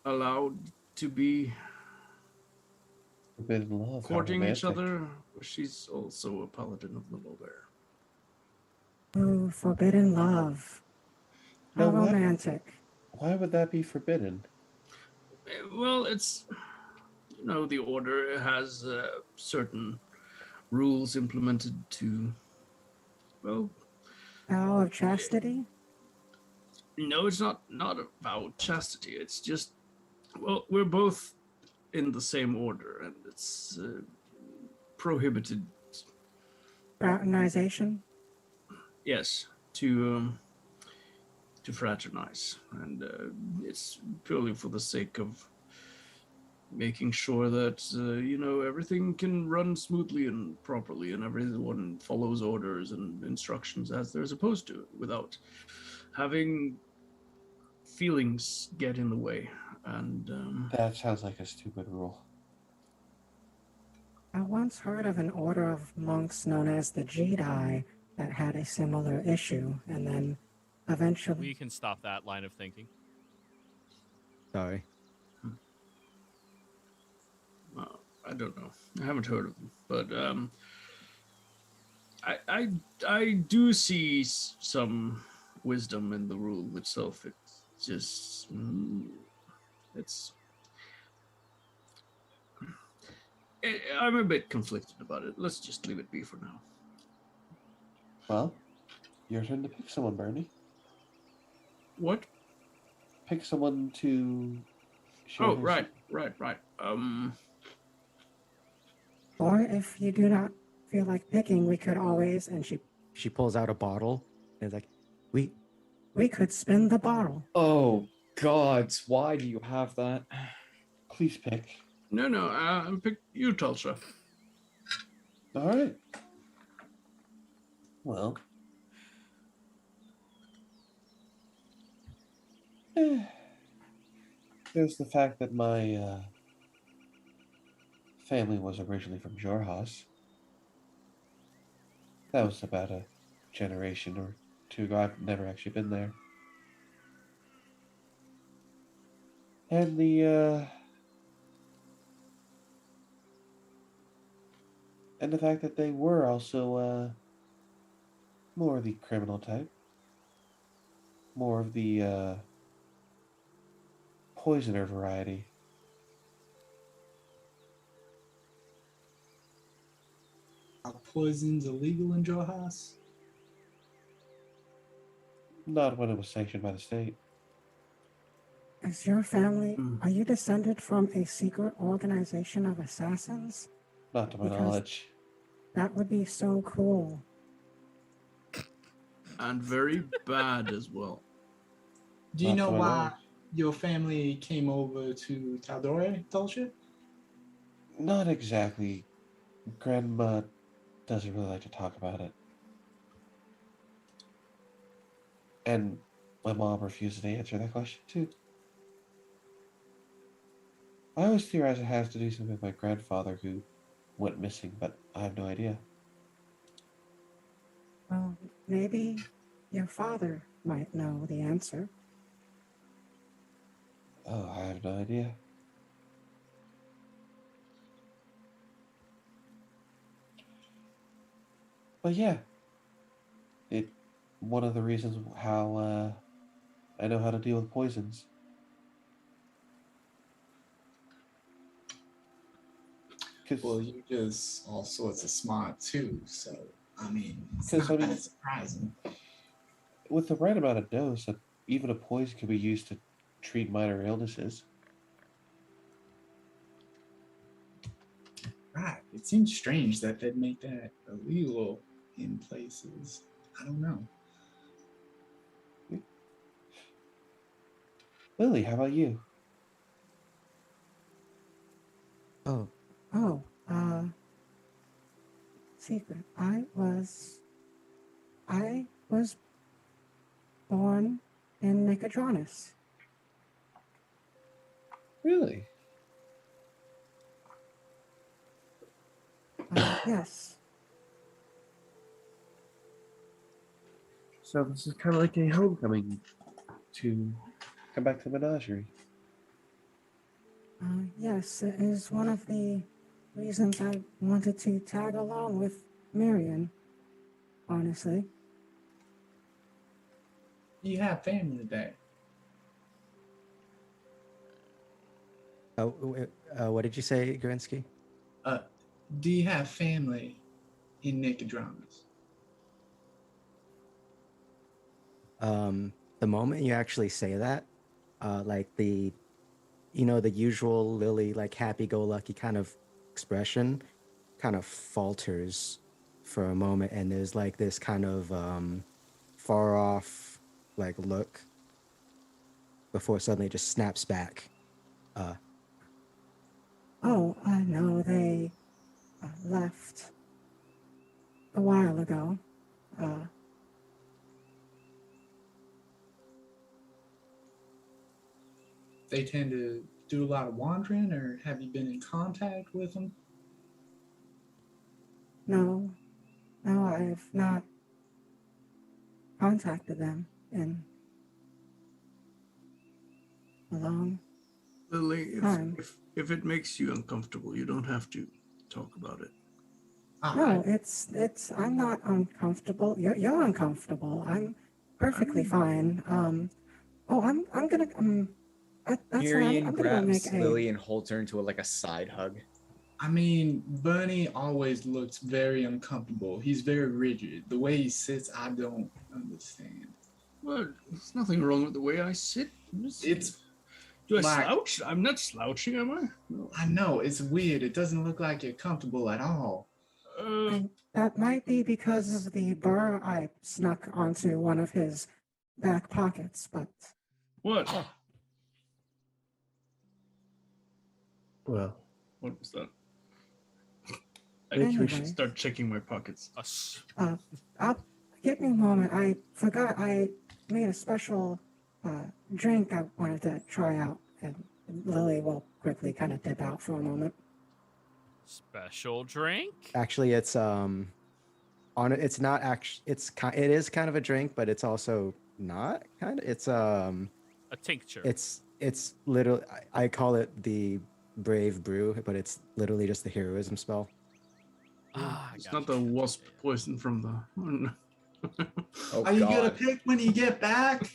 allowed to be Forbidden love. courting each other. She's also a paladin of the low bear. Ooh, forbidden love. How Now, what? romantic. Why would that be forbidden? Well, it's the order has certain rules implemented to. Well, Vow of chastity? no, it's not about chastity. It's just, well, we're both in the same order, and it's prohibited. Fraternization? Yes, to fraternize, and it's purely for the sake of making sure that everything can run smoothly and properly, and everyone follows orders and instructions as they're supposed to, without having feelings get in the way. And That sounds like a stupid rule. I once heard of an order of monks known as the Jedi that had a similar issue, and then eventually... We can stop that line of thinking. Sorry. I don't know. I haven't heard of them, but I do see some wisdom in the rule itself. It's just I'm a bit conflicted about it. Let's just leave it be for now. Well, your turn to pick someone, Bernie. What? Pick someone to share. Oh, their right. Or if you do not feel like picking, we could always, and She pulls out a bottle and is like, we we could spin the bottle. Oh, gods, why do you have that? Please pick. No, pick you, Tulsa. All right. Well. There's the fact that my family was originally from Jorhas. That was about a generation or two ago. I've never actually been there. And the fact that they were also more of the criminal type, more of the poisoner variety. Are poisons illegal in Jorhas? Not when it was sanctioned by the state. Is your family, are you descended from a secret organization of assassins? Not to my Because- knowledge. That would be so cool. And very bad as well. Do you Not know to my why knowledge. your family came over to Tal'Dorei, Tulsa? Not exactly. Grandma doesn't really like to talk about it. And my mom refuses to answer that question too. I always theorize it has to do something with my grandfather who went missing, but I have no idea. Well, maybe your father might know the answer. Oh, I have no idea. But yeah, one of the reasons how I know how to deal with poisons. Well, you're just all sorts of smart too, so I mean, it's 'Cause, not I mean- that surprising. With the right amount of dose, even a poison can be used to treat minor illnesses. Right. It seems strange that they'd make that illegal in places. I don't know. Lily, how about you? Oh, Oh, secret. I was born in Nicodranus. Really? Yes. So this is kind of like a homecoming to come back to the menagerie. Yes, it is one of the reasons I wanted to tag along with Marion, honestly. You have family there. what did you say, Garinsky? Do you have family in Nicodranus? The moment you actually say that, like the usual Lily, like happy-go-lucky kind of expression kind of falters for a moment, and there's like this kind of far off like look before suddenly it just snaps back. Oh, no, they left a while ago. They tend to do a lot of wandering, or have you been in contact with them? No, I've not contacted them in a long Lily, time. if it makes you uncomfortable, you don't have to talk about it. No, it's. I'm not uncomfortable. You're uncomfortable. I'm perfectly fine. I'm gonna. That's fine. Miriam I'm gonna go make grabs a. Lily and holds her into a side hug. I mean, Bernie always looks very uncomfortable. He's very rigid. The way he sits, I don't understand. Well, there's nothing wrong with the way I sit. It's Do I like- slouch? I'm not slouching, am I? No. I know, it's weird. It doesn't look like you're comfortable at all. That might be because of the burr I snuck onto one of his back pockets, but What? Well, what was that? I think we Anyway. should start checking my pockets. Us. Give me a moment. I forgot I made a special drink I wanted to try out, and Lily will quickly kind of dip out for a moment. Special drink? Actually, it's it's not actually, it is kind of a drink, but it's also not kind of. It's A tincture. it's literally, I call it the Brave Brew, but it's literally just the heroism spell. Ah, It's gotcha, not the gotcha, wasp yeah. poison from the. Oh, Are you gonna God. pick when you get back?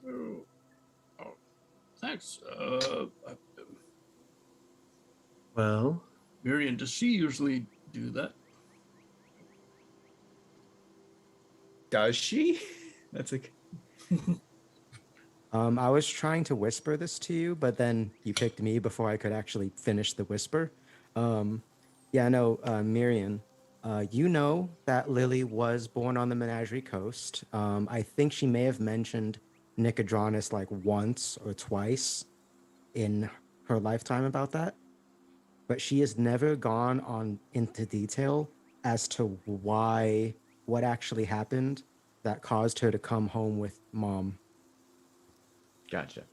Oh, thanks. Well, Miriam, does she usually do that? Does she? That's like. I was trying to whisper this to you, but then you picked me before I could actually finish the whisper. Yeah, no, Miriam, you know that Lily was born on the Menagerie Coast. I think she may have mentioned Nicodranus like once or twice in her lifetime about that, but she has never gone on into detail as to what actually happened that caused her to come home with Mom. Gotcha.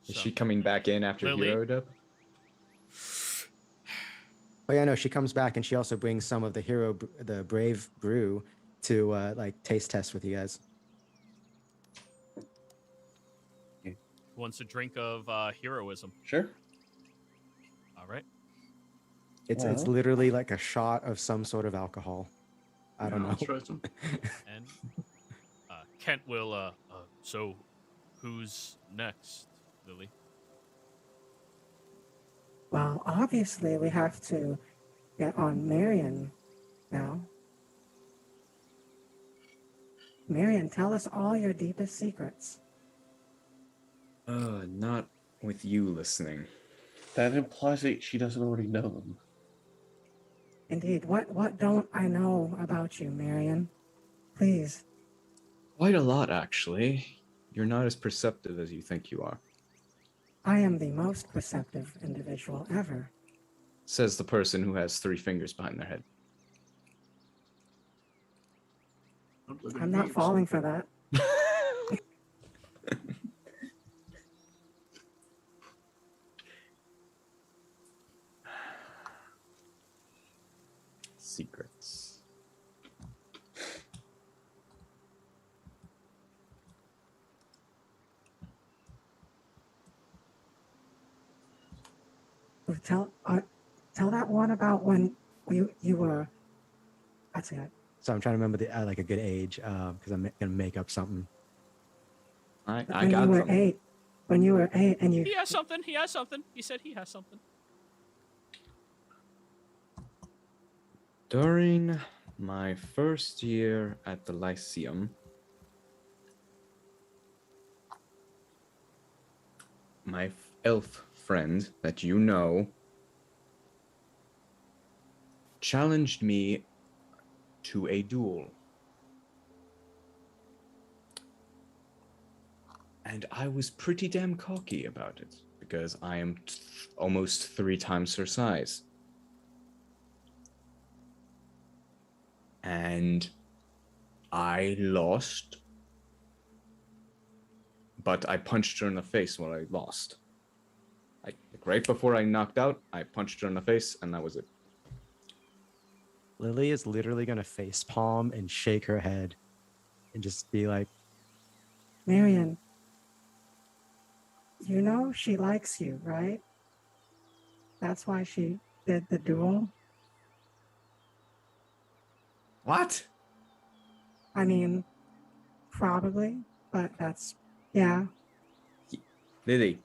Is So, she coming back in after Lily? Hero Dub? Oh yeah, no, she comes back and she also brings some of the Brave Brew to like taste test with you guys. wants a drink of heroism. Sure. All right. It's Well. literally like a shot of some sort of alcohol. I don't know. I'll try some. And Kent will. So, who's next, Lily? Well, obviously we have to get on Marion now. Marion, tell us all your deepest secrets. Not with you listening. That implies that she doesn't already know them. Indeed, what don't I know about you, Marion? Please. Quite a lot, actually. You're not as perceptive as you think you are. I am the most perceptive individual ever. Says the person who has 3 fingers behind their head. I'm not falling for that. Secrets. Tell that one about when you were. That's it. So I'm trying to remember the like a good age because I'm gonna make up something. I When got you were them. 8. When you were 8 and you. He has something. He has something. He said he has something. During my first year at the Lyceum, my elf friend that you know challenged me to a duel. And I was pretty damn cocky about it because I am almost 3 times her size. And I lost, but I punched her in the face when I lost. Like right before I knocked out, I punched her in the face, and that was it. Lily is literally gonna face palm and shake her head, and just be like, Marion, you know she likes you, right? That's why she did the duel. What? I mean, probably, but that's, yeah. Lily,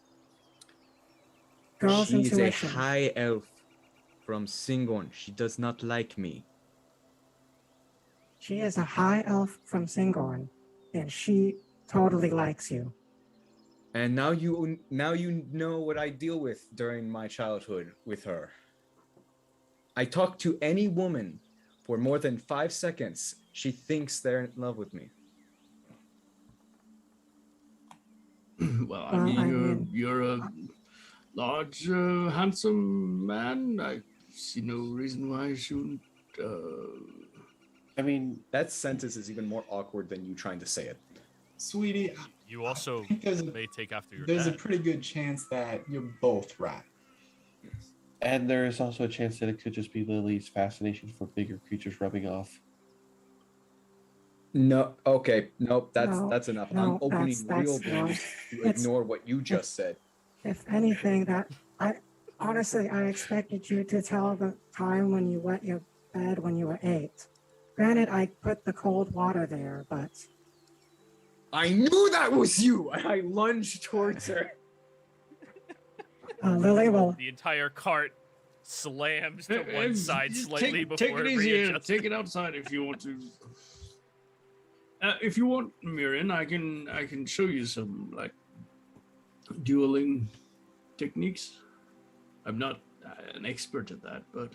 Girls' she is a intuition. high elf from Singon. She does not like me. She is a high elf from Singorn, and she totally likes you. And now you know what I deal with during my childhood with her. I talk to any woman for more than 5 seconds. She thinks they're in love with me. Well, I mean, you're a large, handsome man. I see no reason why I shouldn't. I mean, That sentence is even more awkward than you trying to say it. Sweetie, You also think may take after your there's a dad. pretty good chance that you're both right. and there is also a chance that it could just be Lily's fascination for bigger creatures rubbing off. No, okay, nope, No, that's enough. no, I'm opening that's real no. wounds to It's- ignore what you just said. If anything, honestly, I expected you to tell the time when you wet your bed when you were 8. Granted, I put the cold water there, but I knew that was you! And I lunged towards her. Lily will. The entire cart slams to one side Just slightly take before it it easy. readjusts. Take it outside if you want to. If you want, Miriam, I can show you some like dueling techniques. I'm not an expert at that, but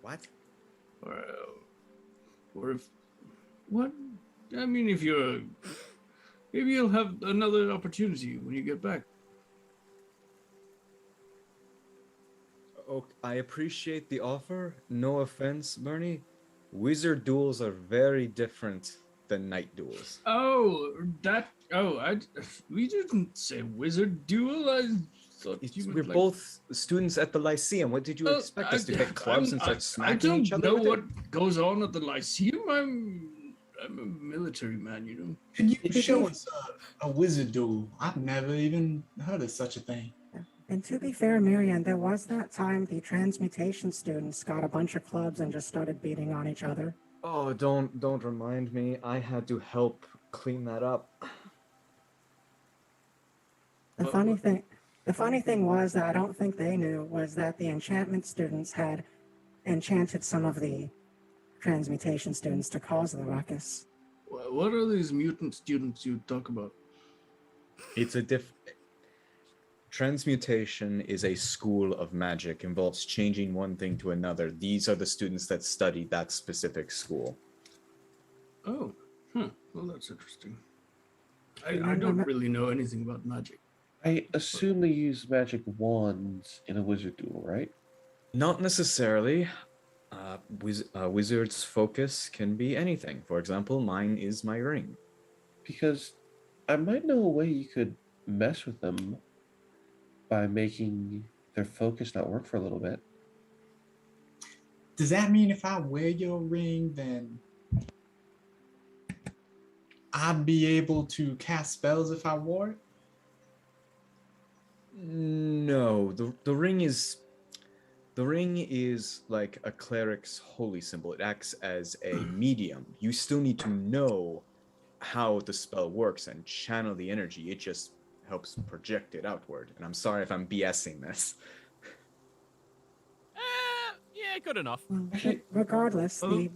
What? or if what? I mean, if you're maybe you'll have another opportunity when you get back. Oh, I appreciate the offer. No offense, Bernie. Wizard duels are very different than knight duels. Oh, we didn't say wizard duel. I thought you We're meant, like, both students at the Lyceum. What did you expect us to get clubs and start smacking each other? I don't with know it? what goes on at the Lyceum. I'm a military man, you know. Could you show us a wizard duel? I've never even heard of such a thing. And to be fair, Miriam, there was that time the transmutation students got a bunch of clubs and just started beating on each other. Oh, don't remind me. I had to help clean that up. The funny thing was that I don't think they knew was that the enchantment students had enchanted some of the transmutation students to cause the ruckus. What are these mutant students you talk about? It's a Transmutation is a school of magic, involves changing one thing to another. These are the students that study that specific school. Oh, well, that's interesting. I don't really know anything about magic. I assume they use magic wands in a wizard duel, right? Not necessarily. Wizard's focus can be anything. For example, mine is my ring. Because I might know a way you could mess with them by making their focus not work for a little bit. Does that mean if I wear your ring, then I'd be able to cast spells if I wore it? No, the ring is like a cleric's holy symbol. It acts as a medium. You still need to know how the spell works and channel the energy. It just helps project it outward. And I'm sorry if I'm BSing this. Yeah, good enough. Regardless, the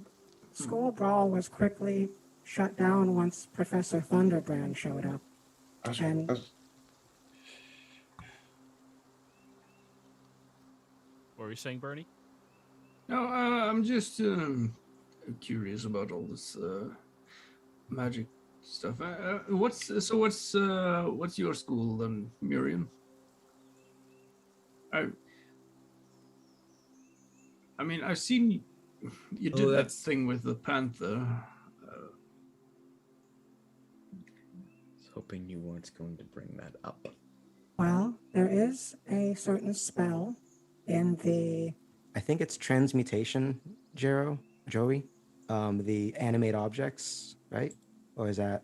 school brawl was quickly shut down once Professor Thunderbrand showed up. What were you saying, Bernie? No, I'm just curious about all this magic stuff. What's your school then, Miriam? I mean, I've seen you did that thing with the panther. I was hoping you weren't going to bring that up. Well, there is a certain spell in the... I think it's transmutation, Joey. The animate objects, right? Or is that...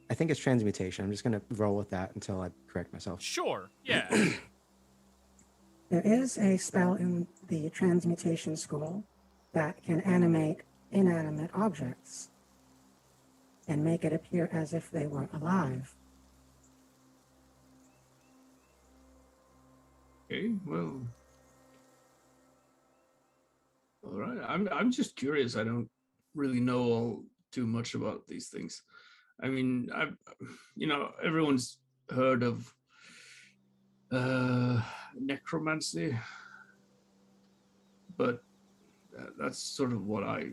I think it's transmutation. I'm just going to roll with that until I correct myself. Sure, yeah. There is a spell in the transmutation school that can animate inanimate objects and make it appear as if they were alive. Okay, well, all right. I'm just curious. I don't really know all too much about these things. I mean, everyone's heard of necromancy, but that's sort of what I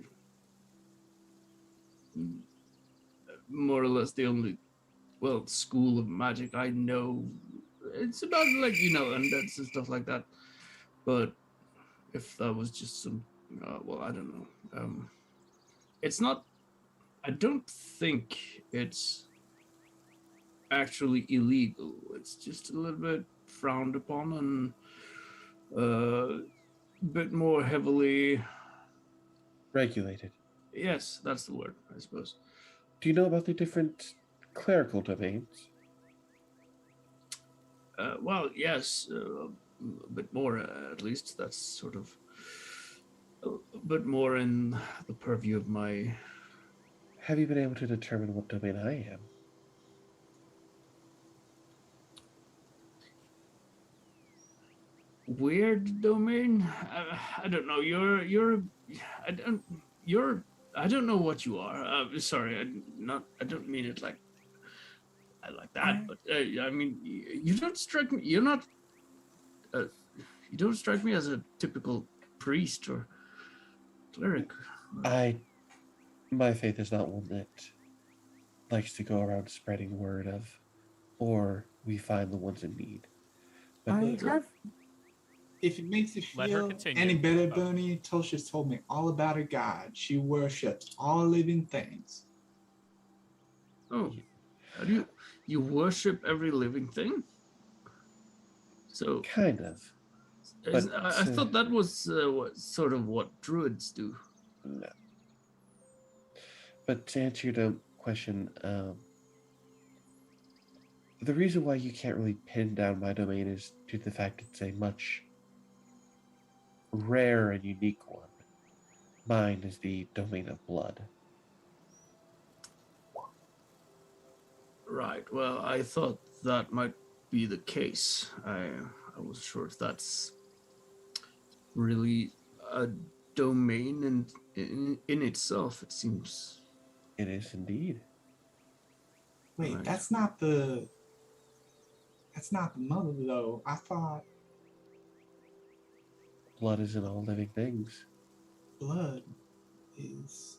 more or less the only school of magic I know. It's about like undeads and stuff like that. But if that was just some, I don't know. It's not. I don't think it's actually illegal. It's just a little bit frowned upon and a bit more heavily Regulated. Yes, that's the word, I suppose. Do you know about the different clerical domains? Yes, a bit more, at least. That's sort of a bit more in the purview of my... Have you been able to determine what domain I am? Weird domain? I don't know. I don't know what you are. Sorry, I don't mean it like that. But I mean, you don't strike me. You're not. You don't strike me as a typical priest or cleric. My faith is not one that likes to go around spreading word of, or we find the ones in need. But if it makes you feel any better, Bernie, Tosha's told me all about her God. She worships all living things. Oh, how do you worship every living thing? So kind of. I thought that was what druids do. No. But to answer your question, the reason why you can't really pin down my domain is due to the fact it's a much rare and unique one. Mine is the domain of blood. Right. Well, I thought that might be the case. I wasn't sure if that's really a domain in itself. It seems. It is indeed. Wait, right. That's not the mother though. I thought blood is in all living things. Blood is.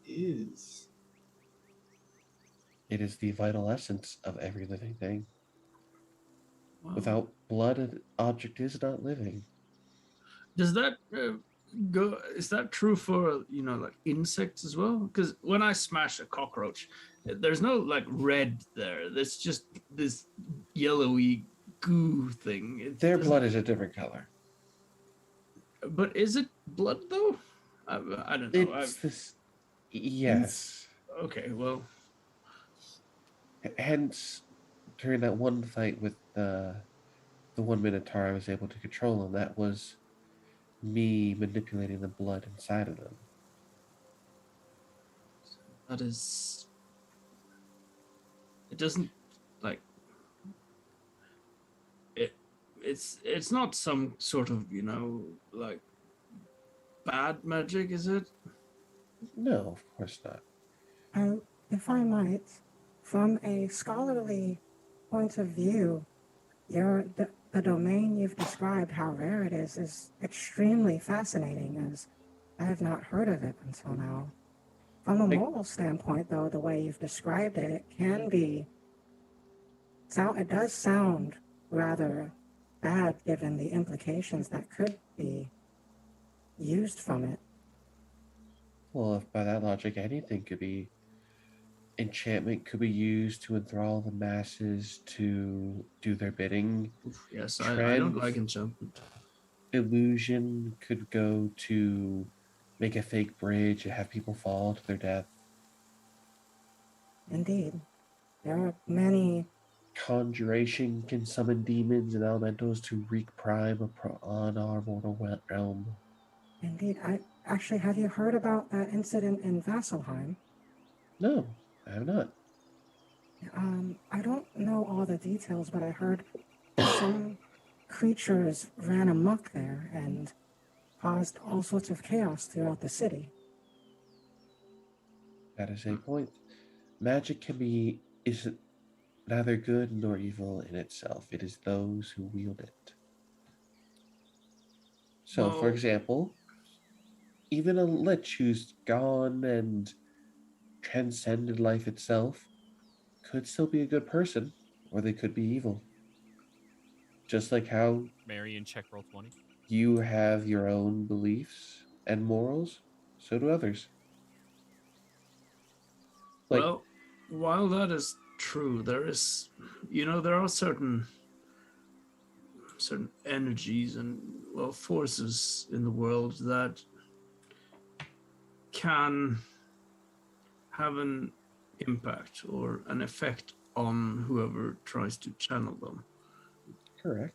It is the vital essence of every living thing. Wow. Without blood, an object is not living. Does that go? Is that true for like insects as well? Because when I smash a cockroach, there's no like red there. There's just this yellowy goo thing. Their blood is a different color. But is it blood though? I don't know. It's this. Yes. Okay. Well. Hence, during that one fight with the one Minotaur I was able to control him, that was me manipulating the blood inside of them. That is... It doesn't, like... It's not some sort of, like, bad magic, is it? No, of course not. If I might... From a scholarly point of view, the domain you've described, how rare it is extremely fascinating, as I have not heard of it until now. From a moral standpoint, though, the way you've described it, it does sound rather bad given the implications that could be used from it. Well, if by that logic anything could be... Enchantment could be used to enthrall the masses to do their bidding. Yes, I don't like enchantment. Illusion could go to make a fake bridge and have people fall to their death. Indeed. There are many... Conjuration can summon demons and elementals to wreak crime on our mortal realm. Indeed. Have you heard about that incident in Vasselheim? No. I have not. I don't know all the details, but I heard some creatures ran amok there and caused all sorts of chaos throughout the city. That is a point. Magic neither good nor evil in itself. It is those who wield it. So, for Well, example, even a lich who's gone and transcended life itself could still be a good person, or they could be evil. Just like how Marion, check roll 20. you have your own beliefs and morals, so do others. Like, well, while that is true, there are certain energies and forces in the world that can have an impact or an effect on whoever tries to channel them. correct.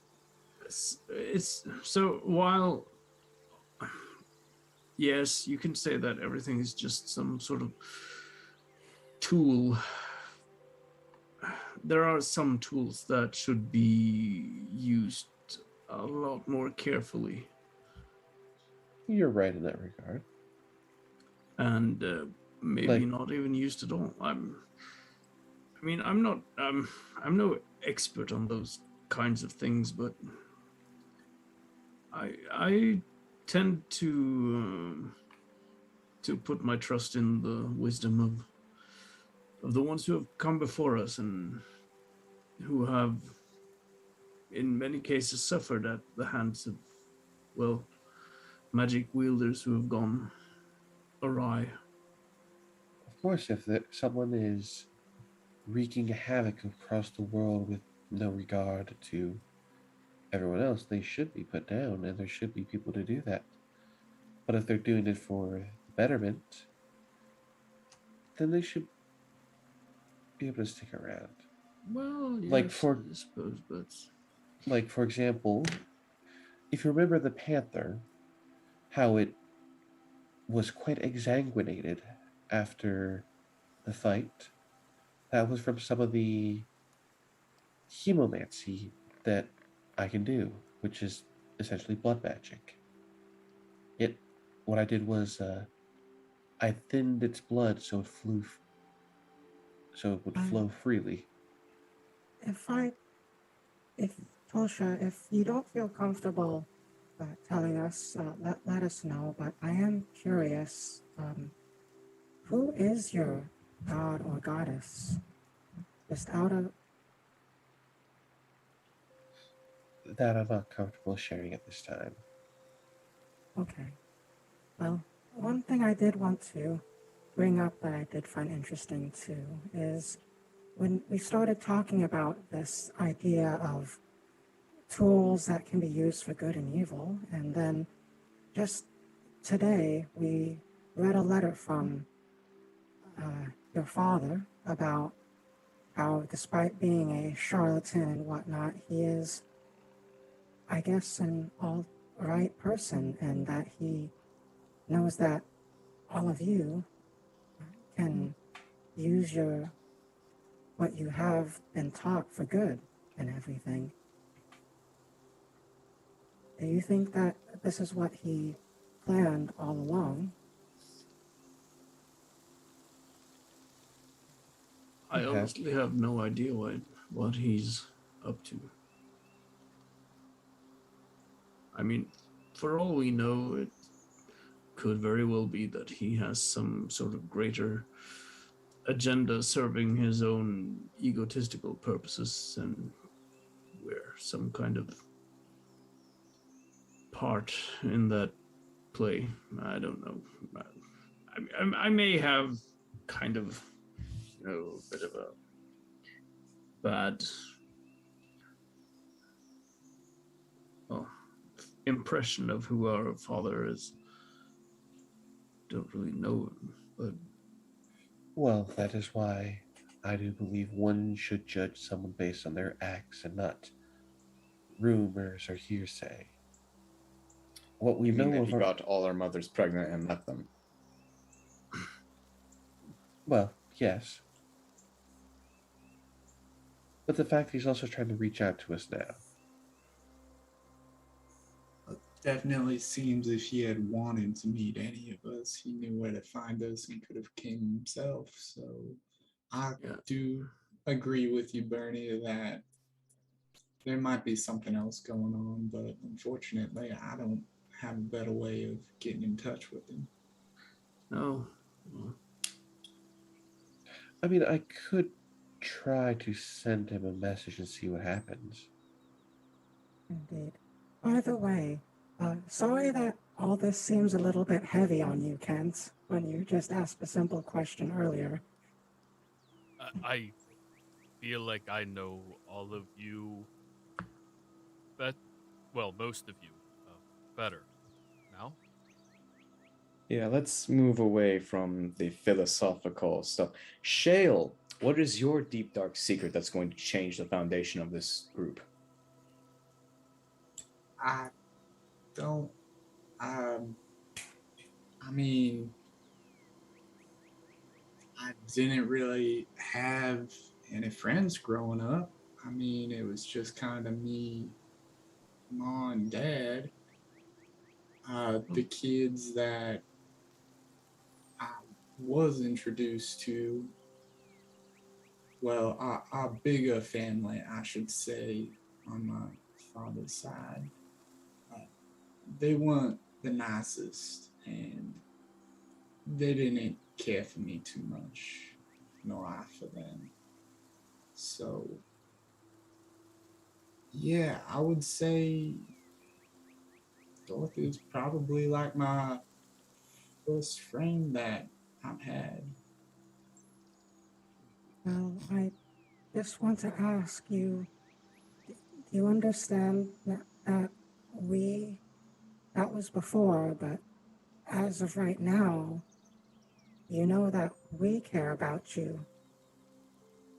It's so while yes, you can say that everything is just some sort of tool. There are some tools that should be used a lot more carefully, You're right in that regard. and maybe Like- not even used at all. I'm no expert on those kinds of things, but I tend to put my trust in the wisdom of the ones who have come before us and who have, in many cases, suffered at the hands of, magic wielders who have gone awry. Of course, if someone is wreaking havoc across the world with no regard to everyone else, they should be put down, and there should be people to do that. But if they're doing it for betterment, then they should be able to stick around. Well, yes, Like I suppose, but Like, for example, if you remember the Panther, how it was quite exsanguinated after the fight, that was from some of the hemomancy that I can do, which is essentially blood magic. What I did was I thinned its blood so it would flow freely. If Tosha, if you don't feel comfortable telling us, let us know. But I am curious. Who is your god or goddess? Just out of That I'm not comfortable sharing at this time. okay. Well, one thing I did want to bring up that I did find interesting too is when we started talking about this idea of tools that can be used for good and evil, and then just today we read a letter from your father about how, despite being a charlatan and whatnot, he is, I guess, an all right person, and that he knows that all of you can use what you have been taught for good and everything. Do you think that this is what he planned all along? I Okay. honestly have no idea what he's up to. I mean, for all we know, it could very well be that he has some sort of greater agenda serving his own egotistical purposes, and we're some kind of part in that play. I don't know. I may have kind of, a bit of a bad impression of who our father is. Don't really know him, but Well, that is why I do believe one should judge someone based on their acts and not rumors or hearsay. What we You mean know that of he got all our mothers pregnant and left them? well, yes. But the fact he's also trying to reach out to us now. Definitely seems if he had wanted to meet any of us, he knew where to find us and could have came himself. So I Yeah. do agree with you, Bernie, that there might be something else going on, but unfortunately, I don't have a better way of getting in touch with him. No. Well, I mean, I could try to send him a message and see what happens. Indeed. By the way, sorry that all this seems a little bit heavy on you, Kent, when you just asked a simple question earlier. I feel like I know all of you, most of you, better now. Yeah, let's move away from the philosophical stuff. Shale, what is your deep dark secret that's going to change the foundation of this group? I don't. I mean, I didn't really have any friends growing up. I mean, it was just kind of me, mom, and dad. The kids that I was introduced to, well, our bigger family, I should say, on my father's side, they weren't the nicest, and they didn't care for me too much, nor I for them. So, yeah, I would say Dorothy is probably like my first friend that I've had. Well, I just want to ask you, do you understand that that was before, but as of right now, you know that we care about you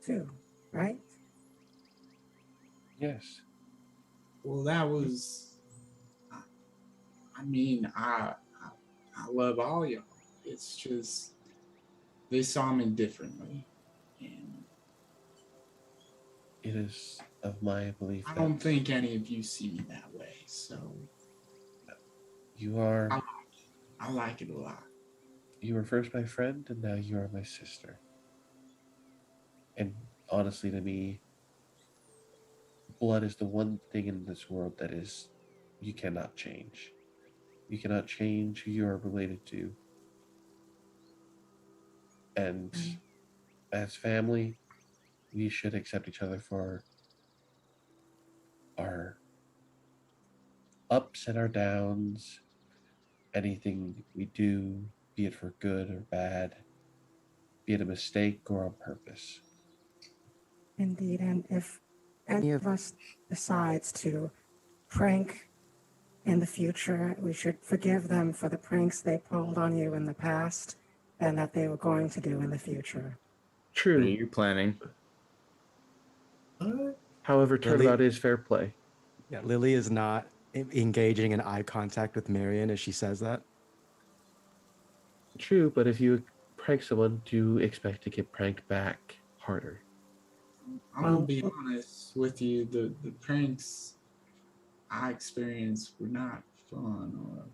too, right? Yes. Well, that was, I mean, I love all y'all. It's just, they saw me differently. And It is of my belief I that don't think any of you see me that way. So you are I like it a lot. you were first my friend and now you are my sister. And honestly, to me, blood is the one thing in this world that is you cannot change. You cannot change who you are related to. And as family, we should accept each other for our ups and our downs, anything we do, be it for good or bad, be it a mistake or on purpose. Indeed, and if any of us decides to prank in the future, we should forgive them for the pranks they pulled on you in the past and that they were going to do in the future. What are True. you planning? However, turnabout is fair play. Yeah, Lily is not engaging in eye contact with Marion as she says that. True, but if you prank someone, do expect to get pranked back harder. I'm gonna be honest with you. The pranks I experienced were not fun. Or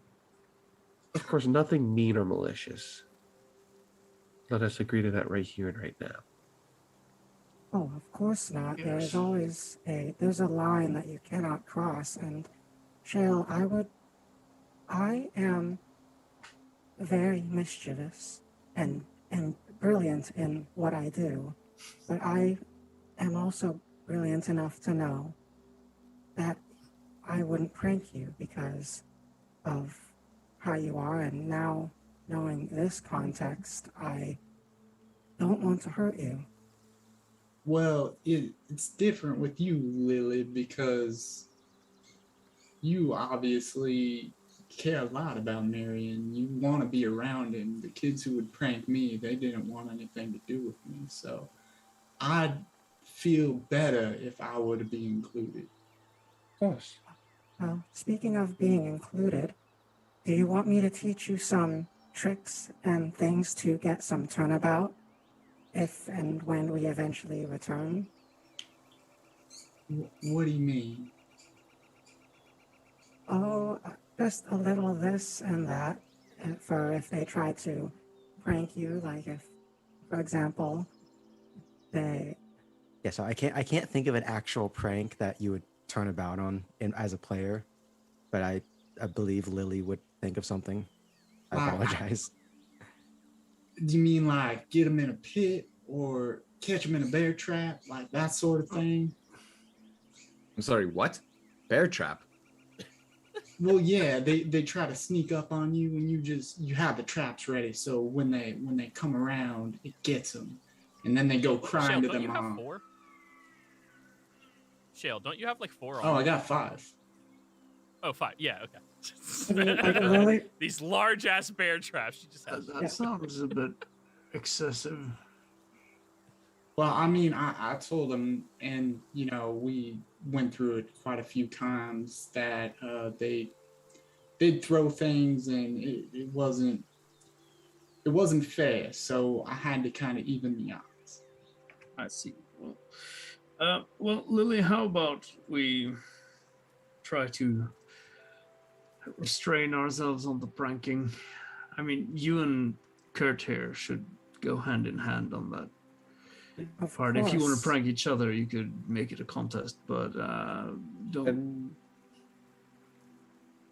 Of course, nothing mean or malicious. Let us agree to that right here and right now. Oh, of course not. There is always there's a line that you cannot cross. And Shale, I am very mischievous and brilliant in what I do, but I am also brilliant enough to know that I wouldn't prank you because of how you are, and now knowing this context, I don't want to hurt you. well, it's different with you, Lily, because you obviously care a lot about Marion. You want to be around him. The kids who would prank me, they didn't want anything to do with me. So I'd feel better if I were to be included. Of course. Well, speaking of being included, do you want me to teach you some tricks and things to get some turnabout if and when we eventually return? What do you mean? Oh, just a little this and that for if they try to prank you, like if, for example, they Yeah, so I can't think of an actual prank that you would turn about on as a player, but I believe Lily would think of something. I Wow. apologize. Do you mean like get them in a pit or catch them in a bear trap, like that sort of thing? I'm sorry, what? Bear trap? Well, yeah, they try to sneak up on you, and you have the traps ready. So when they come around, it gets them, and then they go crying Shale, to don't their you have mom. 4? Shale, don't you have like 4 Oh, I armor? got 5. Oh, 5. Yeah, okay. Lily, These large ass bear traps. She just has. That sounds a bit excessive. Well, I mean, I told them, and we went through it quite a few times that they did throw things, and it wasn't fair. So I had to kind of even the odds. I see. Well, Lily, how about we try to restrain ourselves on the pranking? I mean, you and Kurt here should go hand in hand on that of part. course. If you want to prank each other, you could make it a contest, but don't. And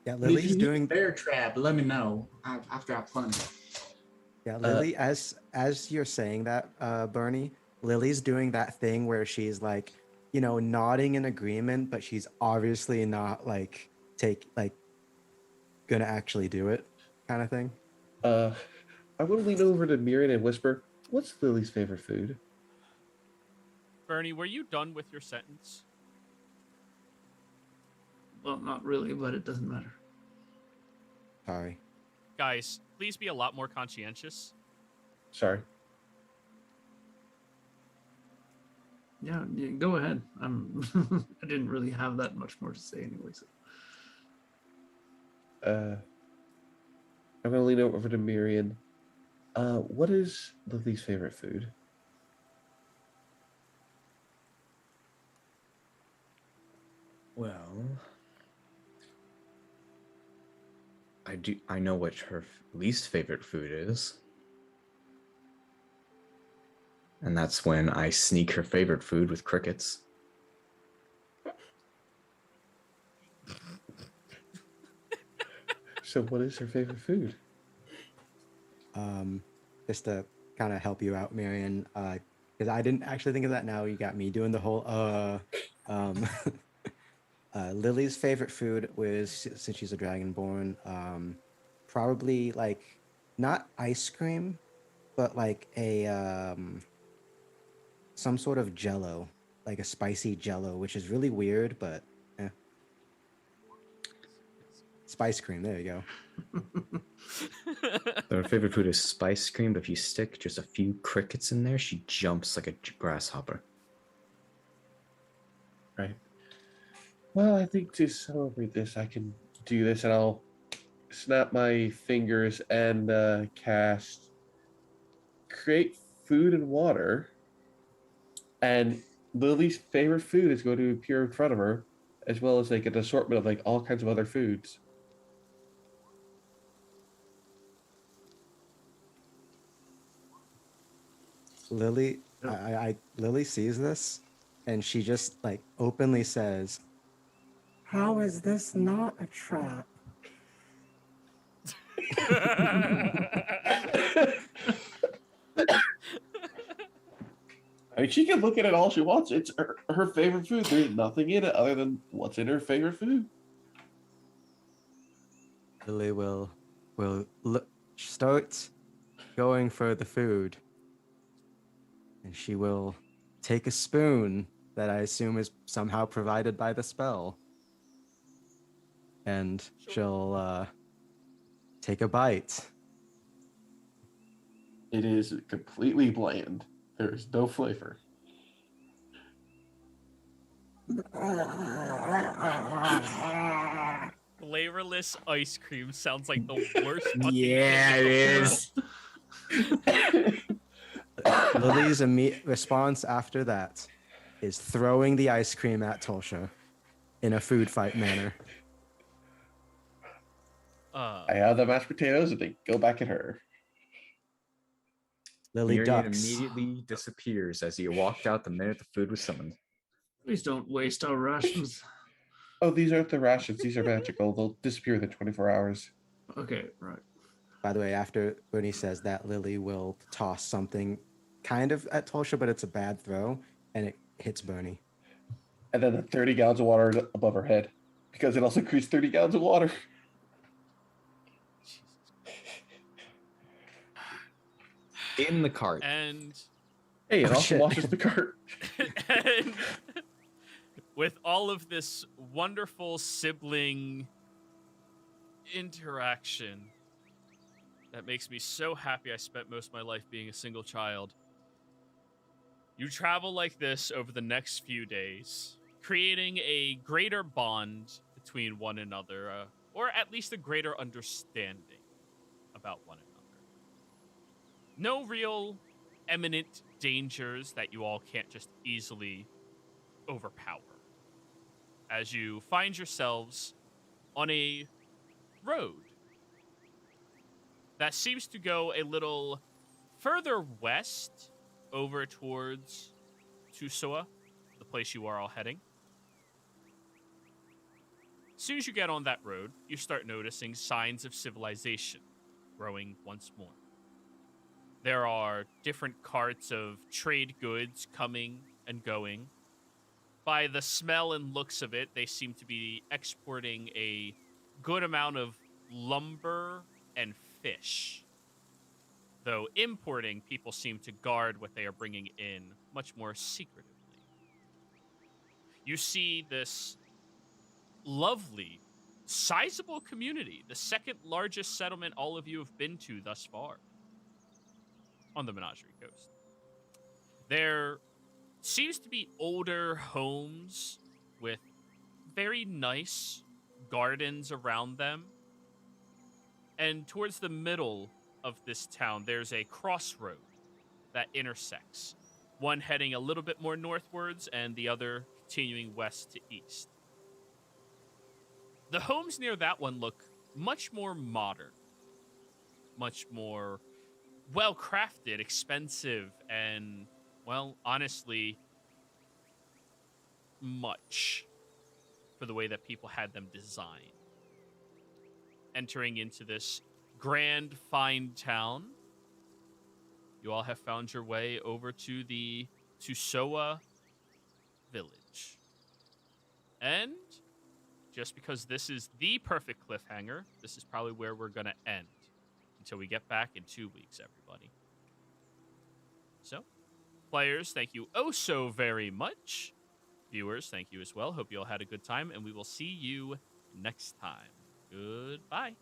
Yeah, If you Lily's need doing. a bear trap, let me know. I've got plenty. Yeah, Lily, as you're saying that, Bernie, Lily's doing that thing where she's like, nodding in agreement, but she's obviously not like gonna actually do it, kind of thing. I want to lean over to Miriam and whisper, "What's Lily's favorite food?" Bernie, were you done with your sentence? Well, not really, but it doesn't matter. Sorry. Guys, please be a lot more conscientious. Sorry. Yeah, go ahead. I didn't really have that much more to say anyway. So. I'm gonna lean over to Miriam. What is Lily's favorite food? Well, I know what her least favorite food is. And that's when I sneak her favorite food with crickets. So what is her favorite food? Just to kind of help you out, Marion, because I didn't actually think of that. Now you got me doing the whole Lily's favorite food was, since she's a dragonborn, probably like not ice cream, but like a some sort of jello, like a spicy jello, which is really weird, but spice cream. There you go. Her favorite food is spice cream, but if you stick just a few crickets in there, she jumps like a grasshopper. Right. Well, I think to celebrate this, I can do this, and I'll snap my fingers and cast create food and water. And Lily's favorite food is going to appear in front of her, as well as like an assortment of like all kinds of other foods. Lily, Lily sees this, and she just like openly says, How is this not a trap? I mean, she can look at it all she wants. It's her favorite food. There's nothing in it other than what's in her favorite food. Lily will start going for the food, and she will take a spoon that I assume is somehow provided by the spell, and she'll take a bite. It is completely bland. There is no flavor. Flavorless ice cream sounds like the worst fucking Yeah, thing it in the is. world. Lily's immediate response after that is throwing the ice cream at Tulsha in a food fight manner. I have the mashed potatoes, and they go back at her. Lily Miriam ducks. immediately disappears as he walked out the minute the food was summoned. Please don't waste our rations. Oh, these aren't the rations. These are magical. They'll disappear within 24 hours. Okay, right. By the way, after Bernie says that, Lily will toss something kind of at Tulsa, but it's a bad throw, and it hits Bernie. And then the 30 gallons of water above her head, because it also increased 30 gallons of water. In the cart. And Hey, it Oh, also shit. washes the cart. and with all of this wonderful sibling interaction that makes me so happy I spent most of my life being a single child, you travel like this over the next few days, creating a greater bond between one another, or at least a greater understanding about one another. No real imminent dangers that you all can't just easily overpower, as you find yourselves on a road that seems to go a little further west over towards Tusoa, the place you are all heading. As soon as you get on that road, you start noticing signs of civilization growing once more. There are different carts of trade goods coming and going. By the smell and looks of it, they seem to be exporting a good amount of lumber and fish. Though importing, people seem to guard what they are bringing in much more secretively. You see this lovely, sizable community, the second largest settlement all of you have been to thus far on the Menagerie Coast. There seems to be older homes with very nice gardens around them. And towards the middle of this town, there's a crossroad that intersects. One heading a little bit more northwards and the other continuing west to east. The homes near that one look much more modern, much more well-crafted, expensive, and, well, honestly, much for the way that people had them designed. Entering into this grand, fine town, you all have found your way over to the Tusoa village. And just because this is the perfect cliffhanger, this is probably where we're going to end until we get back in 2 weeks, everybody. So, players, thank you oh so very much. Viewers, thank you as well. Hope you all had a good time, and we will see you next time. Goodbye.